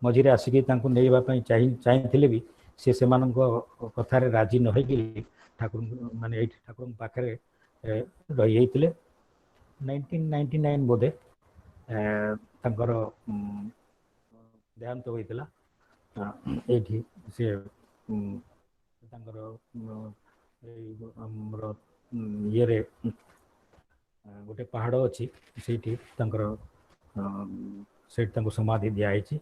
ମଝିରେ ଆସିକି ତାଙ୍କୁ ନେଇବା ପାଇଁ ଚାହିଁଥିଲେ ବି ସେ ସେମାନଙ୍କ କଥାରେ ରାଜି ନ ହେଇକି ଠାକୁର ମାନେ ଏଇଠି ଠାକୁରଙ୍କ ପାଖରେ ରହିଯାଇଥିଲେ। 1999 ବୋଧେ ତାଙ୍କର ଦେହାନ୍ତ ହୋଇଥିଲା। ଏଇଠି ସେ ତାଙ୍କର ଆମର ଇଏରେ ଗୋଟେ ପାହାଡ଼ ଅଛି, ସେଇଠି ତାଙ୍କର ସେଇଠି ତାଙ୍କୁ ସମାଧି ଦିଆହେଇଛି।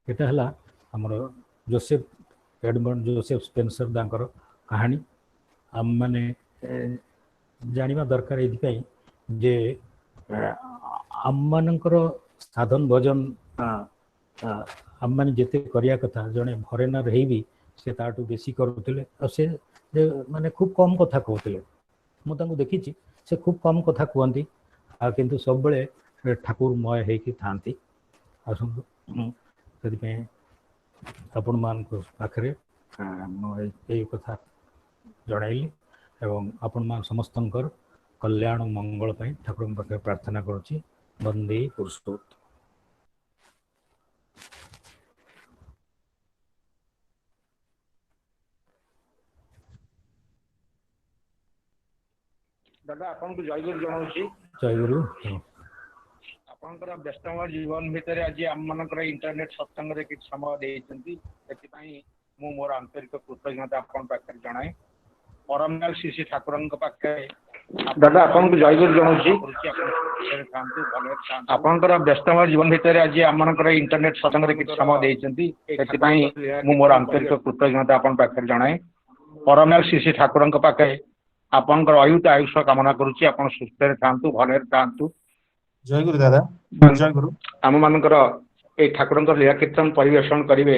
ଏଇଟା ହେଲା ଆମର ଏଡମଣ୍ଡ ଜୋସେଫ ସ୍ପେନ୍ସର ତାଙ୍କର କାହାଣୀ। ଆମମାନେ ଜାଣିବା ଦରକାର ଏଇଥିପାଇଁ ଯେ ଆମମାନଙ୍କର ସାଧନ ଭଜନ ଆମମାନେ ଯେତେ କରିବା କଥା, ଜଣେ ଫରେନର ହେଇବି ସେ ତାଠୁ ବେଶୀ କରୁଥିଲେ। ଆଉ ସେ ମାନେ ଖୁବ୍ କମ୍ କଥା କହୁଥିଲେ। ମୁଁ ତାଙ୍କୁ ଦେଖିଛି, ସେ ଖୁବ୍ କମ୍ କଥା କୁହନ୍ତି ଆଉ କିନ୍ତୁ ସବୁବେଳେ ଠାକୁରମୟ ହେଇକି ଥାଆନ୍ତି। ଆସନ୍ତୁ ସେଥିପାଇଁ ଆପଣମାନଙ୍କ ପାଖରେ ମୁଁ ଏଇ କଥା ଜଣାଇଲି ଏବଂ ଆପଣମାନ ସମସ୍ତଙ୍କର କଲ୍ୟାଣ ମଙ୍ଗଳ ପାଇଁ ଠାକୁରଙ୍କ ପାଖରେ ପ୍ରାର୍ଥନା କରୁଛି। ବନ୍ଦେ ପୁରୁଷୋତ୍ତମ। ଦାଦା ଆପଣଙ୍କୁ ଜୟଗୁରୁ ଜଣାଉଛି। ଜୟଗୁରୁ। ଆପଣଙ୍କର ବ୍ୟସ୍ତମୟ ଜୀବନ ଭିତରେ ଆଜି ଆମମାନଙ୍କର ଇଣ୍ଟରନେଟ ସତ୍ସଙ୍ଗରେ କିଛି ସମୟ ଦେଇଛନ୍ତି, ସେଥିପାଇଁ ମୁଁ ମୋର ଆନ୍ତରିକ କୃତଜ୍ଞତା ଆପଣଙ୍କ ପାଖରେ ଜଣାଏ। ପରମନାଲ ଶ୍ରୀ ଠାକୁରଙ୍କ ପାଖରେ ଦାଦା ଆପଣଙ୍କୁ ଜୟଗୁରୁ ଜଣାଉଛି। ଆପଣଙ୍କର ବ୍ୟସ୍ତମୟ ଜୀବନ ଭିତରେ ଆଜି ଆମମାନଙ୍କର ଇଣ୍ଟରନେଟ ସତ୍ସଙ୍ଗରେ କିଛି ସମୟ ଦେଇଛନ୍ତି, ସେଥିପାଇଁ ମୁଁ ମୋର ଆନ୍ତରିକ କୃତଜ୍ଞତା ଆପଣଙ୍କ ପାଖରେ ଜଣାଏ। ପରମନାଲ ଶ୍ରୀ ଠାକୁରଙ୍କ ପାଖରେ ଆପଣଙ୍କର ଅୟୁତ ଆୟୁଷ କାମନା କରୁଛି। ଆପଣ ସୁସ୍ଥରେ ଥାଆନ୍ତୁ, ଭଲରେ ଥାଆନ୍ତୁ। ଜୟଗୁରୁ ଦାଦା। ଜୟଗୁରୁ। ଆମ ମାନଙ୍କର ଏଇ ଠାକୁରଙ୍କ ଲୀଳା କୀର୍ତ୍ତନ ପରିବେଷଣ କରିବେ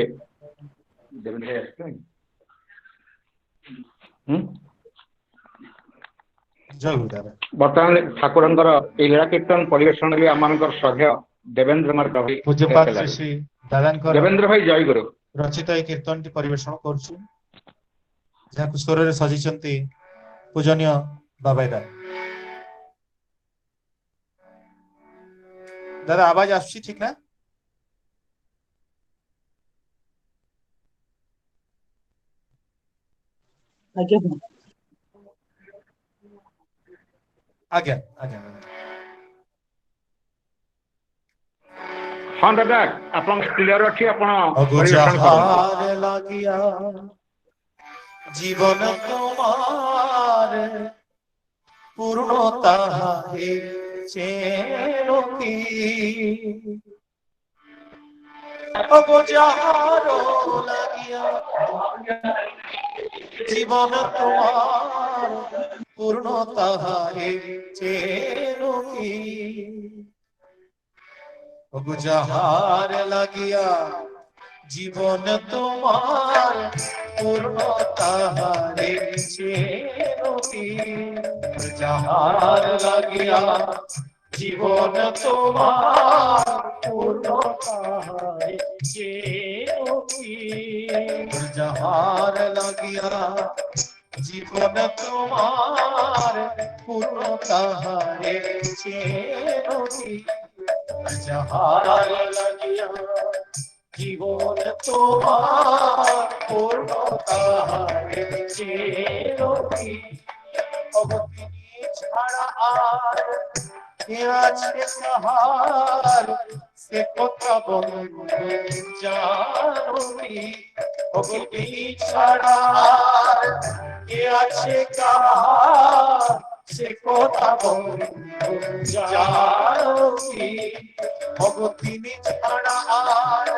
ଜୟଗୁରୁ ଦାଦା। ବର୍ତ୍ତମାନ ଠାକୁରଙ୍କର ଏଇ ଲୀଳା କୀର୍ତ୍ତନ ପରିବେଷଣରେ ଆମମାନଙ୍କର ଶ୍ରଦ୍ଧେୟ ଦେବେନ୍ଦ୍ର ପୂଜ୍ୟପାତ ଶ୍ରୀ ଶ୍ରୀ ଦାଦାଙ୍କର ଦେବେନ୍ଦ୍ର ଭାଇ ଜୟଗୁରୁ ରଚିତ ଏହି କୀର୍ତ୍ତନଟି ପରିବେଷଣ କରୁଛୁ, ଯାହାକୁ ସ୍ୱରରେ ସଜିଛନ୍ତି ପୂଜନୀୟ ବାବାଇଦା। ଦାଦା ଆବାଜ ଆସୁଛି ଠିକ ନା? ଆଜ୍ଞା ଆଜ୍ଞା ଆଜ୍ଞା। ହଁ ଦାଦା ଆପଣ କ୍ଲିୟର ଅଛି, ଆପଣ ଲାଗିଆ ଜୀବନ ତୁମାରେ ପୂର୍ଣ୍ଣତା চেনো কি ওগো যাহারো লাগিয়া জীবন তোমার পূর্ণ তাহারে চেনো কি ওগো যাহার লাগিয়া জীবন তোমার পূর্ণ তাহারে চেনো কি যাহার লাগিয়া জীবন তোমার পূর্ণ তাহারে চেনো কি যাহার লাগিয়া জীবন তোমার পূর্ণ তাহারে চেনো কি যাহার লাগিয়া জীবন তোমার পূর্ণ তাহারে চেনো কি অবতি ছাড়া আর কে আছে কাহার সে কথা বলতে জানো কি অবতি ছাড়া আর কে আছে কাহার সে কথা বলতে জানো কি অবতি ছাড়া আর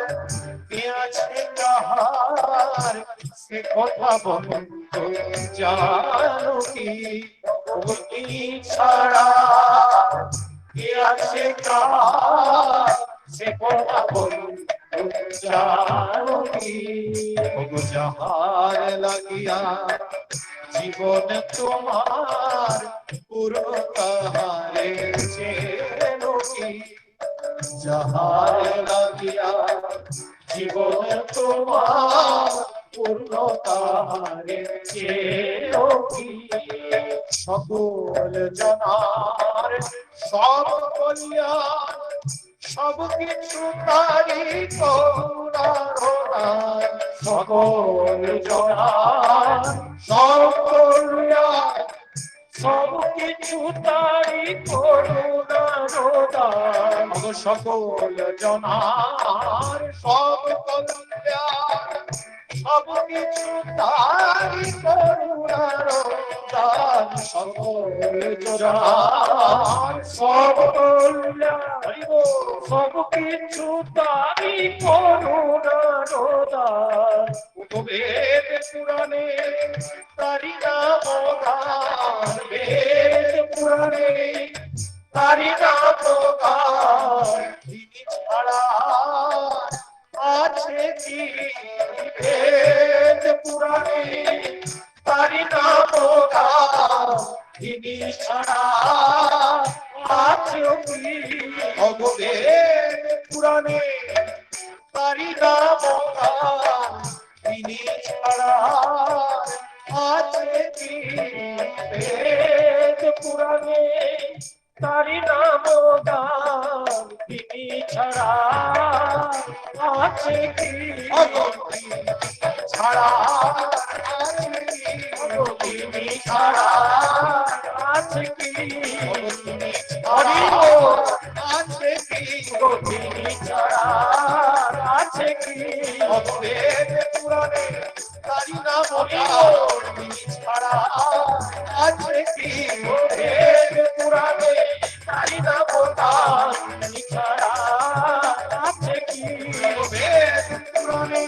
কে আছে কাহার সে কথা বলতে জানো কি অবতি ছাড়া কে আছে কাহার সে কথা বলতে জানো কি ওগো যাহার লাগিয়া জীবন তোমার পুরো তাহারে চেনো কি যাহার লাগিয়া জীবন তোমার পূর্ণ তাহারে চেনো কি সকল জনার সব বলিয়া সব কিছু তারি করুণার সকল জনার সব বলিয়া সব কিছু তারি করুণার সকল জনার সব কল্যাণ সব কিছু তারি করুণার সকল জনার সব কল্যাণ সব কিছু তারি করুণার বেদ পুরাণে তারি নাম গান বেদ পুরাণে তারি নাম গান তিনি ছাড়া আছে কি বেদ পুরাণে তারি নাম গান তিনি ছাড়া আছে কি বেদ পুরাণে তারি নাম গান তিনি ছাড়া আছে কি বেদ পুরাণে তারি নাম গান তিনি ছাড়া আছে কি ছাড়া আছে কি তিনি ছাড়া আছে কি হরি বল আছে কি তিনি ছাড়া আছে কি বেদ পুরাণে তারি নাম গান তিনি ছাড়া আছে কি বেদ পুরাণে তারি নাম গান তিনি ছাড়া আছে কি বেদ পুরাণে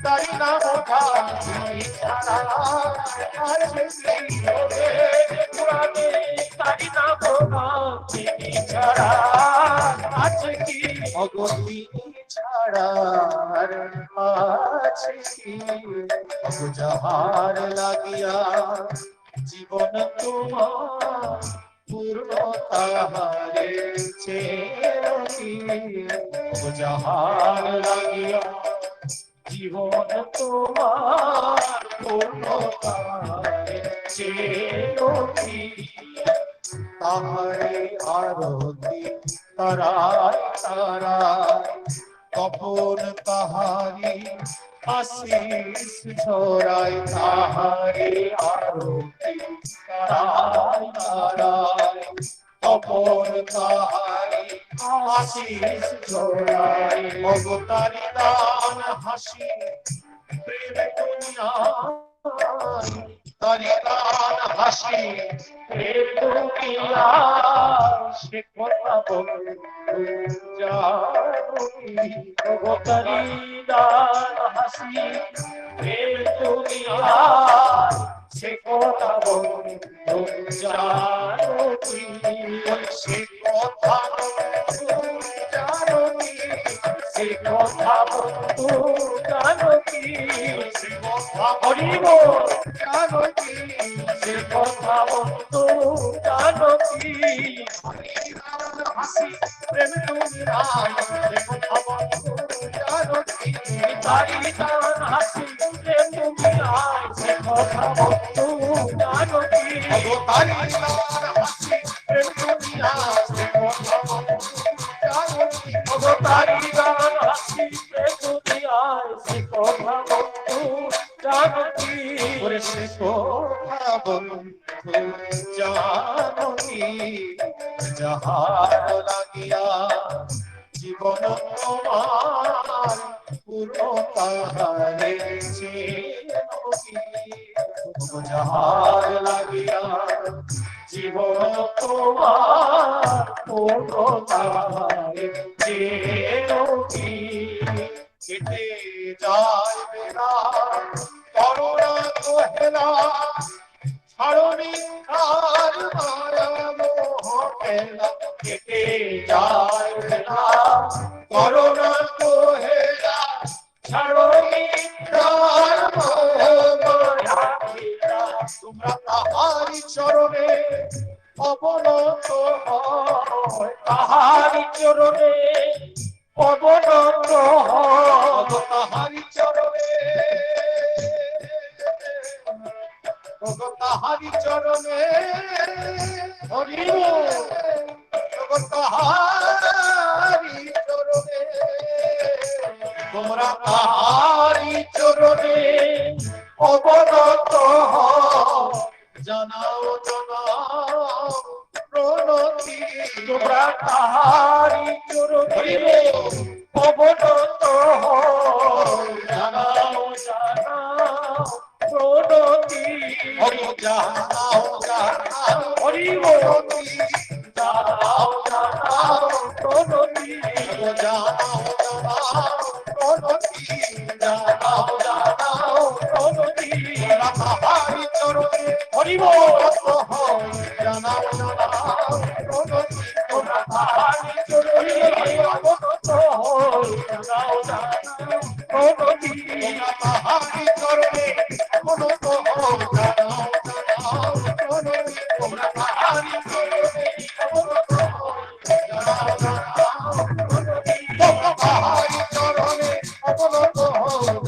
তারি নাম গান তিনি ছাড়া আছে কি বেদ পুরাণে তারি নাম গান তিনি ছাড়া আছে কি অগতি ছাড়া আছে কি যাহার লাগিয়া জীবন তোমার পূর্ণ তাহারে চেনো কি যাহার লাগিয়া জীবন তোমার পূর্ণ তাহারে চেনো কি তাহারে আরতি তারায় তারায় তপন তাহারি আশিস ঝরায় তাহারে আরতি তারায় তারায় তপন তাহারি আশিস ঝরায় ভগতারি দান হাসি প্রেম দুনিয়ায় তারি দান হাসি প্রেম দুনিয়ায় সে কথা বন্ধু জানি অবতারি দান হাসি প্রেম তুমি আর সে কথা বন্ধু জানো কি সে কথা বন্ধু জানো কি সে কথা বন্ধু জানো কি সে কথা বলিব জানো কি সে কথা বন্ধু জানো কি হাসি প্রেম তুমি আর সে কথা বন্ধু জানো কি তারি দান হাসি প্রেম তুমি আর সে কথা বন্ধু জানো কি তারি দান হাসি প্রেম তুমি আর সে কথা বন্ধু জানো কি তারি দান হাসি প্রেম তুমি আর সে কথা বন্ধু জানো কি ওরে সে কথা বন্ধু জানো কি যাহার লাগিয়া জীবন তোমার পুরো তাহারে যাহার লাগিয়া জীবন তোমার পুরো তাহারে কি কেটে যায় বেলা করোনা তো হেলা ছাড়নি আর মায়া মোহ খেলা কেটে যায় বেলা করোনা তো হেলা ছাড়নি আর মায়া খেলা তোমরা তাহারি চরণে অবনত হয় তাহারি চরণে অবনত হয় তাহারি চরণে তাহারি চরণে হরি তাহারি চরণে তোমরা তাহারি চরণে অবনত জানাও জানাও প্রণতি তোমরা তাহারি চরণে অবনত জানাও জানাও প্রণতি হরি জানাও জানাও হরি প্রণতি জানাও জানাও প্রণতি জানাও জানাও প্রণতি জানাও জানাও প্রণতি তাহারি চরণে হরি জানাও জানাও প্রণতি তোমরা তাহারি চরণে অবনত জানাও জানাও প্রণতি তোমরা তাহারি চরণে অবনত জানাও জানাও প্রণতি তোমরা তাহারি চরণে অবনত জানাও জানাও প্রণতি তোমরা তাহারি চরণে অবনত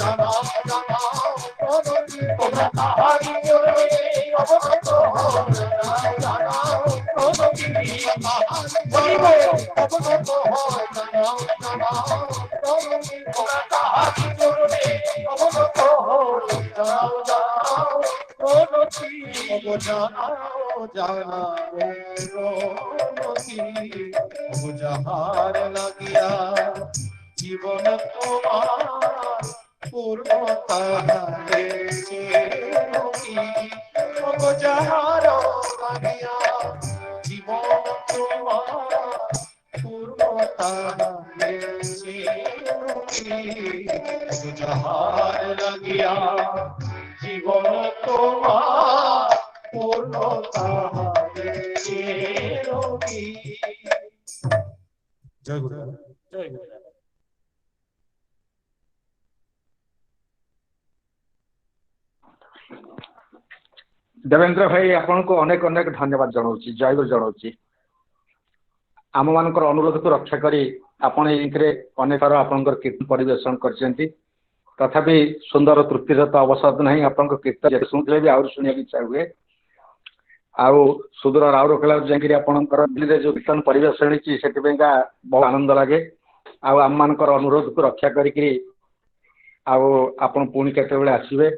জানাও জানাও প্রণতি তোমরা তাহারি চরণে অবনত জানাও জানাও প্রণতি বলিব অবনত জানাও জানাও প্রণতি তোমরা তাহারি চরণে অবনত জানাও জানাও প্রণতি জানাও জানাও প্রণতি যাহার লাগিয়া জীবন তোমার পূর্ণতা যাহার লাগিয়া জীবন তোমার পূর্ণতা যাহার লাগিয়া জীবন তোমার পূর্ণতা জয় গুরু জয় গুরু। देवेंद्र भाई आपन को अनेक अनेक धन्यवाद जनाऊँगी जय गुरु जनाऊँगी आम मान अनुरोध को रक्षा करी आपण अनेक थर आप कीर्तन परिवेशन करछंती तथापि सुंदर तृप्तिर तो अवसर नहीं आप कीर्तन शुणुले भी आउर शुणिया इच्छा हुए आउ सुदूर राउरकेला जाकि आपंकर जो कीर्तन परिवेशन से बहुत आनंद लगे आम मान अनुरोध को रक्षा करी आपन पुणी केतबेले आसबे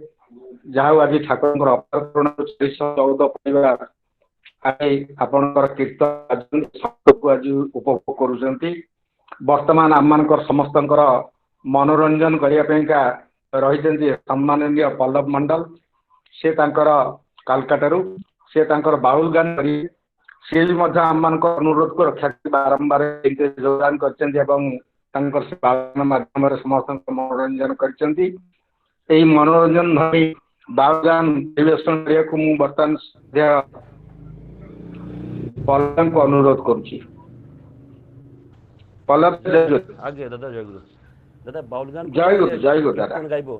जहाँ आज ठाकुर अपराह्न 14 परिवार आपणकर कीर्तन आज उपभोग करुँच बर्तमान आम मान समस्त मनोरंजन करने रही सम्माननीय पल्लव मंडल से कलकाता से बाउल गान से भी आम अनुरोध को रक्षा कर बारंबार योगदान कर माध्यम समस्त मनोरंजन कर मनोरंजन धरी बालगान परिवेशन करने बर्तमान पल्लव को अनुरोध करुच्ची। पल्लव आगे दादा जय गुरु। दादा बाउल गान जय गुरु दादा गाइबो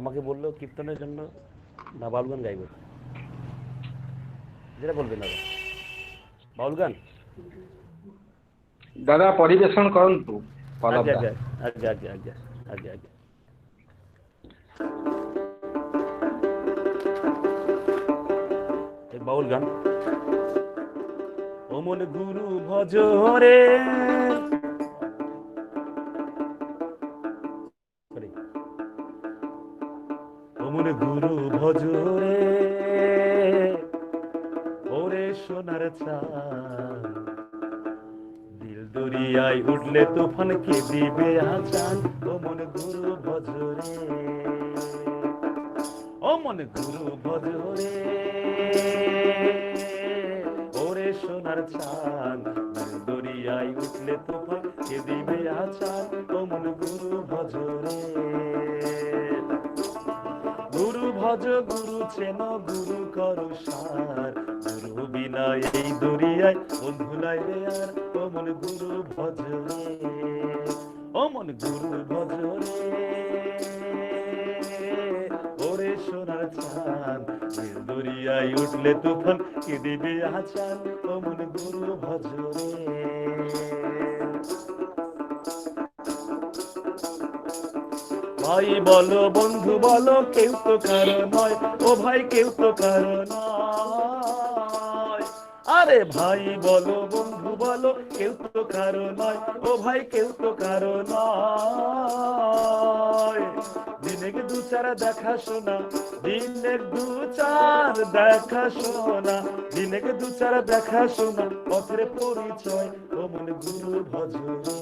আমাকে বললো কীর্তনের জন্য না বাউল গান গাইবো, যেটা বলবেন দাদা। বাউল গান दादा परिवेशन करंतु पल्लव आगे आगे आगे आगे आगे आगे एक बाउल गान। ও মন গুরু ভজ রে ও মন গুরু ভজ রে ওরে সোনার চাঁদ দিল দরিয়ায় উঠলে তুফান কে দিবে আজান। ও মন গুরু ভজ রে ও মন গুরু ভজ রে ওরে সোনার চাঁদ দিল দরিয়ায় উঠলে তুফান কে দিবে আজান। ও মন গুরু ভজ রে গুরু ভজ গুরু চেন গুরু করো সার গুরু বিনা এই দরিয়ায় বন্ধু নাই রে আর। ও মন গুরু ভজ রে ও মন গুরু ভজ রে ওরে সোনার চাঁদ দিল দরিয়ায় উঠলে তুফান কে দিবে আজান। ও মন গুরু ভজ রে ভাই বলো বন্ধু বলো কেউ তো কারো নয়, ও ভাই কেউ তো কারো নয়। আরে ভাই বলো বন্ধু বলো কেউ তো কারো নয়, ও ভাই কেউ তো কারো নয়। দিনে দু চার দেখা শোনা দিনে দু চার দেখা শোনা দিনে দু চার দেখা শোনা পথের পরিচয়। ও মন গুরু ভজ রে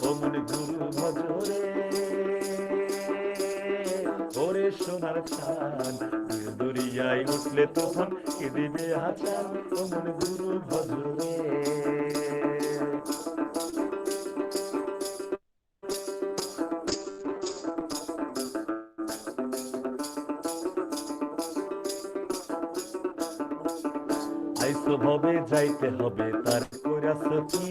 ও মন গুরু ভজ রে ওরে সোনার চাঁদ দিল দরিয়ায় উঠলে তুফান কে দিবে আজান। ও মন গুরু ভজ রে আইসো ভবে যাইতে হবে তার কইরাছ কি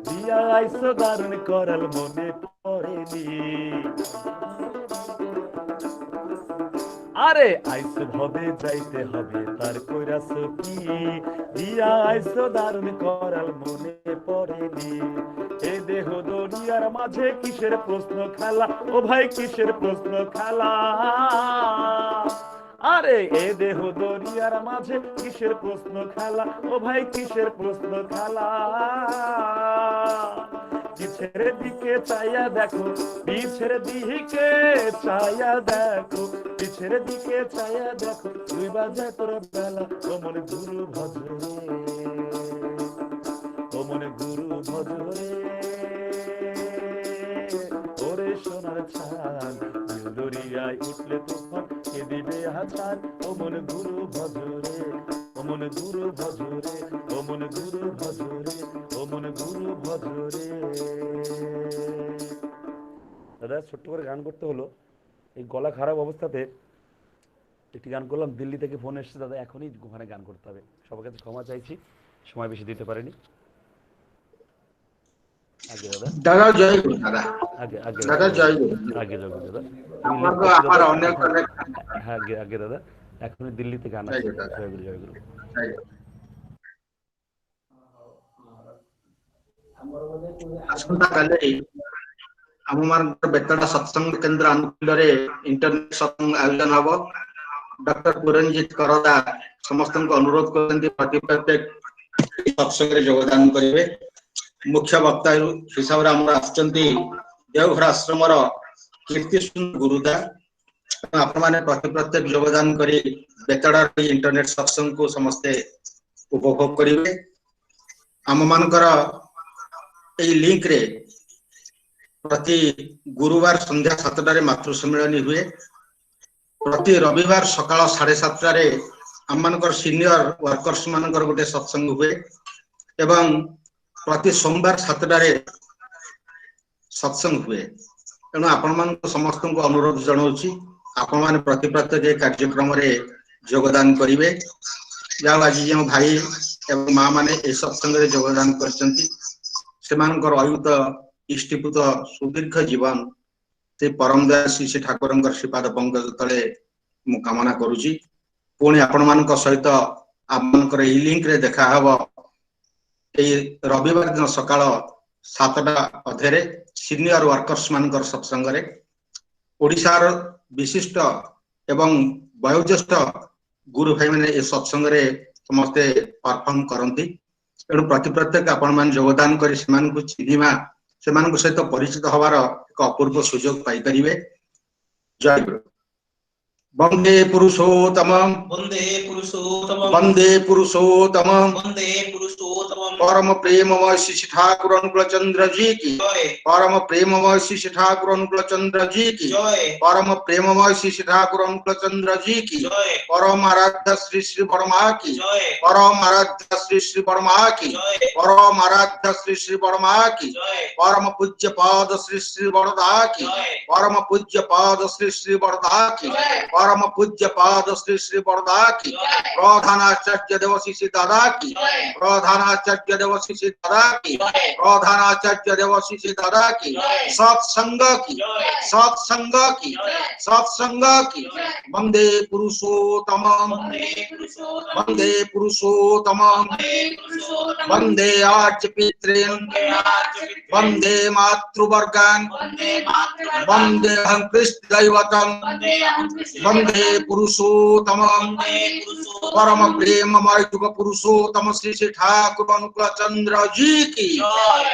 দিয়া আইসো দারুণ করাল মনে পড়েনি। আরে আইসো ভবে যাইতে হবে তার কইরাছ কি দিয়া আইসো দারুণ করাল মনে পড়েনি। এ দেহ দুনিয়ার মাঝে কিসের প্রশ্ন খেলা, ও ভাই কিসের প্রশ্ন খেলা। আরে এ দেহ দরিয়ার মাঝে কিসের প্রশ্ন খেলা, ও ভাই কিসের প্রশ্ন খেলা। পিছের দিকে চাইয়া দেখো পিছের দিকে চাইয়া দেখো পিছের দিকে চাইয়া দেখো 2 বাজে তোর বেলা। ও মন গুরু ভজ রে ও মন গুরু ভজ রে ওরে সোনার চাঁদ দিল দরিয়ায় উঠলে তুফান কে দিবে আজান। ও মন গুরু ভজ রে ও মন গুরু ভজ রে ও মন গুরু ভজ রে ও মন গুরু ভজ রে। দাদা ছোট্ট করে গান করতে হলো, এই গলা খারাপ অবস্থাতে একটি গান করলাম। দিল্লি থেকে ফোন এসেছে দাদা, এখনই ওখানে গান করতে হবে। সবার কাছে ক্ষমা চাইছি, সময় বেশি দিতে পারিনি। আগে দাদা दादा जय गुरु दादा আগে আগে दादा जय गुरु আগে যাবো দাদা। আমার অনেক অনেক হ্যাঁ আগে আগে দাদা এখনই দিল্লিতে গান আছে। জয় গুরু জয় গুরু। ଆସନ୍ତା କାଲି ଆମମାନଙ୍କର ବେତଡ଼ା ସତ୍ସଙ୍ଗ କେନ୍ଦ୍ର ଆନୁକୂଲ୍ୟରେ ଇଣ୍ଟରନେଟ ସତ୍ସଙ୍ଗ ଆୟୋଜନ ହବ। ଡକ୍ଟର ପୁରଞ୍ଜିତ କରଦା ସମସ୍ତଙ୍କୁ ଅନୁରୋଧ କରିଛନ୍ତି ପ୍ରତ୍ୟେକ ସତ୍ସଙ୍ଗରେ ଯୋଗଦାନ କରିବେ। ମୁଖ୍ୟ ବକ୍ତା ହିସାବରେ ଆମର ଆସିଛନ୍ତି ଦେଓଘର ଆଶ୍ରମର କୀର୍ତ୍ତି ଗୁରୁଦା। ଆପଣମାନେ ପ୍ରତ୍ୟେକ ଯୋଗଦାନ କରି ବେତଡ଼ା ଇଣ୍ଟରନେଟ ସତ୍ସଙ୍ଗକୁ ସମସ୍ତେ ଉପଭୋଗ କରିବେ। ଆମମାନଙ୍କର এই লিঙ্ক রে প্রতি গুরুবার সন্ধ্যা 7টারে মাতৃ সম্মেলনী হুয়ে। প্রতি রবিবার সকাল 7:30টারে आम सीनियर वर्कर्स मानकर गोटे सत्संग हुए एवं प्रति सोमवार 7टारे सत्संग हुए। तेणु आपण समस्त को अनुरोध जनाऊँगी आपण मैंने प्रति प्रत्येक कार्यक्रम योगदान करेंगे। जहाँ आज जो भाई एवं माँ मैंने सत्संग योगदान कर अयुत इष्टिपुत सुदीर्घ जीवन से परम दया श्री ठाकुर श्रीपाद पंकज तले मु कामना करुची। पुणी आपण मान सहित आमर ई लिंक रे देखा हब रविवार दिन सकाळ 7टा अधे सीनियर वर्कर्स मानकर सत्संग ओडिशार विशिष्ट एवं वयोज्येष्ठ गुरु भाई मैंने ए सत्संग समस्ते परफॉर्म करती। तेणु प्रति प्रत्येक आपण मान योगदान कर चिन्हिमा से सहित परिचित हबार एक अपूर्व सुजोग पाई परिबे। जय गुरु। वंदे पुरुषोत्तम वंदे पुरुषोत्तम वंदे पुरुषोत्तम वंदे पुरुषोत्तम परम प्रेममय श्री ठाकुर अनुकूल चंद्र जी की जय। परम प्रेममय श्री ठाकुर अनुकूल चंद्र जी की जय। परम प्रेममय श्री ठाकुर अनुकूल चंद्र जी की जय। परम आराध्य श्री श्री वर्मा की जय। परम आराध्य श्री श्री वर्मा की जय। परम आराध्य श्री श्री वर्मा की जय। परम पूज्य पाद श्री श्री वरदा की जय। परम पूज्य पाद श्री श्री वरदा की जय। परम पूज्य पाद श्री श्री वरदा की जय। प्रधानाचार्य देवसी श्री दादा की जय। प्रधानाचार्य देवसी श्री दादा की जय। प्रधानाचार्य देवसी श्री दादा की जय। सत्संग की जय। सत्संग की जय। सत्संग की जय। वंदे पुरुषोत्तम वंदे पुरुषोत्तम वंदे पुरुषोत्तम वंदे पुरुषोत्तम वंदे आर्य पितॄन् वंदे आर्य पितॄन् वंदे मातृवर्गान् वंदे मातृवर्गान् वंदे अहं कृष्ण दैवतम् वंदे अहं कृष्ण वंदे पुरुषोत्तम वंदे पुरुषोत्तम परम प्रेममय युग पुरुषोत्तम श्री श्री ठाकुर अनुकूल चंद्र जी की जय।